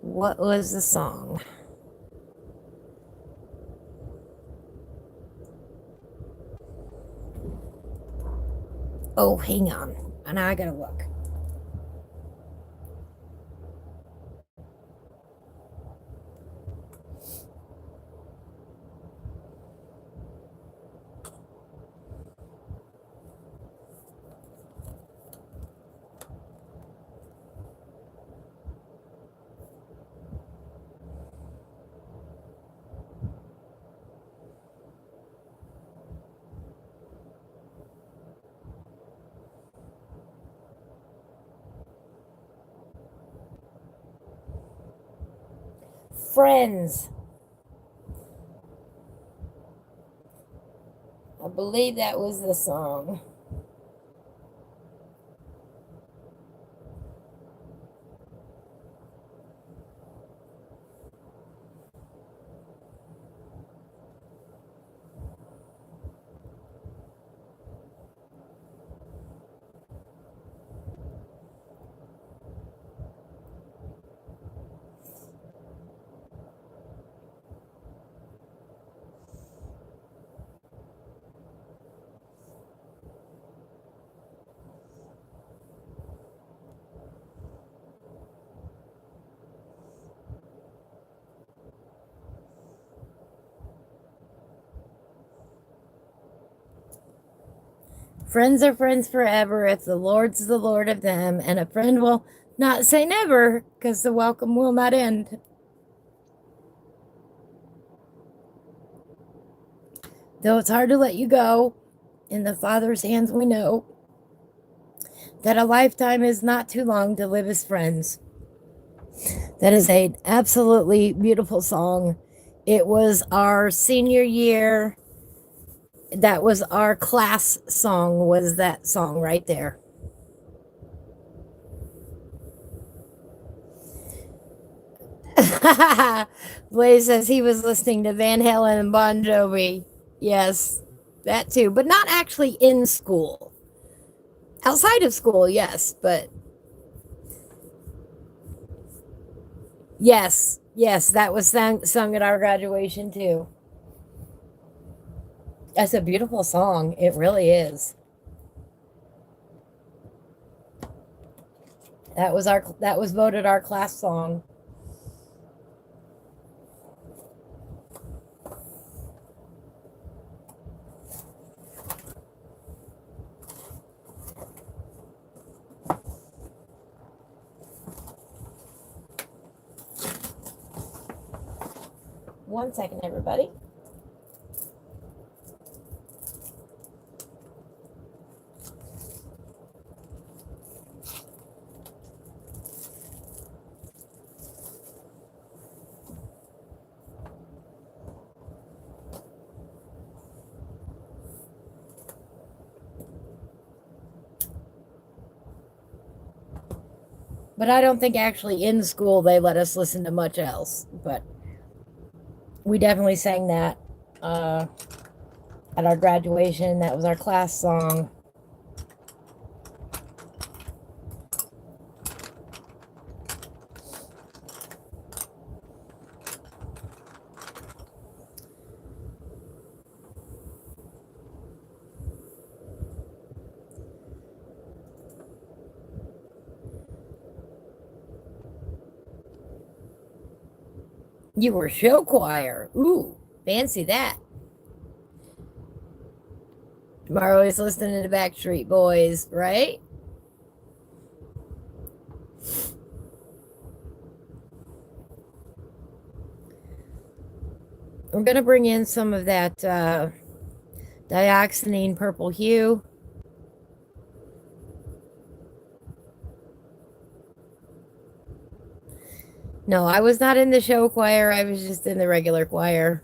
What was the song? Oh, hang on. Now I gotta look. Friends. I believe that was the song. Friends are friends forever if the Lord's the Lord of them, and a friend will not say never because the welcome will not end. Though it's hard to let you go, in the Father's hands we know that a lifetime is not too long to live as friends. That is an absolutely beautiful song. It was our senior year. That was our class song, was that song right there. Blaze says he was listening to Van Halen and Bon Jovi. Yes, that too, but not actually in school. Outside of school, yes, but yes, that was sung at our graduation too. That's a beautiful song. It really is. That was voted our class song. One second, everybody. But I don't think actually in school they let us listen to much else. But we definitely sang that at our graduation. That was our class song. You were show choir. Ooh, fancy that. Tomorrow is listening to the Backstreet Boys, right? We're going to bring in some of that dioxazine purple hue. No, I was not in the show choir. I was just in the regular choir.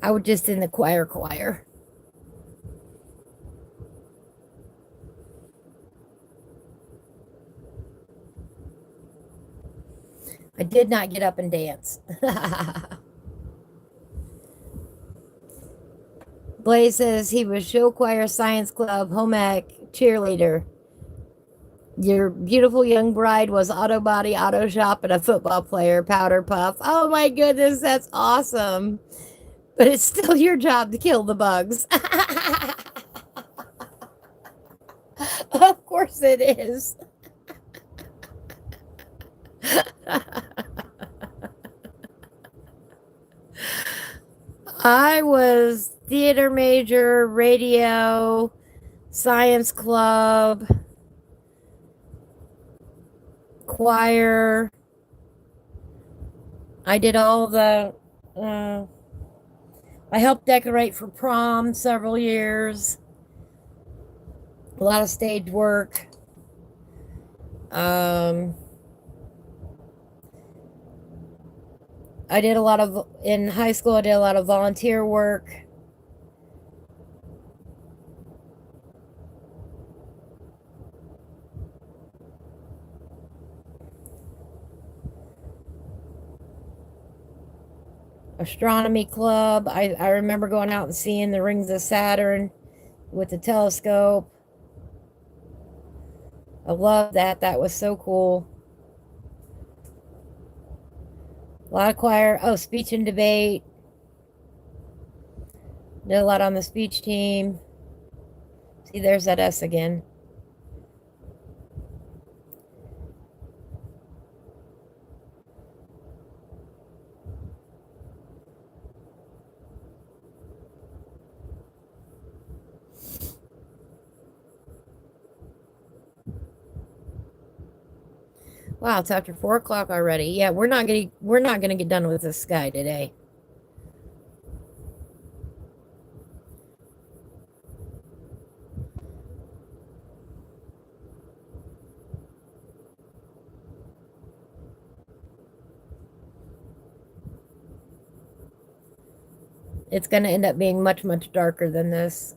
I was just in the choir. I did not get up and dance. Blaze says he was show choir, science club, home ec, cheerleader. Your beautiful young bride was auto body, auto shop, and a football player, powder puff. Oh my goodness, that's awesome. But it's still your job to kill the bugs. Of course it is. I was theater major, radio, science club, choir. I did all the, I helped decorate for prom several years. A lot of stage work. I did a lot of, in high school, I did a lot of volunteer work. astronomy club. I remember going out and seeing the rings of Saturn with the telescope. I love that. That was so cool. A lot of choir. Oh, speech and debate. Did a lot on the speech team. See, there's that S again. Wow, it's after 4 o'clock already. Yeah, we're not gonna get done with this guy today. It's gonna end up being much, much darker than this.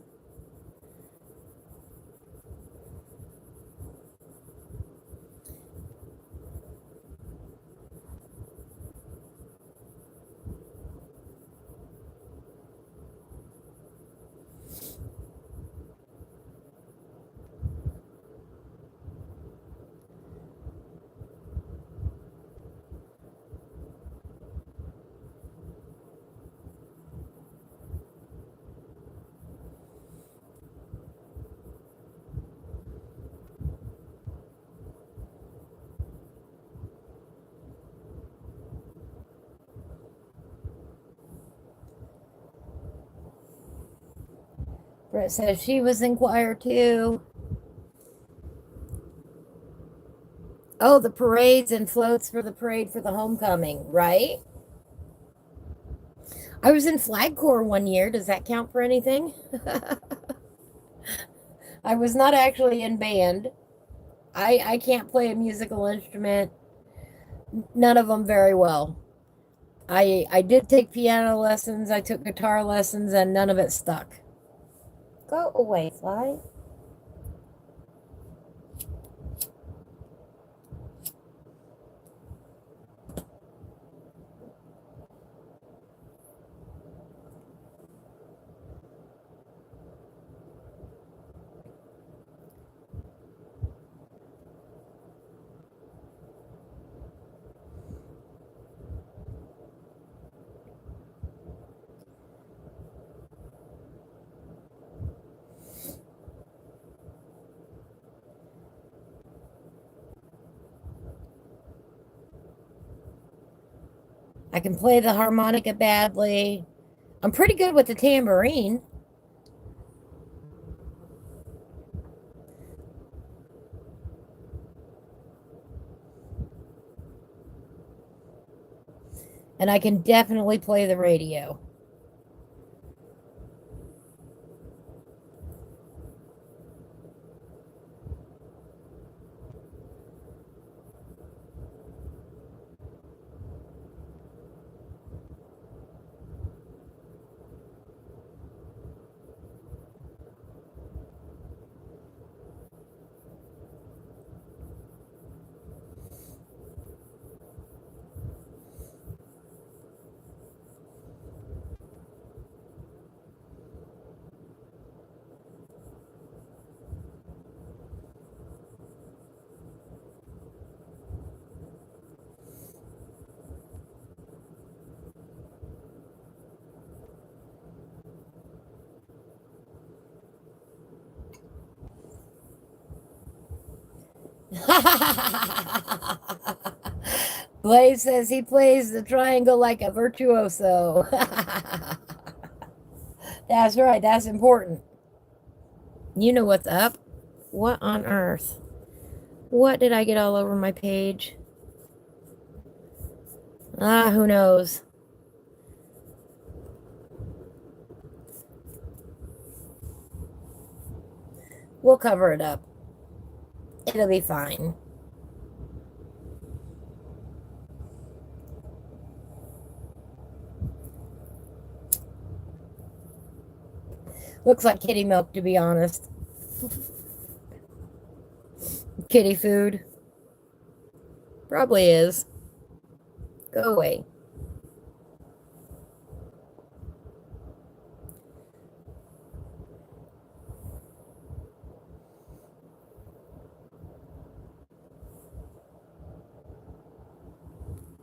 Brett says she was in choir too. Oh, the parades and floats for the parade for the homecoming, right? I was in flag corps one year. Does that count for anything? I was not actually in band. I can't play a musical instrument. None of them very well. I did take piano lessons. I took guitar lessons, and none of it stuck. Go away, fly. I can play the harmonica badly. I'm pretty good with the tambourine. And I can definitely play the radio. Blaze says he plays the triangle like a virtuoso. That's right, that's important. You know what's up. What on earth? What did I get all over my page? Ah, who knows? We'll cover it up. It'll be fine. Looks like kitty milk, to be honest. Kitty food. Probably is. Go away.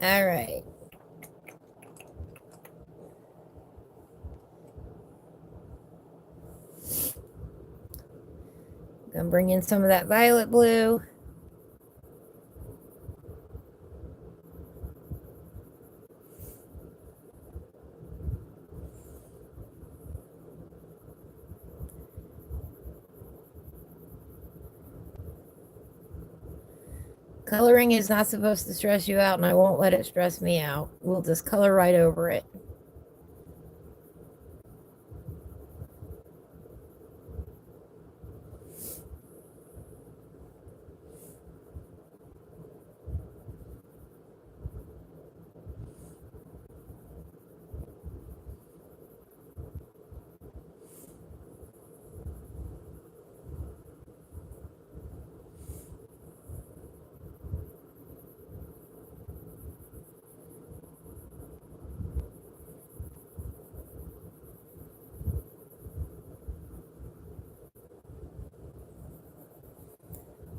All right. Gonna bring in some of that violet blue. Coloring is not supposed to stress you out, and I won't let it stress me out. We'll just color right over it.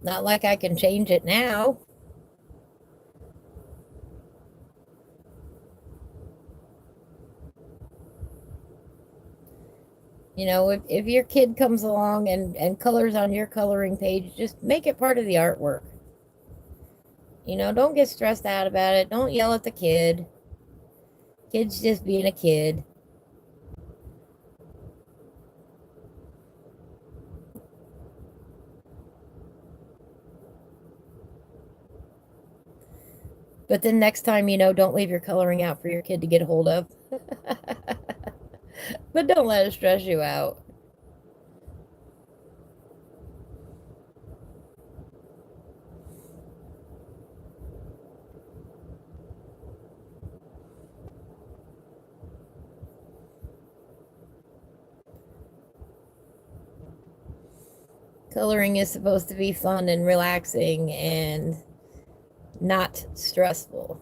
Not like I can change it now. You know, if your kid comes along and colors on your coloring page, just make it part of the artwork. You know, don't get stressed out about it. Don't yell at the kid. Kid's just being a kid. But then next time, you know, don't leave your coloring out for your kid to get a hold of. But don't let it stress you out. Coloring is supposed to be fun and relaxing and not stressful.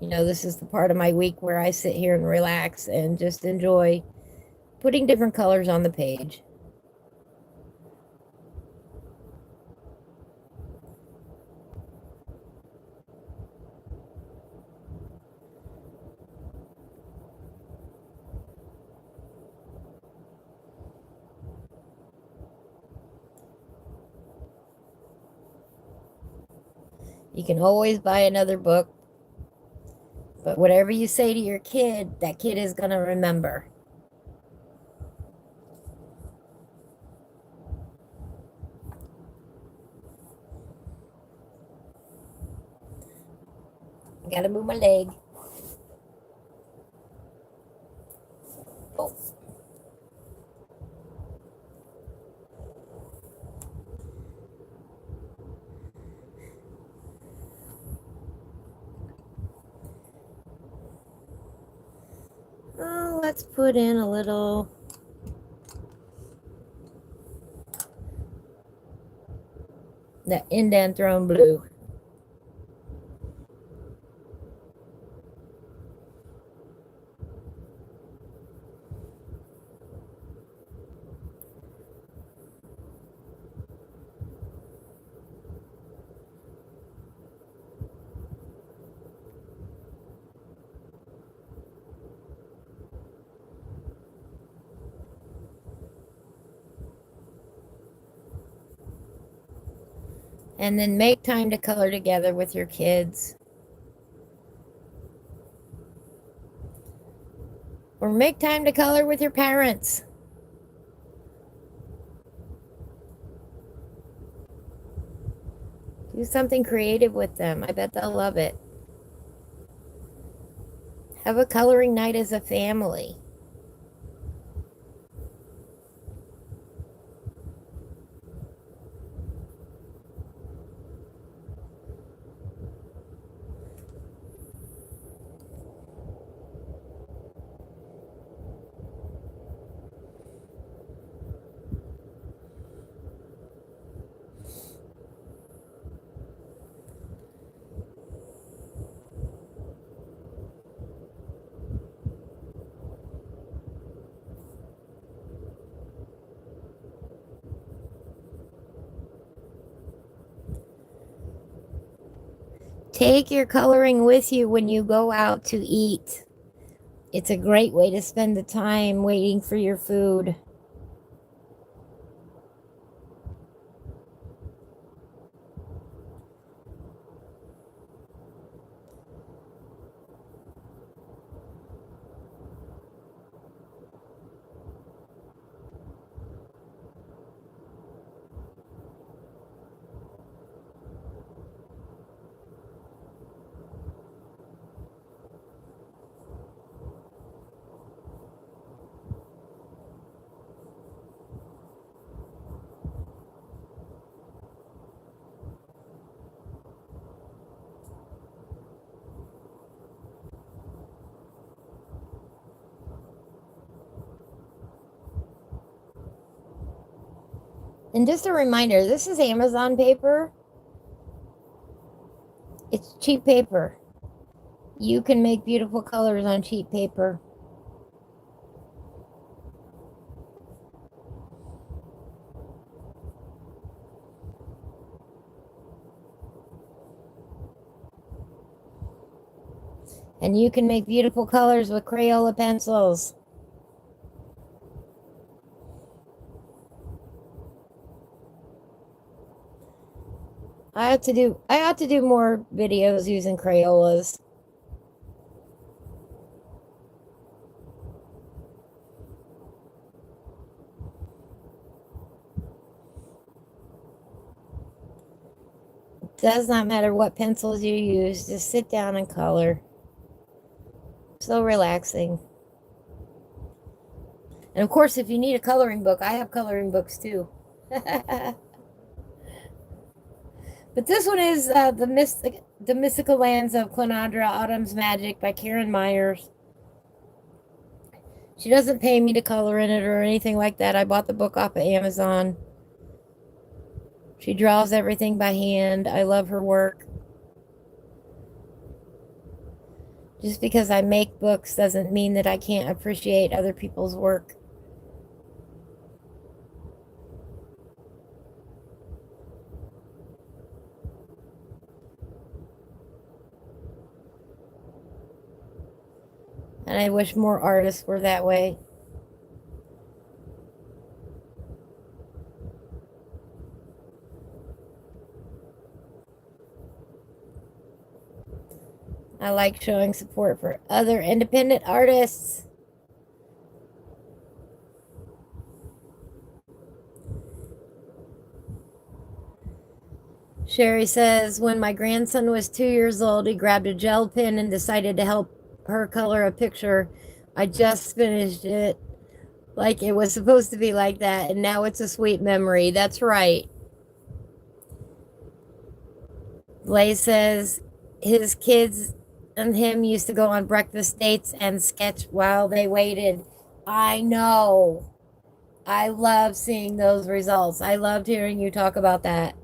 You know, this is the part of my week where I sit here and relax and just enjoy putting different colors on the page. You can always buy another book, but whatever you say to your kid, that kid is going to remember. I got to move my leg. Oh. Oh, let's put in a little that indanthrone blue. And then make time to color together with your kids. Or make time to color with your parents. Do something creative with them. I bet they'll love it. Have a coloring night as a family. Take your coloring with you when you go out to eat. It's a great way to spend the time waiting for your food. And just a reminder, this is Amazon paper. It's cheap paper. You can make beautiful colors on cheap paper. And you can make beautiful colors with Crayola pencils. I ought to do more videos using Crayolas. It does not matter what pencils you use, just sit down and color. So relaxing. And of course, if you need a coloring book, I have coloring books too. But this one is the Mystical Lands of Klynnadra, Autumn's Magic by Karen Myers. She doesn't pay me to color in it or anything like that. I bought the book off of Amazon. She draws everything by hand. I love her work. Just because I make books doesn't mean that I can't appreciate other people's work. And I wish more artists were that way. I like showing support for other independent artists. Sherry says, when my grandson was 2 years old, he grabbed a gel pen and decided to help her color a picture. I just finished it like it was supposed to be like that, and now it's a sweet memory. That's right. Blaze says his kids and him used to go on breakfast dates and sketch while they waited. I know. I love seeing those results. I loved hearing you talk about that.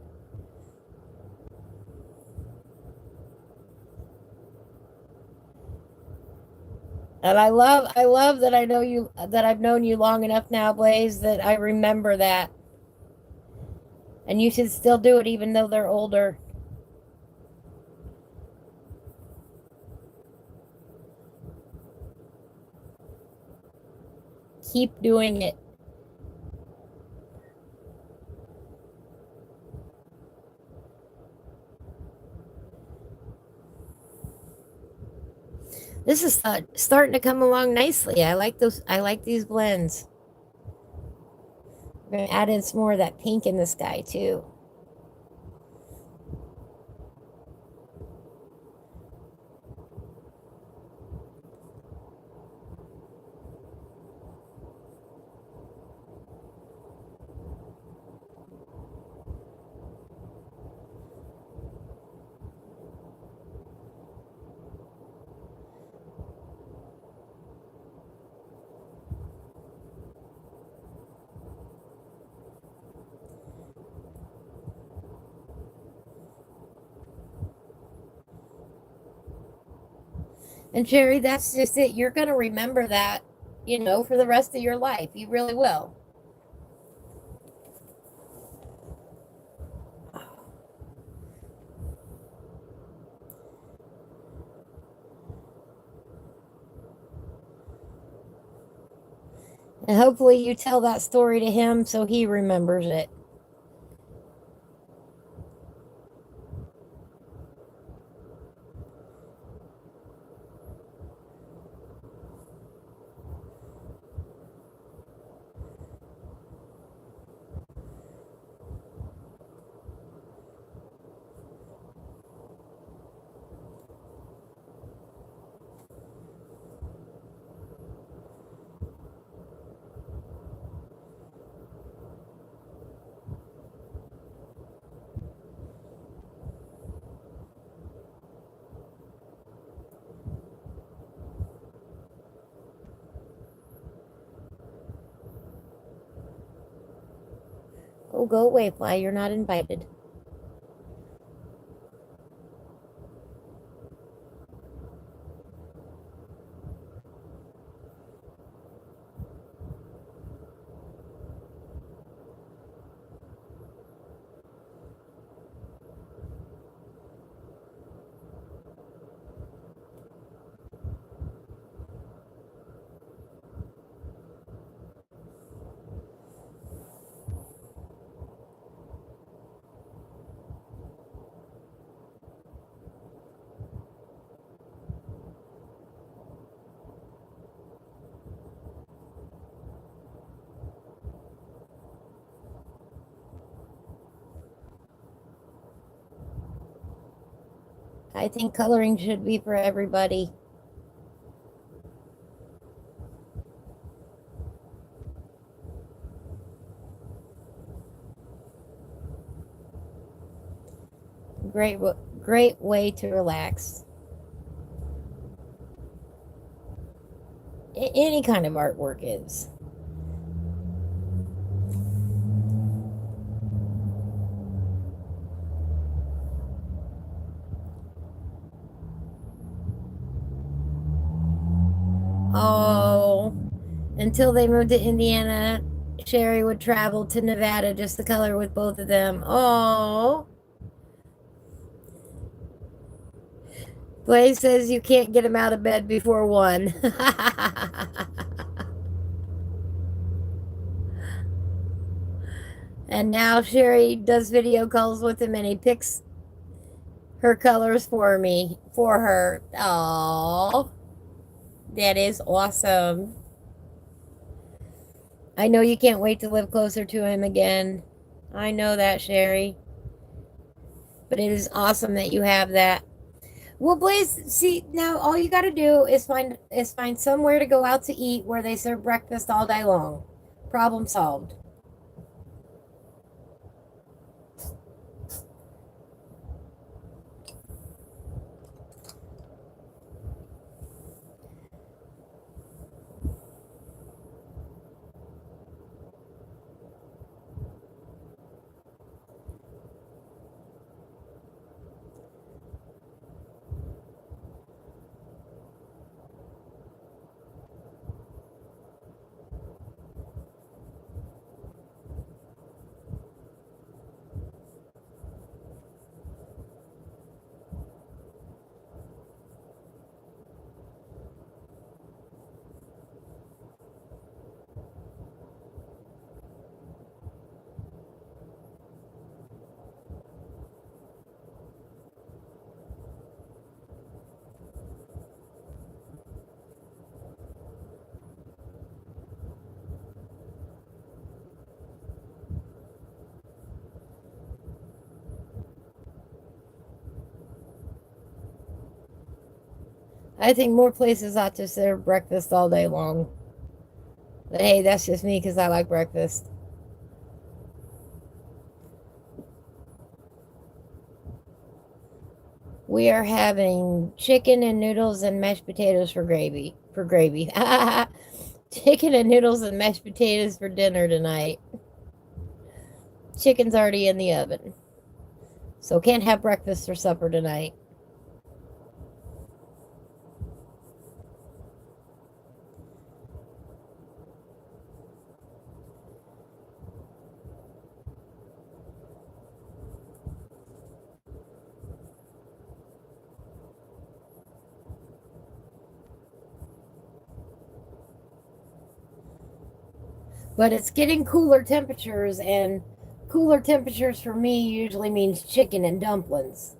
And I love that I know you, that I've known you long enough now, Blaze, that I remember that. And you should still do it even though they're older. Keep doing it. This is starting to come along nicely. I like those. I like these blends. I'm going to add in some more of that pink in the sky too. And Jerry, that's just it. You're going to remember that, for the rest of your life. You really will. And hopefully you tell that story to him so he remembers it. Oh, go away, fly. You're not invited. I think coloring should be for everybody. Great, great way to relax. Any kind of artwork is. Oh, until they moved to Indiana, Sherry would travel to Nevada just to color with both of them. Oh, Blaze says you can't get him out of bed before 1. And now Sherry does video calls with him and he picks her colors for me, for her. Oh, that is awesome. I know you can't wait to live closer to him again. I know that, Sherry. But it is awesome that you have that. Well, Blaze, see, now all you got to do is find somewhere to go out to eat where they serve breakfast all day long. Problem solved. I think more places ought to serve breakfast all day long. But hey, that's just me because I like breakfast. We are having chicken and noodles and mashed potatoes for gravy. For gravy. Chicken and noodles and mashed potatoes for dinner tonight. Chicken's already in the oven. So can't have breakfast or supper tonight. But it's getting cooler temperatures, and cooler temperatures for me usually means chicken and dumplings.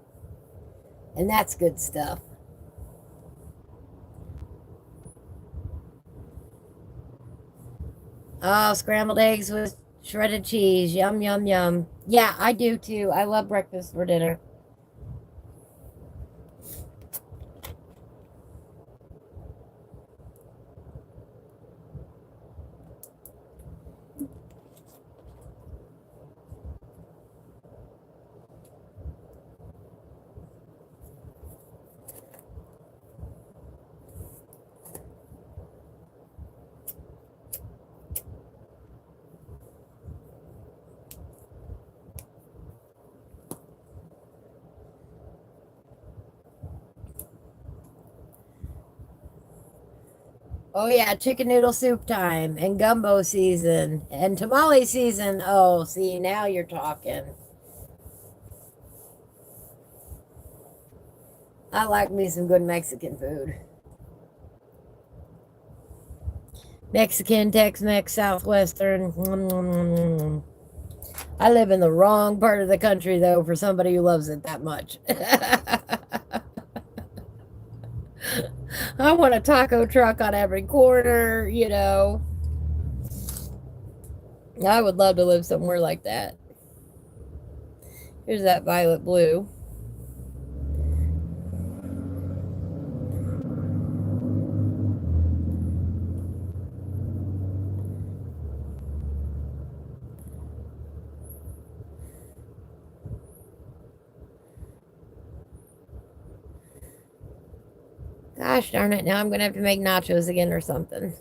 And that's good stuff. Oh, scrambled eggs with shredded cheese. Yum, yum, yum. Yeah, I do too. I love breakfast for dinner. Oh, yeah, chicken noodle soup time and gumbo season and tamale season. Oh, see, now you're talking. I like me some good Mexican food. Mexican, Tex-Mex, Southwestern. Mm, mm, mm, mm. I live in the wrong part of the country, though, for somebody who loves it that much. I want a taco truck on every corner, you know. I would love to live somewhere like that. Here's that violet blue. Gosh darn it, now I'm going to have to make nachos again or something.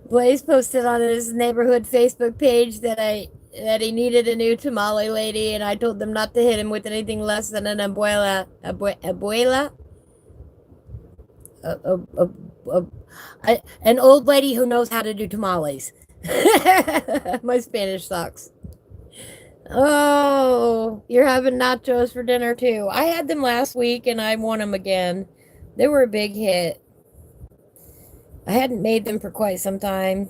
Blaze posted on his neighborhood Facebook page that he needed a new tamale lady, and I told them not to hit him with anything less than an abuela, a, a, a, an old lady who knows how to do tamales. My Spanish sucks. Oh, you're having nachos for dinner too. I had them last week and I want them again. They were a big hit. I hadn't made them for quite some time.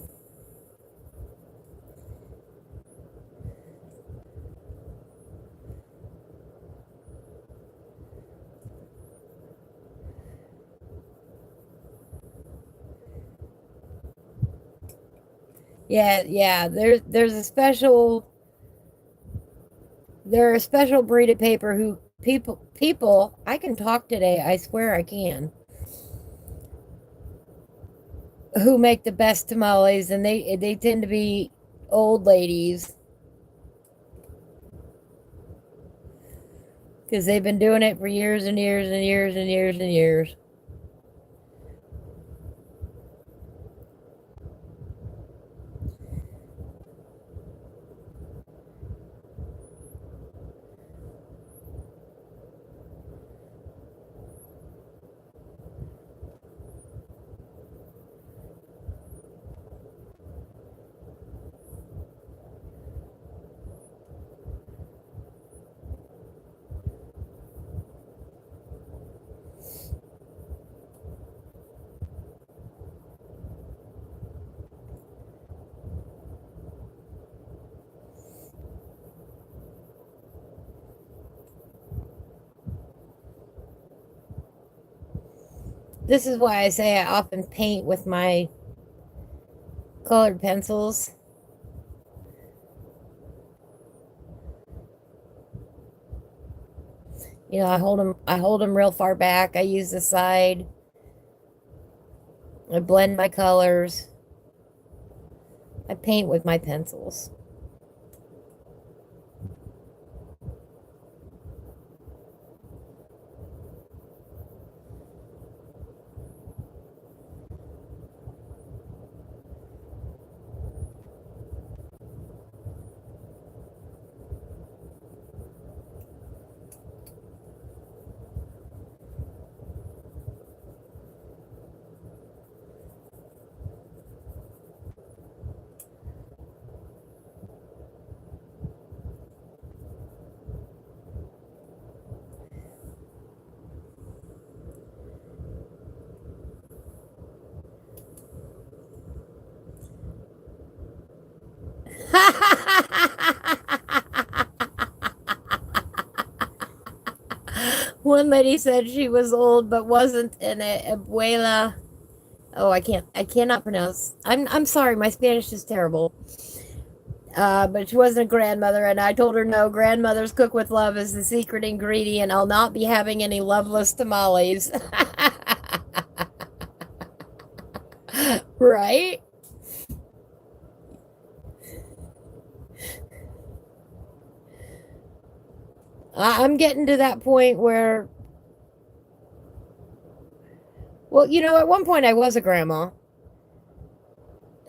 Yeah, yeah. There's a special they're a special breed of paper who people I can talk today, I swear I can. Who make the best tamales, and they tend to be old ladies because they've been doing it for years and years and years and years and years. This is why I say I often paint with my colored pencils I hold them real far back. I use the side. I blend my colors. I paint with my pencils. One lady said she was old but wasn't an abuela. Oh, I cannot pronounce. I'm sorry, my Spanish is terrible. But she wasn't a grandmother, and I told her no, grandmothers cook with love is the secret ingredient. I'll not be having any loveless tamales. Right? I'm getting to that point where, well, at one point I was a grandma,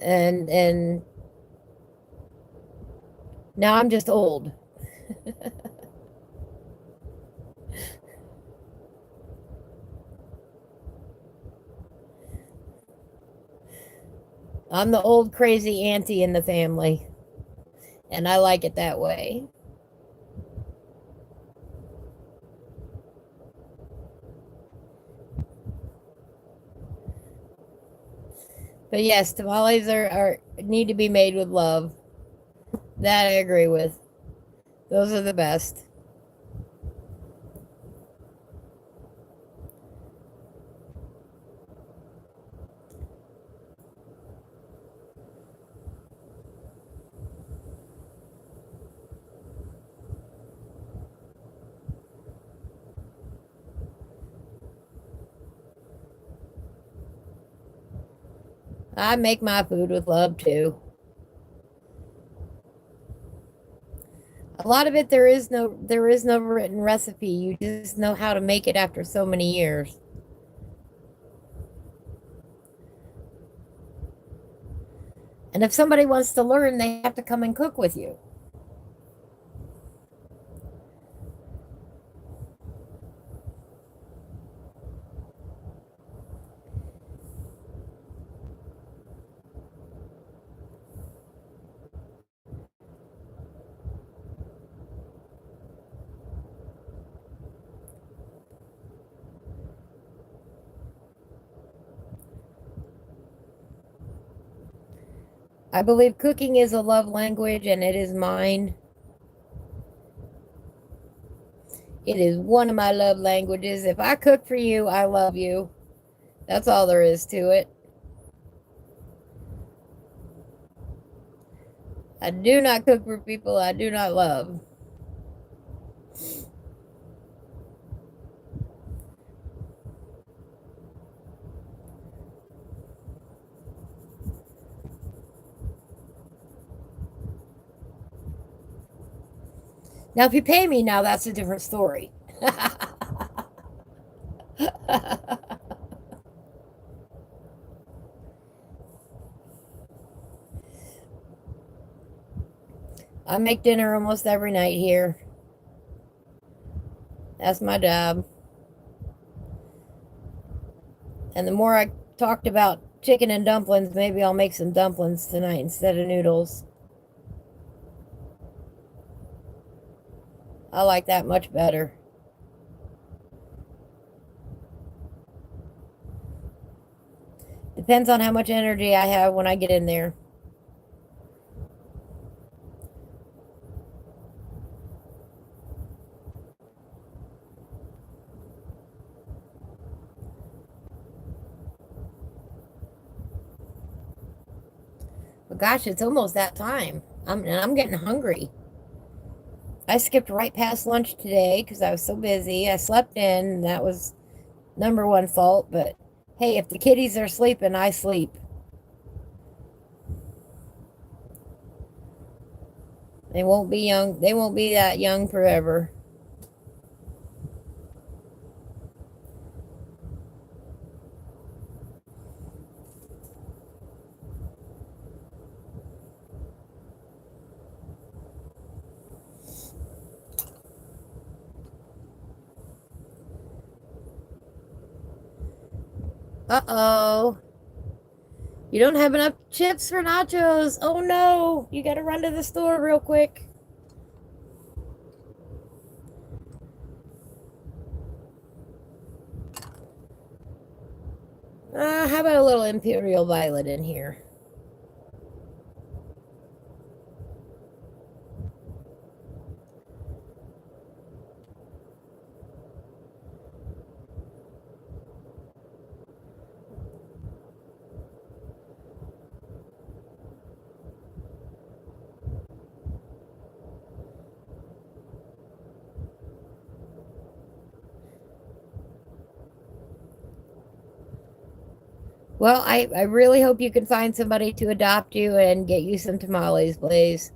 and now I'm just old. I'm the old crazy auntie in the family, and I like it that way. But yes, tamales are need to be made with love. That I agree with. Those are the best. I make my food with love too. A lot of it there is no written recipe. You just know how to make it after so many years. And if somebody wants to learn, they have to come and cook with you. I believe cooking is a love language and it is mine. It is one of my love languages. If I cook for you, I love you. That's all there is to it. I do not cook for people I do not love. Now, if you pay me now, that's a different story. I make dinner almost every night here. That's my job. And the more I talked about chicken and dumplings, maybe I'll make some dumplings tonight instead of noodles. I like that much better. Depends on how much energy I have when I get in there. But gosh, it's almost that time. And I'm getting hungry. I skipped right past lunch today because I was so busy. I slept in, and that was number one fault. But hey, if the kiddies are sleeping, I sleep. They won't be young. They won't be that young forever. Uh-oh. You don't have enough chips for nachos. Oh no. You got to run to the store real quick. How about a little Imperial Violet in here? Well, I really hope you can find somebody to adopt you and get you some tamales, Blaze.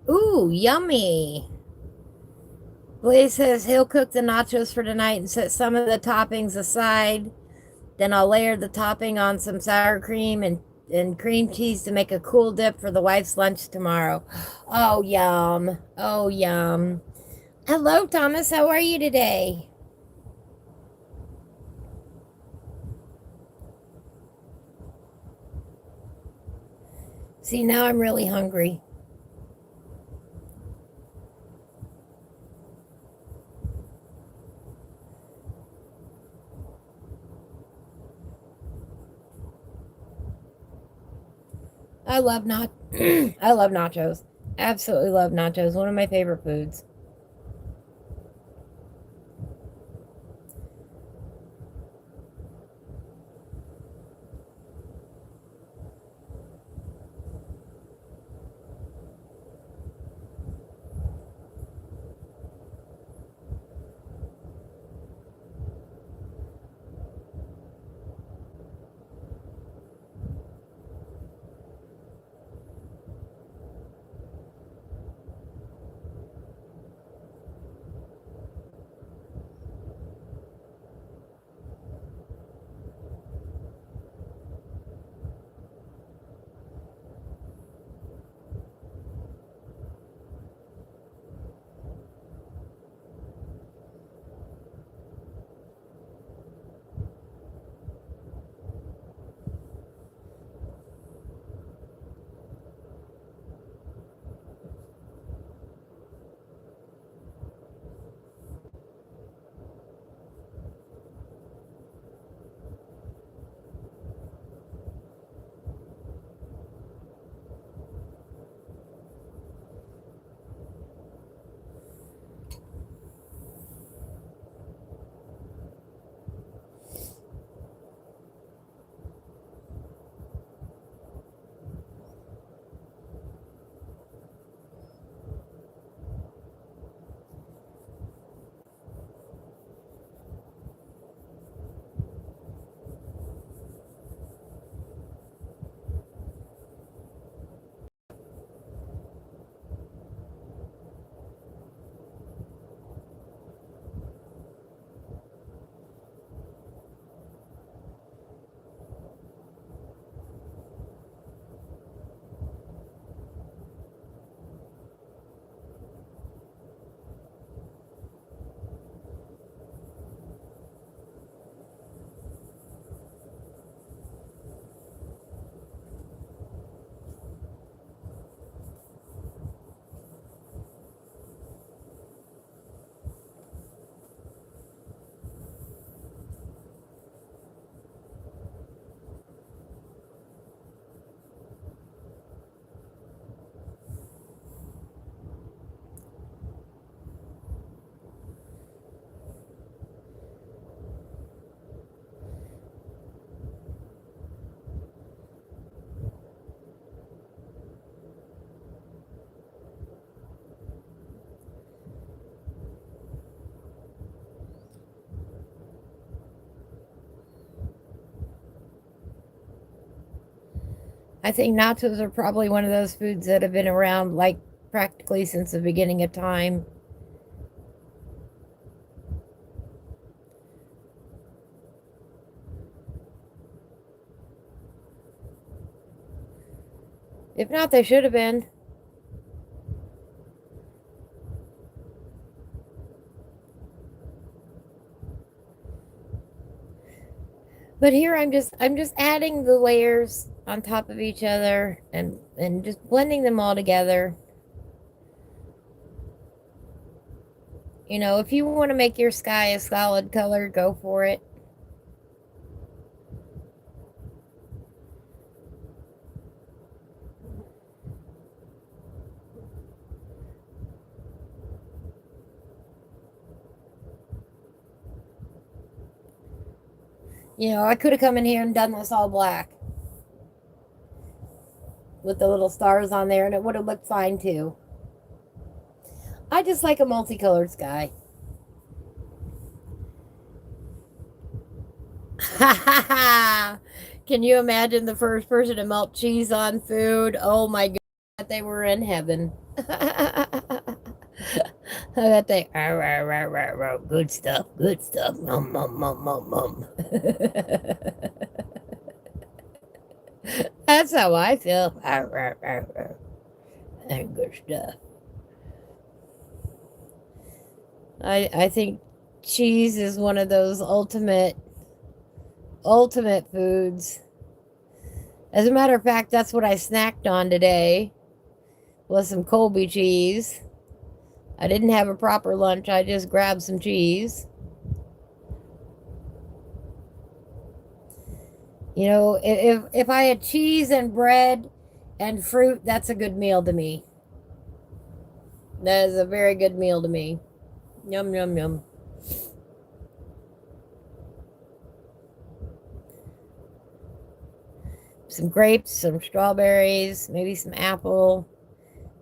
Ooh, yummy. Blaze says he'll cook the nachos for tonight and set some of the toppings aside. Then I'll layer the topping on some sour cream and cream cheese to make a cool dip for the wife's lunch tomorrow. Oh, yum. Oh, yum. Hello, Thomas. How are you today? See, now I'm really hungry. I love not I love nachos. Absolutely love nachos. One of my favorite foods. I think nachos are probably one of those foods that have been around like practically since the beginning of time. If not, they should have been. But here I'm just adding the layers on top of each other and just blending them all together. You know, if you want to make your sky a solid color, go for it. You know, I could have come in here and done this all black with the little stars on there and it would have looked fine too. I just like a multicolored sky. Ha ha ha! Can you imagine the first person to melt cheese on food? Oh my god, they were in heaven. I bet they, good stuff, good stuff. Mum, mum, mum, mum, mum. That's how I feel. Good stuff. I think cheese is one of those ultimate foods. As a matter of fact, that's what I snacked on today, was some Colby cheese. I didn't have a proper lunch. I just grabbed some cheese. You know, if I had cheese and bread and fruit, that's a good meal to me. That is a very good meal to me. Yum, yum, yum. Some grapes, some strawberries, maybe some apple,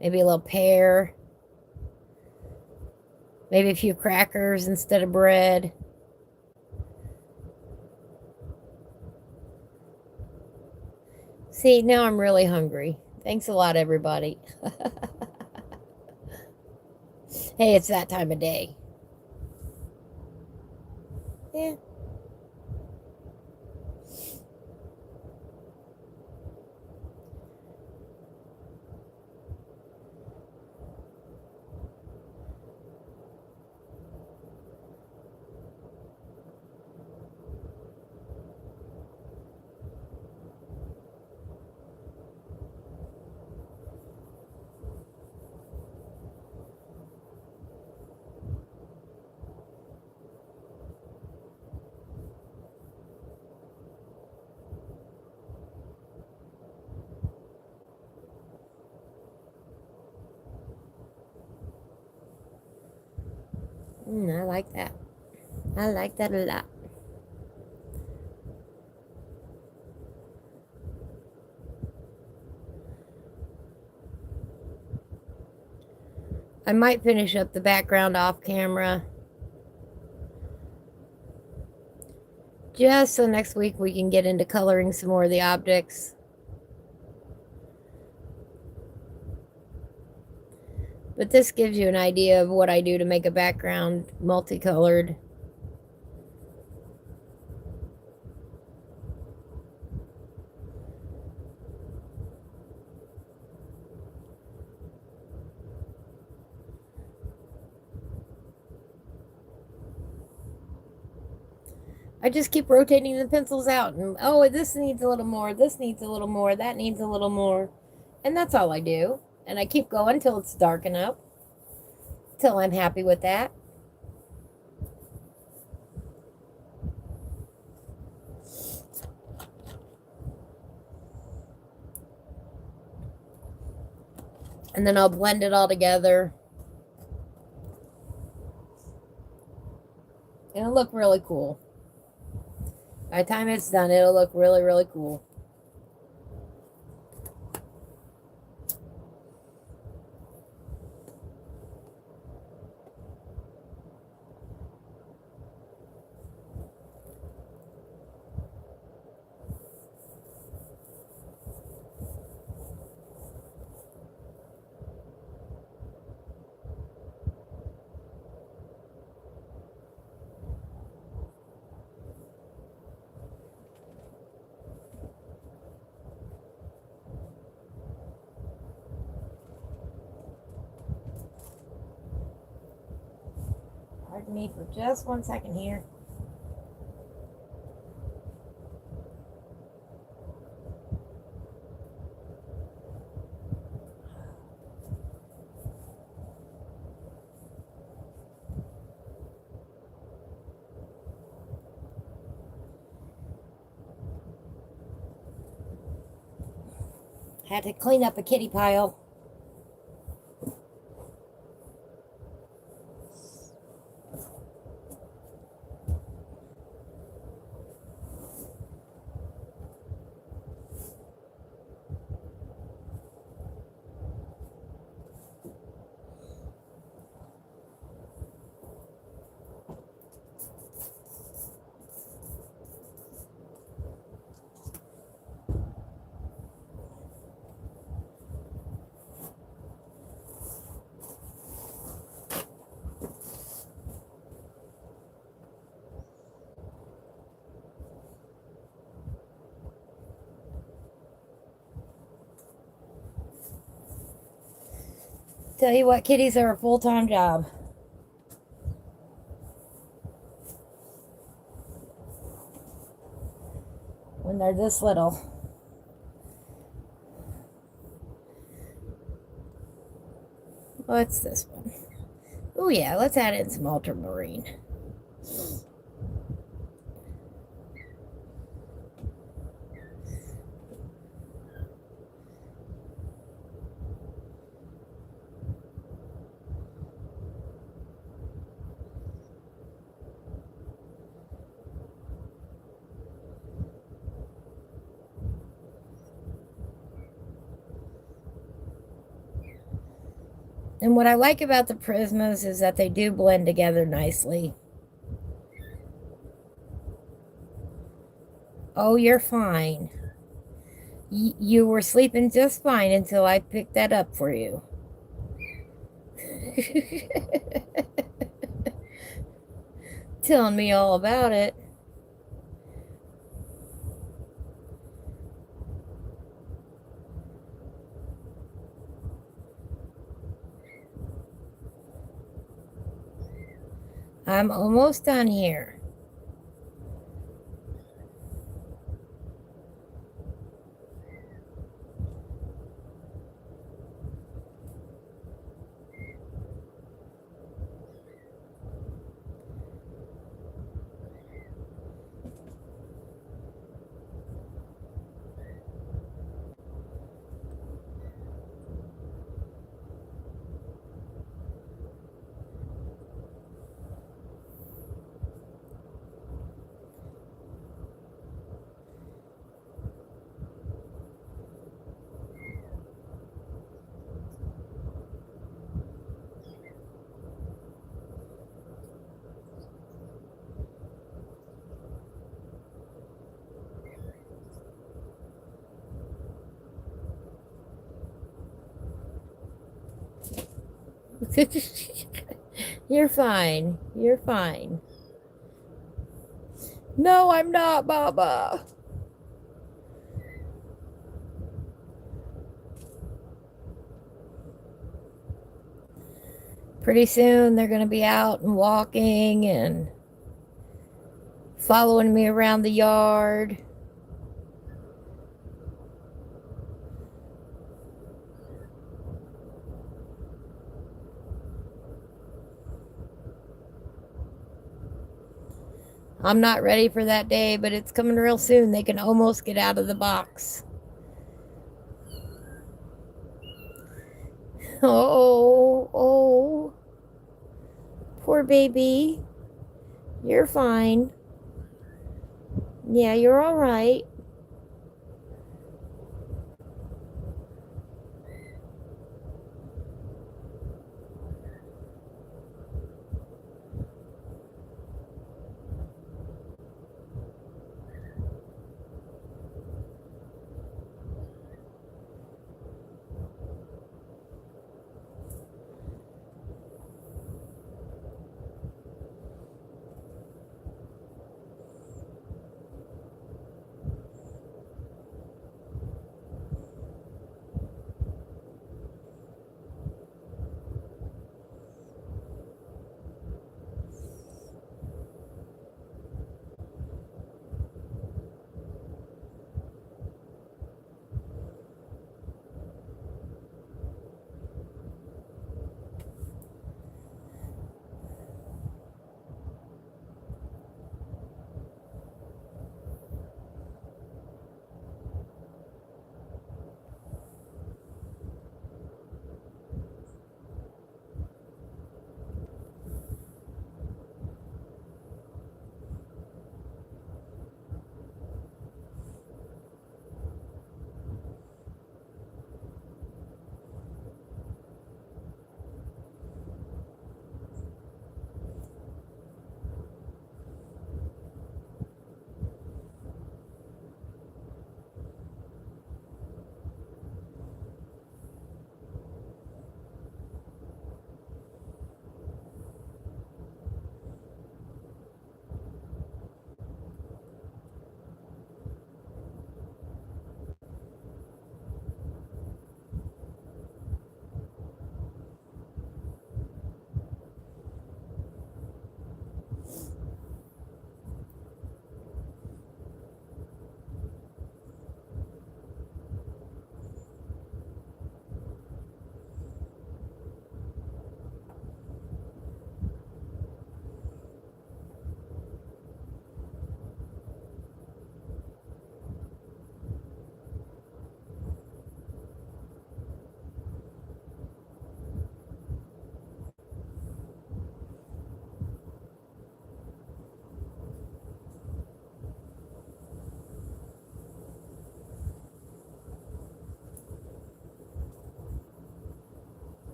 maybe a little pear, maybe a few crackers instead of bread. See, now I'm really hungry. Thanks a lot, everybody. Hey, it's that time of day. Yeah. I like that. I like that a lot. I might finish up the background off camera, just so next week we can get into coloring some more of the objects. But this gives you an idea of what I do to make a background multicolored. I just keep rotating the pencils out, and oh, this needs a little more, this needs a little more, that needs a little more. And that's all I do. And I keep going until it's dark enough, till I'm happy with that. And then I'll blend it all together. It'll look really cool. By the time it's done, it'll look really, really cool. Pardon me for just 1 second here. Had to clean up a kitty pile. Tell you what, kitties are a full-time job. When they're this little. What's this one? Oh yeah, let's add in some ultramarine. And what I like about the Prismas is that they do blend together nicely. Oh, you're fine. You were sleeping just fine until I picked that up for you. Telling me all about it. I'm almost done here. You're fine. You're fine. No, I'm not, Baba. Pretty soon they're going to be out and walking and following me around the yard. I'm not ready for that day, but it's coming real soon. They can almost get out of the box. Oh, oh. Poor baby. You're fine. Yeah, you're all right.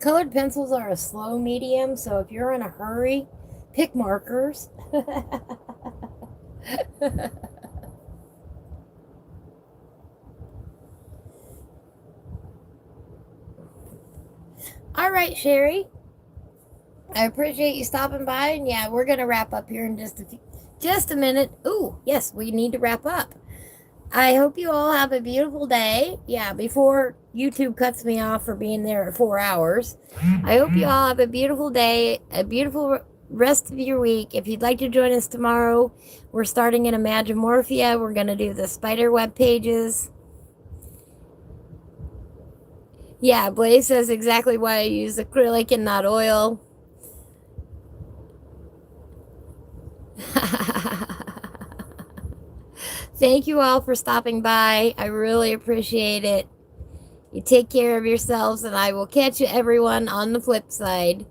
Colored pencils are a slow medium, so if you're in a hurry, pick markers. All right, Sherry. I appreciate you stopping by, and yeah, we're gonna wrap up here in just a minute. Ooh, yes, we need to wrap up. I hope you all have a beautiful day. Yeah, before YouTube cuts me off for being there at 4 hours. I hope you all have a beautiful day, a beautiful rest of your week. If you'd like to join us tomorrow, we're starting in Imagimorphia. We're going to do the spider web pages. Yeah, Blaze says exactly why I use acrylic and not oil. Thank you all for stopping by. I really appreciate it. You take care of yourselves, and I will catch you everyone on the flip side.